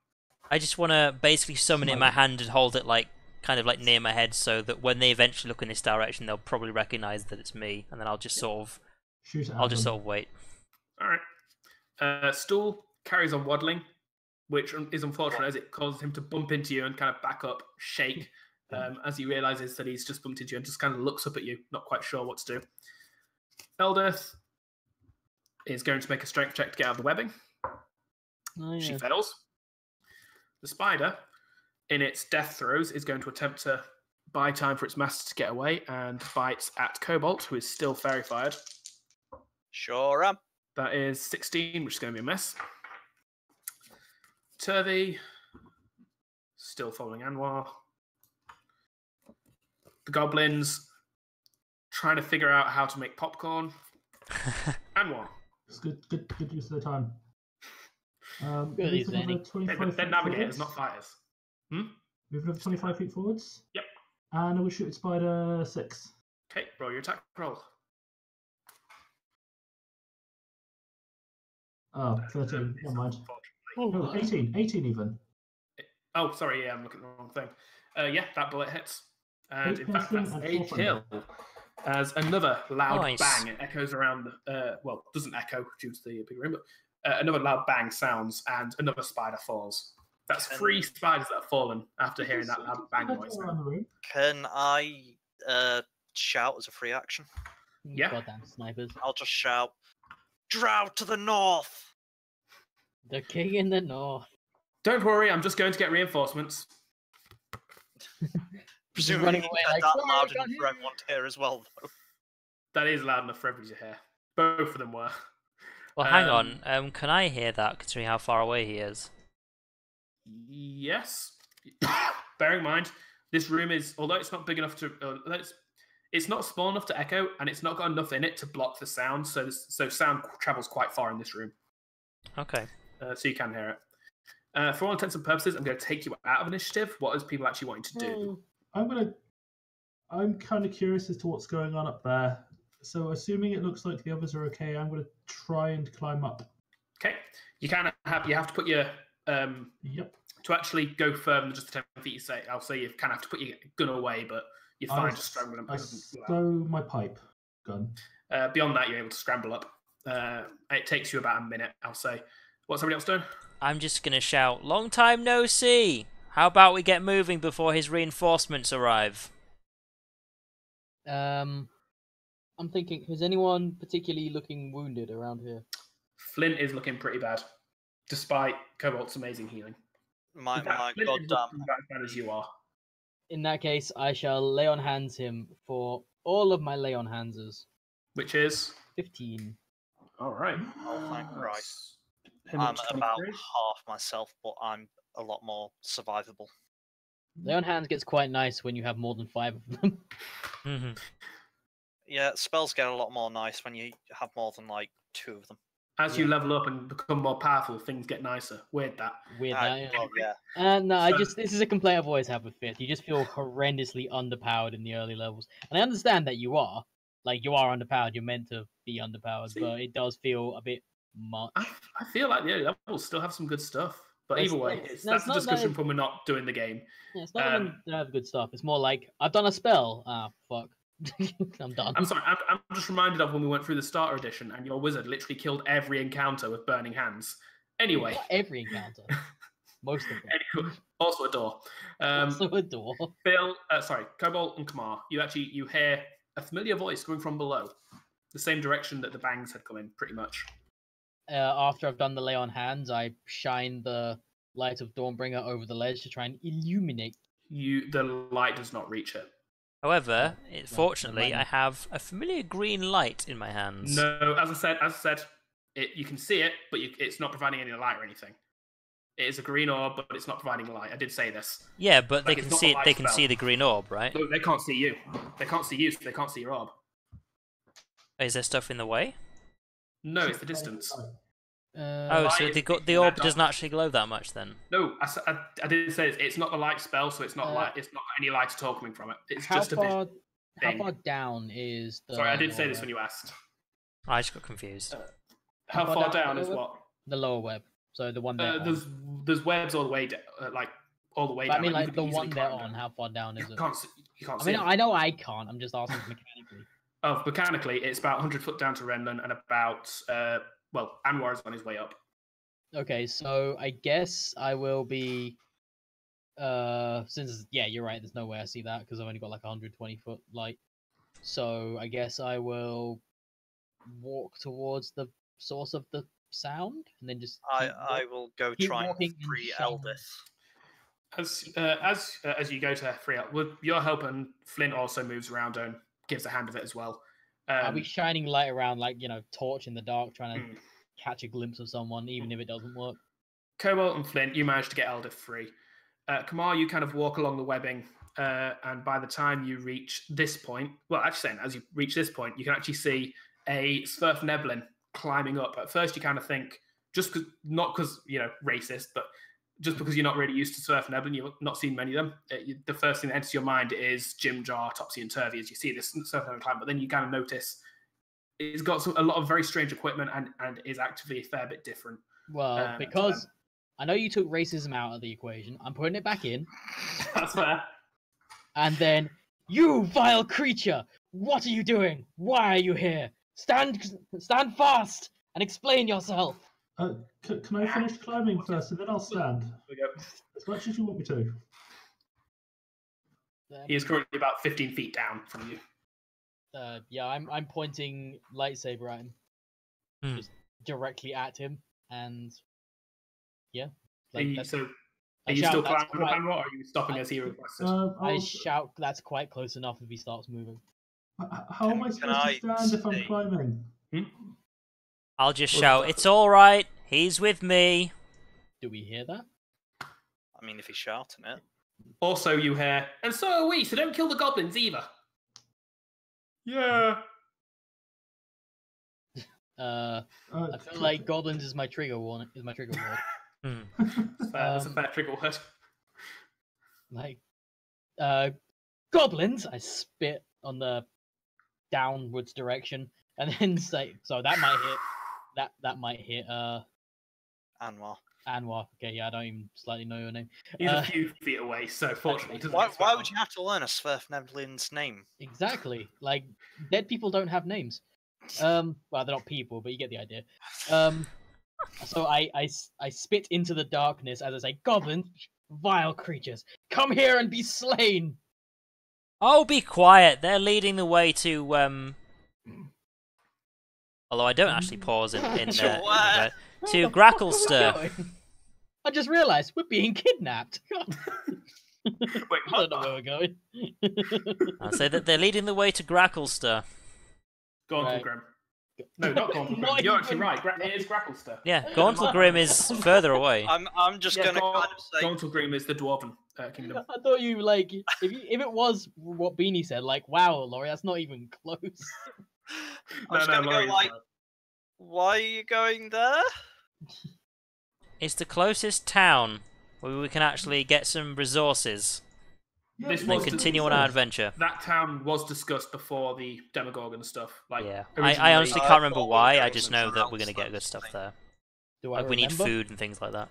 I just want to basically summon it in my hand and hold it kind of near my head, so that when they eventually look in this direction, they'll probably recognise that it's me, and then I'll just sort of. I'll just sort of wait. All right. Stool carries on waddling, which is unfortunate as it causes him to bump into you and kind of back up, shake, as he realizes that he's just bumped into you and just kind of looks up at you, not quite sure what to do. Eldith is going to make a strength check to get out of the webbing. Oh, yeah. She fails. The spider, in its death throes, is going to attempt to buy time for its master to get away and bites at Cobalt, who is still fairy fired. Sure am. That is 16, which is going to be a miss. Turvey, still following Anwar. The goblins, trying to figure out how to make popcorn. Anwar. It's good use of the time. Good use, Danny. They're navigators, not fighters. Moving over 25 feet forwards. Yep. And I will shoot at spider 6. Okay, roll your attack roll. Oh, 13. Never mind. No, 18. 18 even. Oh, sorry, yeah, I'm looking at the wrong thing. Yeah, that bullet hits. And 8 in fact, that's piercing and a 4 kill. As another loud Nice. bang, it echoes around, well, doesn't echo due to the big room, but another loud bang sounds, and another spider falls. That's 3 spiders that have fallen after hearing that loud bang noise. Around the room. Can I shout as a free action? Yeah. Goddamn snipers. I'll just shout, "Drow to the north!" The king in the north. Don't worry, I'm just going to get reinforcements. Presumably running away like, that "Oh, loud God, enough for everyone to hear as well, though. That is loud enough for everybody to hear. Both of them were. Well, hang on. Can I hear that, considering how far away he is? Yes. Bearing in mind, this room is, although it's not big enough to, it's not small enough to echo, and it's not got enough in it to block the sound, so sound travels quite far in this room. Okay. So you can hear it. For all intents and purposes, I'm going to take you out of initiative. What is people actually wanting to do? I'm kind of curious as to what's going on up there. So assuming it looks like the others are okay, I'm going to try and climb up. Okay. You have to put your Yep. To actually go further than just the 10 feet, I'll say you kind of have to put your gun away, but you're fine just scrambling I up. stow my pipe gun. Beyond that, you're able to scramble up. It takes you about a minute, I'll say. What's everybody else doing? I'm just going to shout, "Long time no see! How about we get moving before his reinforcements arrive?" I'm thinking, is anyone particularly looking wounded around here? Flint is looking pretty bad, despite Cobalt's amazing healing. My In fact, Flint is goddamn. looking about as bad as you are. In that case, I shall lay on hands him for all of my lay on handses. Which is 15. all right. Oh, thank Christ. Him I'm up to about 23. half myself, but I'm a lot more survivable. Lay on hands gets quite nice when you have more than 5 of them. Mhm. Yeah, spells get a lot more nice when you have more than like 2 of them. As you level up and become more powerful, things get nicer. Weird that. Weird Ah, that, well, yeah. No, So- this is a complaint I've always had with Fifth. You just feel horrendously underpowered in the early levels. And I understand that you are. Like, you are underpowered. You're meant to be underpowered. See- But it does feel a bit much. I feel like the early levels still have some good stuff. But That's- either way, that's that's a not that discussion it- when we're not doing the game. Yeah, it's not even they have good stuff. It's more like, I've done a spell. Ah, fuck. I'm done. I'm sorry, I'm just reminded of when we went through the starter edition and your wizard literally killed every encounter with burning hands. Anyway, Not every encounter. Most of them. anyway, also a door. Also a door. Phil, Cobalt and Kamar, you hear a familiar voice coming from below, the same direction that the bangs had come in, pretty much. After I've done the lay on hands, I shine the light of Dawnbringer over the ledge to try and illuminate. The light does not reach it. However, Right, fortunately, never I mind. have a familiar green light in my hands. No, as I said, you can see it, but it's not providing any light or anything. It is a green orb, but it's not providing light. I did say this. Yeah, but they Like, it's can not see a it. light They can spell. see the green orb, right? No, they can't see you. They can't see you, so they can't see your orb. Is there stuff in the way? No, it's the distance. Oh, light so is the in orb that doesn't dark- actually glow that much then. No, I did say it's not a light spell, so it's not Uh, it's not any light at all coming from it. It's how just a far? vision. How thing. far down is the? Sorry, I did say lower this web? when you asked. I just got confused. How far far down down the is lower what? The lower web. So the one they're on. There's webs all the way all the way But down. I mean, you like could the easily one they're climb on. down. How far down is it? You can't I see mean, it. I know I can't. I'm just asking mechanically. Oh, mechanically, it's about 100 foot down to Renland and about Anwar is on his way up. Okay, so I guess I will be. Since you're right. There's no way I see that because I've only got like 120 foot light. So I guess I will walk towards the source of the sound and then just. I will go keep try and walking and free shouting. Eldith. As you go to free up, with your help, and Flint also moves around and gives a hand of it as well. I'll be shining light around, like torch in the dark, trying to Hmm. catch a glimpse of someone, even if it doesn't work. Cobalt and Flint, you manage to get Eldith free. Kamar, you kind of walk along the webbing, and by the time you reach this point, as you reach this point, you can actually see a Sverfneblin climbing up. At first, you kind of think, not because racist, but just because you're not really used to Sverfneblin, you've not seen many of them. The first thing that enters your mind is Jim Jar, Topsy and Turvy as you see this Sverfneblin climb, but then you kind of notice it's got a lot of very strange equipment and is actively a fair bit different. Well, because I know you took racism out of the equation, I'm putting it back in. That's fair. And then, you vile creature! What are you doing? Why are you here? Stand fast and explain yourself. Can I finish climbing first, and then I'll stand? There we go. As much as you want me to. He is currently about 15 feet down from you. I'm pointing lightsaber at him, just directly at him, and Are you I still shout, climbing "That's up, quite-" Anwar, or are you stopping as he requested? I shout, "That's quite close enough if he starts moving." How am I supposed to stand if I'm see? climbing? I'll just Well, shout, "It's all right. He's with me." Do we hear that? I mean, if he's shouting it. Also, you hear, and so are we, so don't kill the goblins either. Yeah. I feel like goblins is my trigger warning. Is my trigger word. That's a fair trigger word. Like, goblins. I spit on the downwards direction, and then say, so that might hit. That might hit. Anwar. Anwar. Okay, yeah, I don't even slightly know your name. He's a few feet away, so fortunately, he doesn't Why expect would one. you have to learn a Sverfneblin's name? Exactly. Like dead people don't have names. Well, they're not people, but you get the idea. So I spit into the darkness as I say, "Goblins, vile creatures, come here and be slain." Oh, be quiet. They're leading the way to although I don't actually pause in To what? to Where the fuck are we Gracklestir. going? I just realised we're being kidnapped. Wait, I what? don't know where we're going. I'll say that they're leading the way to Gracklestir. Gauntle Right. Grim. No, not Gauntle Grim. Not You're actually even- right. It is Gracklestir. Yeah, Gauntle is further away. I'm just gonna kind of say Gauntle Grim is the Dwarven kingdom. I thought you like if it was what Beanie said, like, wow, Laurie, that's not even close. I was gonna go Laurie's like, right. why are you going there? It's the closest town where we can actually get some resources This and then was continue on our adventure. That town was discussed before the Demogorgon stuff. Like, Yeah, originally. I honestly I can't remember thought we why. were I just going know to that we're gonna Mount get good Slopes, stuff there. Do I Like we need remember? food and things like that.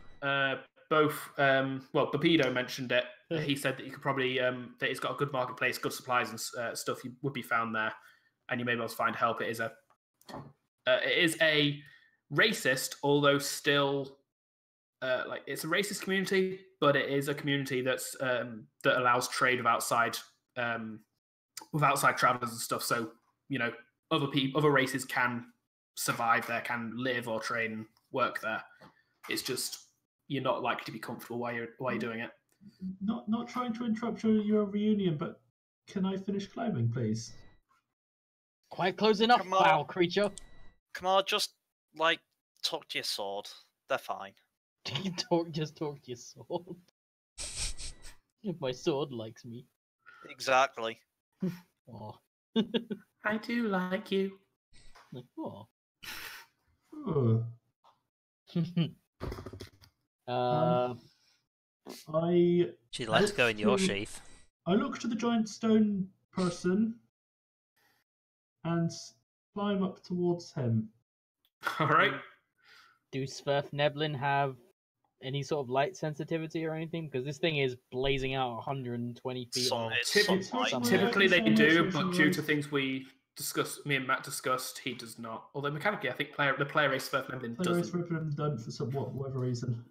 Both, well, Bapido mentioned it. He said that you could probably, that it's got a good marketplace, good supplies and stuff would be found there, and you may be able to find help. It is a racist, although still, like it's a racist community, but it is a community that's that allows trade with outside travelers and stuff. So other races can survive there, can live or trade and work there. It's just you're not likely to be comfortable while you're doing it. Not trying to interrupt your reunion, but can I finish climbing, please? Quite close enough, Come on. foul creature. Come on, just like talk to your sword. They're fine. Just talk to your sword. My sword likes me. Exactly. Oh. I do like you. Oh. Oh, I She'd like to go in your sheath. I look to the giant stone person and climb up towards him. All right. Do Sverfneblin have any sort of light sensitivity or anything? Because this thing is blazing out 120 feet. Sun- off. it's Typically, sunlight. typically they Sunlight, do, sunlight. but due to things me and Matt discussed, he does not. Although mechanically, I think the player race Sverfneblin Players doesn't. Ribbon done for whatever reason.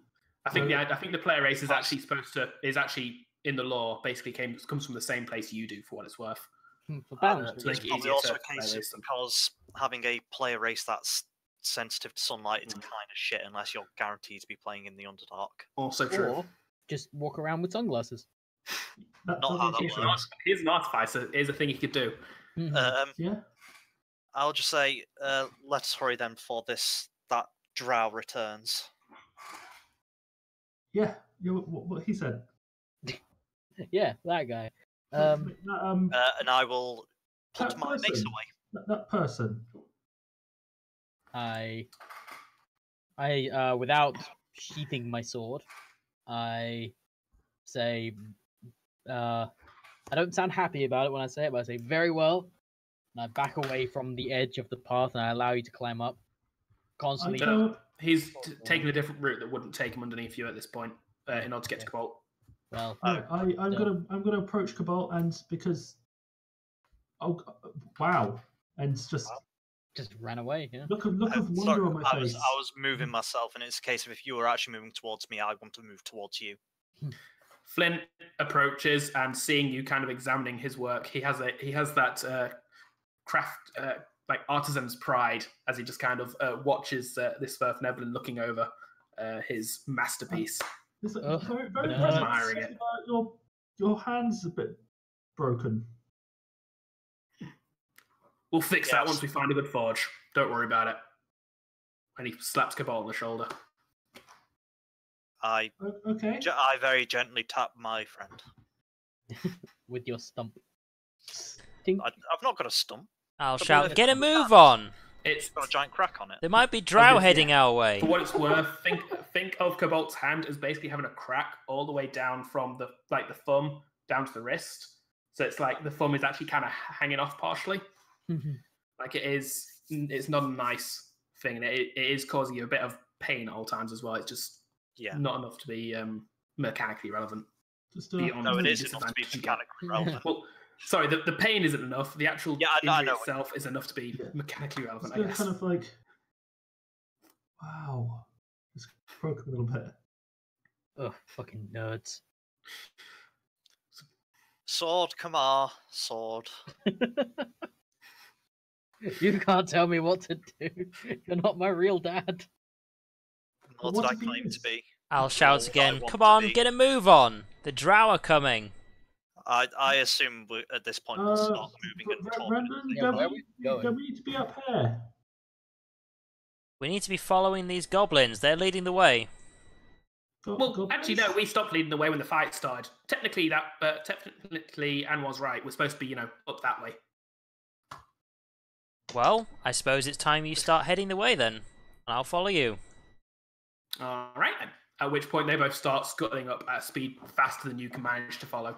I think the player race is actually actually in the lore basically comes from the same place you do, for what it's worth. For balance. to make It's it probably easier also to a case play of race them. because having a player race that's sensitive to sunlight is kind of shit unless you're guaranteed to be playing in the Underdark. Also true. Or just walk around with sunglasses. That Not how doesn't that fit. works. Here's an artificer. Here's a thing he could do. Yeah. I'll just say, let's hurry then before that drow returns. Yeah. What he said. Yeah, that guy. That, And I will put that my mace person. away. That person. I without sheathing my sword, I say, I don't sound happy about it when I say it, but I say, very well. And I back away from the edge of the path and I allow you to climb up. Constantly. I go, He's taking a different route that wouldn't take him underneath you at this point in order to get to Cabal. Well, no, I'm no. gonna approach Cabal and because wow, and just ran away. Yeah. look of Sorry, wonder on my I face. was moving myself, and it's a case of if you were actually moving towards me, I want to move towards you. Flint approaches and seeing you kind of examining his work, he has that craft like artisan's pride as he just kind of watches this Sverfneblin looking over his masterpiece. It's Ugh, very, very but, admiring it. Your hand's a bit broken. We'll fix that Yes. once we find a good forge. Don't worry about it. And he slaps Cabal on the shoulder. I Okay. very gently tap my friend. With your stump. Tink. I've not got a stump. I'll But shout, the- get a move on! It's It's got a giant crack on it. There might be drow Okay, heading our way. for what it's worth. Think of Cabalt's hand as basically having a crack all the way down from the thumb down to the wrist. So it's like the thumb is actually kind of hanging off partially. Like it's not a nice thing, and it is causing you a bit of pain at all times as well. It's just Yeah. not enough to be mechanically relevant. Just Beyond No, it the is enough to be disadvantage you get. mechanically relevant. Well, sorry, the pain isn't enough. The actual Yeah, I injury know. itself is enough to be Yeah. mechanically relevant, Just I guess. kind of like, wow, just broke a little bit. Ugh, fucking nerds. Sword, come on, sword. You can't tell me what to do. You're not my real dad. Nor What did I did he claim to use? be. I'll shout All I again. want Come to on, be. get a move on. The drow are coming. I assume at this point we'll start moving and talking. Brendan, Yeah, where are we going? don't we need to be up here? We need to be following these goblins. They're leading the way. Well, actually, no. We stopped leading the way when the fight started. Technically, Anne was right. We're supposed to be, up that way. Well, I suppose it's time you start heading the way then. And I'll follow you. All right, then. At which point they both start scuttling up at a speed faster than you can manage to follow.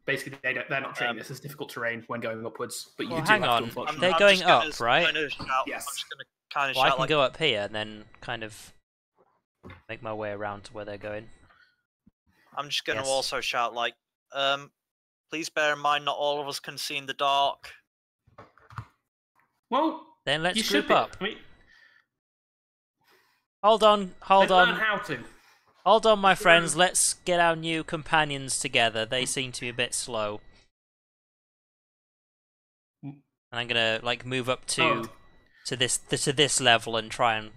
Basically, they're not treating this as difficult terrain when going upwards, but you Well, do hang have on. to, unfortunately. They're I'm going just gonna up, right? Kind of shout, Yes. I'm just going to kind of Well, I shout can like, go up here and then kind of make my way around to where they're going. I'm just going to Yes. also shout like, please bear in mind not all of us can see in the dark. Well, Then you let's should group be. up. I mean, Hold on, hold learn on. how to. Hold on, my friends. Let's get our new companions together. They seem to be a bit slow. And I'm gonna move up to this level and try and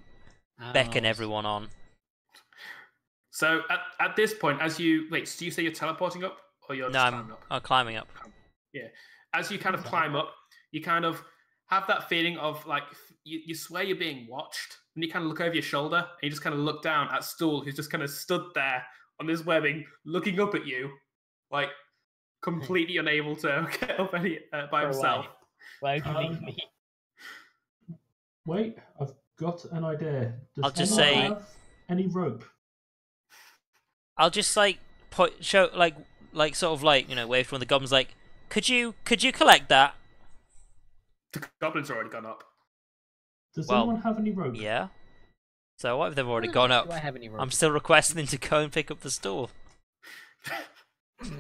beckon everyone on. So at this point, as you do you say you're teleporting up, or you're No, just I'm climbing up? climbing up. Yeah. As you kind of climb up, you kind of have that feeling of like you swear you're being watched, and you kind of look over your shoulder, and you just kind of look down at Stool, who's just kind of stood there on this webbing, looking up at you, like completely unable to get up by himself. Why would you leave me? Wait, I've got an idea. Does I'll just anyone say- have any rope? I'll just wave to one of the goblins like, could you collect that? The goblins are already gone up. Does Well, anyone have any rope? Yeah. So what if they've already gone up? Do I have any rope? I'm still requesting them to go and pick up the stool. Clean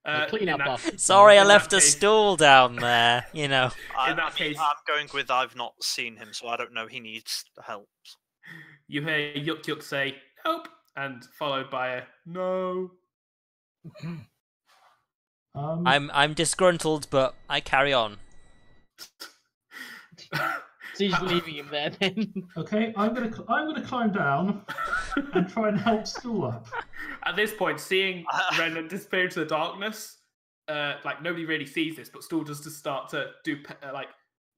up in that- after. Sorry, I in left that a case- stool down there. You know. I that mean, case- I'm going with I've not seen him, so I don't know he needs help. You hear Yuk Yuk say nope, and followed by a no. I'm disgruntled, but I carry on. So you're just leaving him there then? Okay, I'm gonna climb down and try and help Stool up. At this point, seeing Ren disappear into the darkness, nobody really sees this, but Stool does just start to do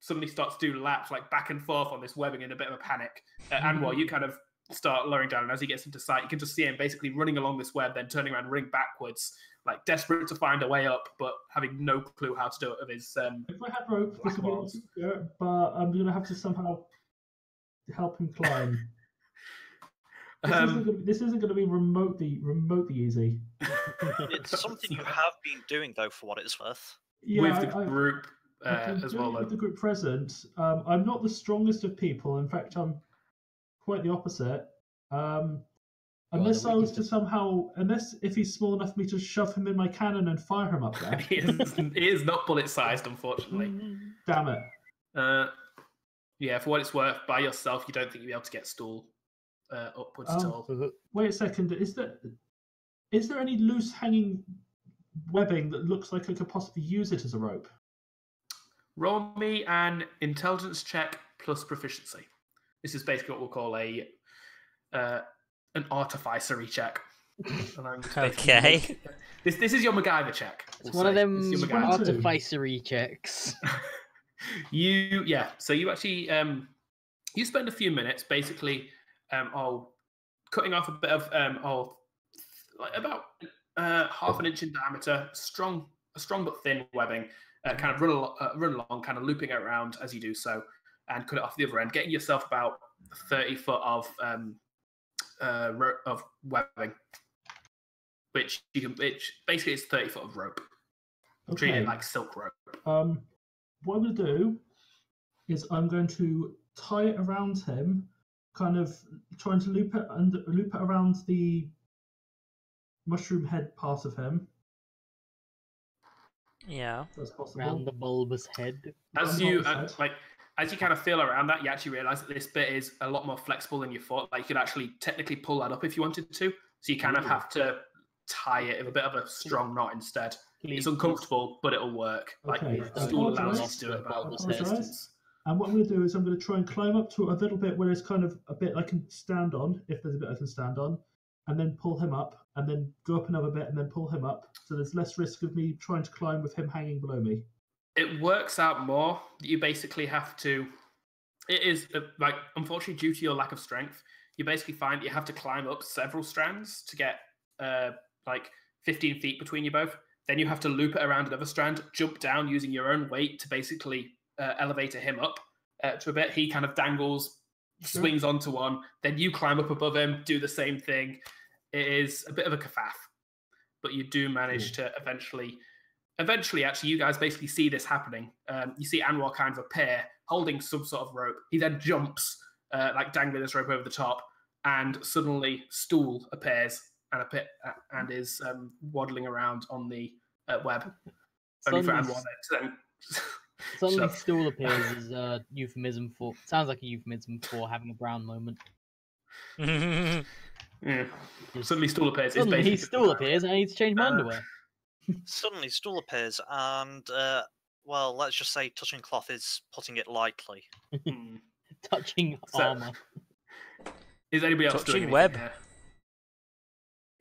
somebody starts to do laps back and forth on this webbing in a bit of a panic. Anwar, you kind of start lowering down, and as he gets into sight, you can just see him basically running along this web, then turning around, running backwards, desperate to find a way up, but having no clue how to do it with his. If I had rope, this would be a lot easier, but I'm gonna have to somehow help him climb. This isn't gonna be remotely easy. It's something you have been doing, though, for what it's worth. Yeah, with the group I've been as doing well. it with the group present. I'm not the strongest of people. In fact, I'm quite the opposite. Unless I was to somehow, if he's small enough for me to shove him in my cannon and fire him up there. He is not bullet sized, unfortunately. Damn it. Yeah, for what it's worth, by yourself, you don't think you'll be able to get Stool upwards at all. Wait a second. Is there any loose hanging webbing that looks like I could possibly use it as a rope? Roll me an intelligence check plus proficiency. This is basically what we'll call an artificery check. Okay. This is your MacGyver check. It's one of them This is your MacGyver. artificery checks. So you actually you spend a few minutes basically cutting off a bit of about half an inch in diameter, a strong but thin webbing, kind of run along, kind of looping it around as you do so, and cut it off the other end, getting yourself about 30 foot of webbing, which basically is 30 foot of rope. Treat it like silk rope. What I'm going to do is I'm going to tie it around him, kind of trying to loop it around the mushroom head part of him. Yeah. That's possible. Around the bulbous head. As you as you kind of feel around that, you actually realise that this bit is a lot more flexible than you thought. Like you could actually technically pull that up if you wanted to. So you kind of have to tie it with a bit of a strong knot instead. It's uncomfortable, but it'll work. Okay, Like the stool allows you to do it about I a distance. And what I'm going to do is I'm going to try and climb up to a little bit where there's kind of a bit I can stand on, if there's a bit I can stand on, and then pull him up, and then go up another bit, and then pull him up. So there's less risk of me trying to climb with him hanging below me. It works out more. You basically have to. It is like, unfortunately, due to your lack of strength, you basically find you have to climb up several strands to get like 15 feet between you both. Then you have to loop it around another strand, jump down using your own weight to basically elevate him up to a bit. He kind of dangles, swings onto one. Then you climb up above him, do the same thing. It is a bit of a kerfuffle, but you do manage to eventually, actually, you guys basically see this happening. You see Anwar kind of appear, holding some sort of rope. He then jumps, like dangling this rope over the top, and suddenly Stool appears and is waddling around on the web. Only for Anwar then. Suddenly, Stool appears as a euphemism for. Sounds like a euphemism for having a brown moment. Yeah. Suddenly, Stool appears. Suddenly, he Stool appears, and I need to change my underwear. Suddenly, Stool appears, and well, let's just say touching cloth is putting it lightly. Touching armor. Is anybody else Touching doing web? Here?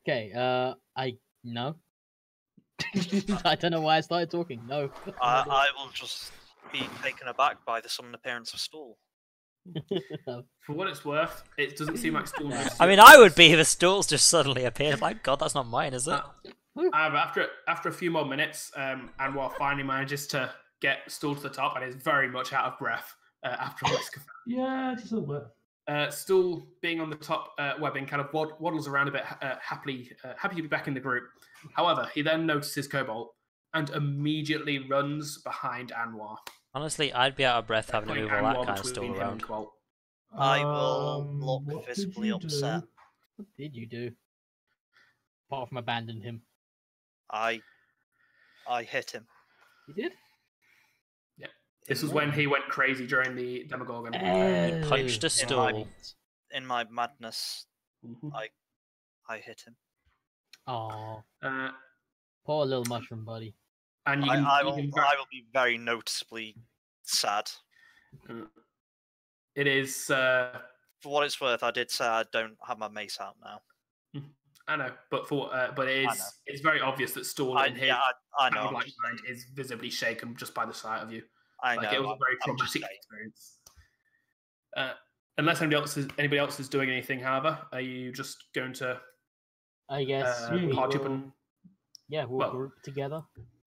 Okay, no. I don't know why I started talking. No. I will just be taken aback by the sudden appearance of Stool. For what it's worth, it doesn't seem like Stool. I mean, I would be if a stool's just suddenly appeared. Like, God, that's not mine, is it? After a few more minutes, Anwar finally manages to get Stool to the top and is very much out of breath after this. Yeah, just a little bit. Stool, being on the top webbing, kind of waddles around a bit, happy to be back in the group. However, he then notices Cobalt and immediately runs behind Anwar. Honestly, I'd be out of breath having to move all that kind of stool around. I will look visibly upset. What did you do? Apart from abandon him. I hit him. You did? Yeah. This was when he went crazy during the Demogorgon. He punched a stool. In my madness, I hit him. Oh, poor little mushroom buddy. And I will be very noticeably sad. It is. For what it's worth, I did say I don't have my mace out now. I know, but it's very obvious that Stool in his mind is visibly shaken just by the sight of you. I know. It was a very traumatic experience. Unless anybody else is doing anything, however, are you just going to? I guess we'll group together.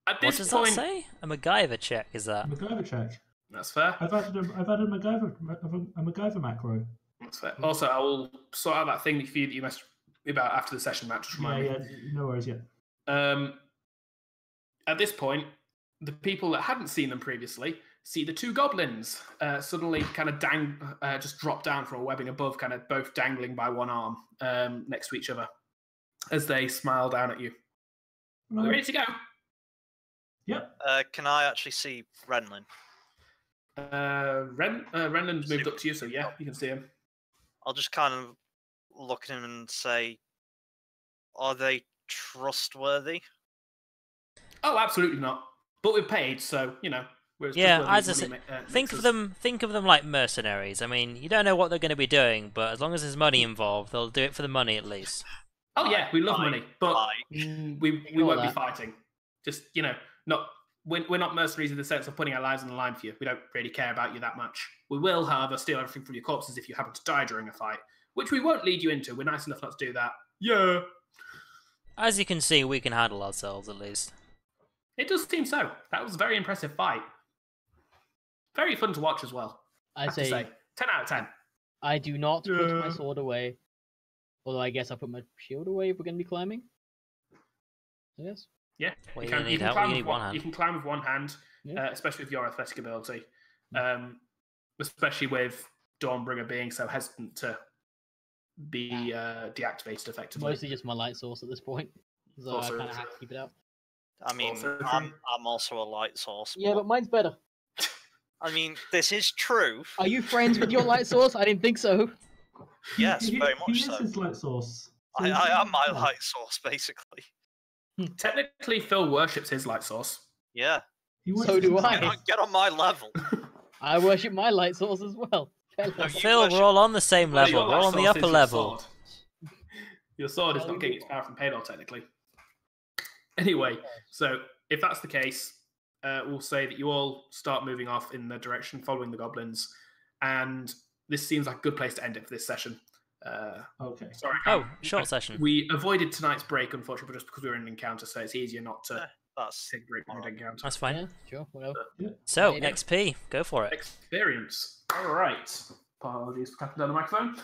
At this What does point, that say? A MacGyver check, is that? MacGyver check. That's fair. I've added a MacGyver macro. That's fair. Also, I will sort out that thing that you messed about after the session, Matt. Just remind me. Yeah, no worries, yeah. At this point, the people that hadn't seen them previously see the two goblins suddenly kind of just drop down from a webbing above, kind of both dangling by one arm next to each other as they smile down at you. Right. Ready to go? Yep. Can I actually see Renlin? Renlin's moved up to you, so yeah, you can see him. I'll just kind of look at him and say, are they trustworthy? Oh, absolutely not. But we're paid, so, you know. Yeah, as I said, think of them like mercenaries. I mean, you don't know what they're going to be doing, but as long as there's money involved, they'll do it for the money at least. Oh yeah, we love money, but we won't be fighting. Just, you know, we're not mercenaries in the sense of putting our lives on the line for you. We don't really care about you that much. We will, however, steal everything from your corpses if you happen to die during a fight, which we won't lead you into. We're nice enough not to do that. Yeah. As you can see, we can handle ourselves at least. It does seem so. That was a very impressive fight. Very fun to watch as well. I say 10 out of 10. I do not put my sword away. Although I guess I'll put my shield away if we're going to be climbing. Yes. Yeah. Well, you you can climb with one hand, Yeah. especially with your athletic ability. Especially with Dawnbringer being so hesitant to be deactivated effectively. Mostly just my light source at this point, so I kind of have to keep it out. I mean, Also I'm also a light source. Yeah, but mine's better. I mean, this is true. Are you friends with your light source? I didn't think so. Yes, very He much is so. his light source. So I am my light source, basically. Technically, Phil worships his light source. Yeah. He So worships do I. himself. Get on my level. I worship my light source as well. Hello. No, you Phil, worship- we're all on the same Well, level. your We're all light on the source is upper your level. sword. Your sword is Oh, not getting its power from Paydol, technically. Anyway, so if that's the case, we'll say that you all start moving off in the direction following the goblins, and this seems like a good place to end it for this session. Okay. Sorry. Oh, short session. We avoided tonight's break, unfortunately, just because we were in an encounter, so it's easier not to That's take a break from an encounter. That's fine. Yeah, sure, whatever. So, Yeah. XP, go for it. Experience. All right. Apologies for tapping down the microphone.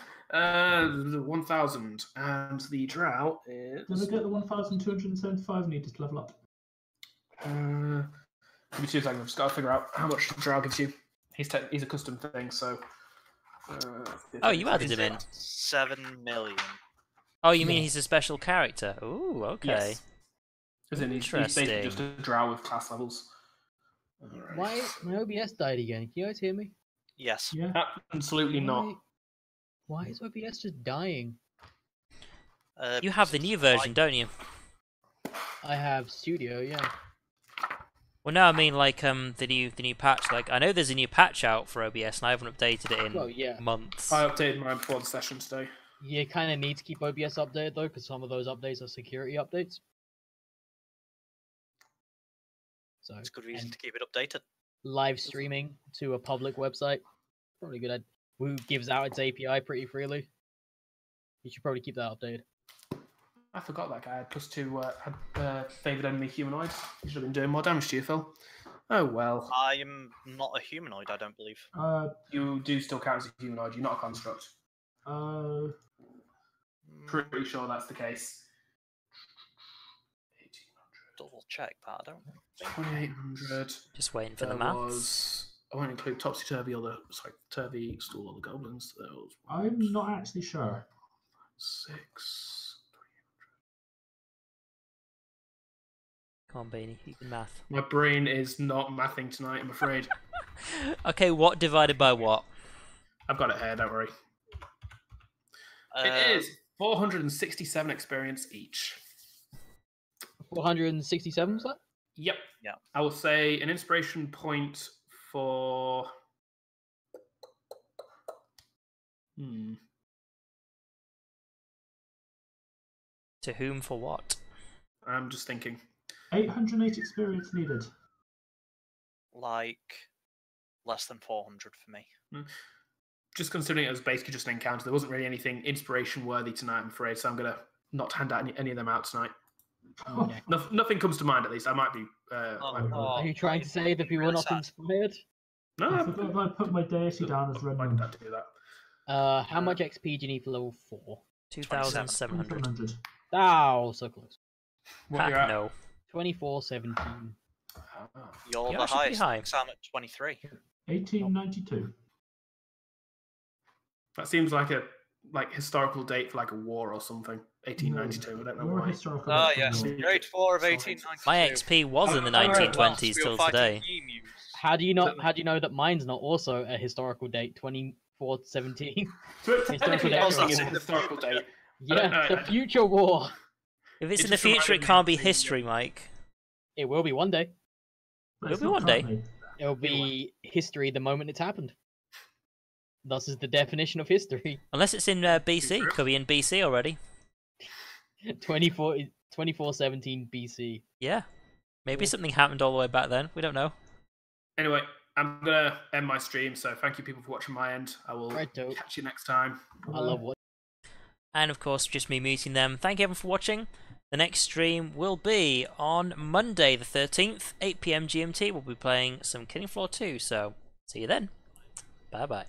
1,000, and the drow Did is. I get the 1,275 needed to level up? Give me 2 seconds. I've just got to figure out how much the drow gives you. He's a custom thing, so. Oh, you added him in. 7 million. Oh, you mean Yeah. he's a special character? Ooh, okay. Yes. As in, he's basically Interesting. just a drow with class levels. Why? My OBS died again. Can you guys hear me? Yes. Yeah. Absolutely not. Why is OBS just dying? You have the new version, don't you? I have Studio, yeah. Well, no, I mean like the new patch. Like I know there's a new patch out for OBS, and I haven't updated it in Well, yeah. months. I updated mine before the session today. You kind of need to keep OBS updated though, because some of those updates are security updates. So It's a good reason and to keep it updated. live streaming to a public website, probably good. Who gives out its API pretty freely? You should probably keep that updated. I forgot that guy had +2 favoured enemy humanoids. He should have been doing more damage to you, Phil. Oh well. I am not a humanoid, I don't believe. You do still count as a humanoid. You're not a construct. Mm, Pretty sure that's the case. double check that, I don't think. 2,800. Just waiting for the There maths. was. I won't include topsy turvy or the turvy stool or the goblins. There was I'm not actually sure. 6. Come on, Beanie, you can math. My brain is not mathing tonight, I'm afraid. Okay, what divided by what? I've got it here, don't worry. It is 467 experience each. 467 was that? Yep. Yeah. I will say an inspiration point for. To whom for what? I'm just thinking. 808 experience needed. Like less than 400 for me. Just considering it was basically just an encounter, there wasn't really anything inspiration worthy tonight, I'm afraid, so I'm going to not hand out any of them out tonight. Okay. Nothing comes to mind, at least. I might be. Are you trying to say that people were not inspired? No, I forgot that I put my deity down as red I moon. didn't do that. How much XP do you need for level 4? 2,700. 700. Oh, so close. What you're at? No. 2417. You're You're the actually pretty highest. high. Because I'm at 23. 1892. That seems like a historical date for like a war or something. 1892. I don't know You're a why. historical. Ah, date, yes. you know. Grade 4 of Sorry. 1892. My XP was in the Oh, last 1920s we were till fighting today. emus. How do you know that mine's not also a historical date? 2417. So Historical technically, date. everything is a Also- historical date. Yeah, the future war. If it's It in the just reminded future, it me can't of be the, history, Mike. It will be one day. But It'll it's be not one day. currently. It'll be history the moment it's happened. Thus is the definition of history. Unless it's in BC. Could be in BC already. 2417 BC. Yeah. Maybe something happened all the way back then. We don't know. Anyway, I'm going to end my stream, so thank you people for watching my end. I will Righto. catch you next time. I love what. And of course, just me muting them. Thank you everyone for watching. The next stream will be on Monday the 13th, 8 PM GMT. We'll be playing some Killing Floor 2, so see you then. Bye bye.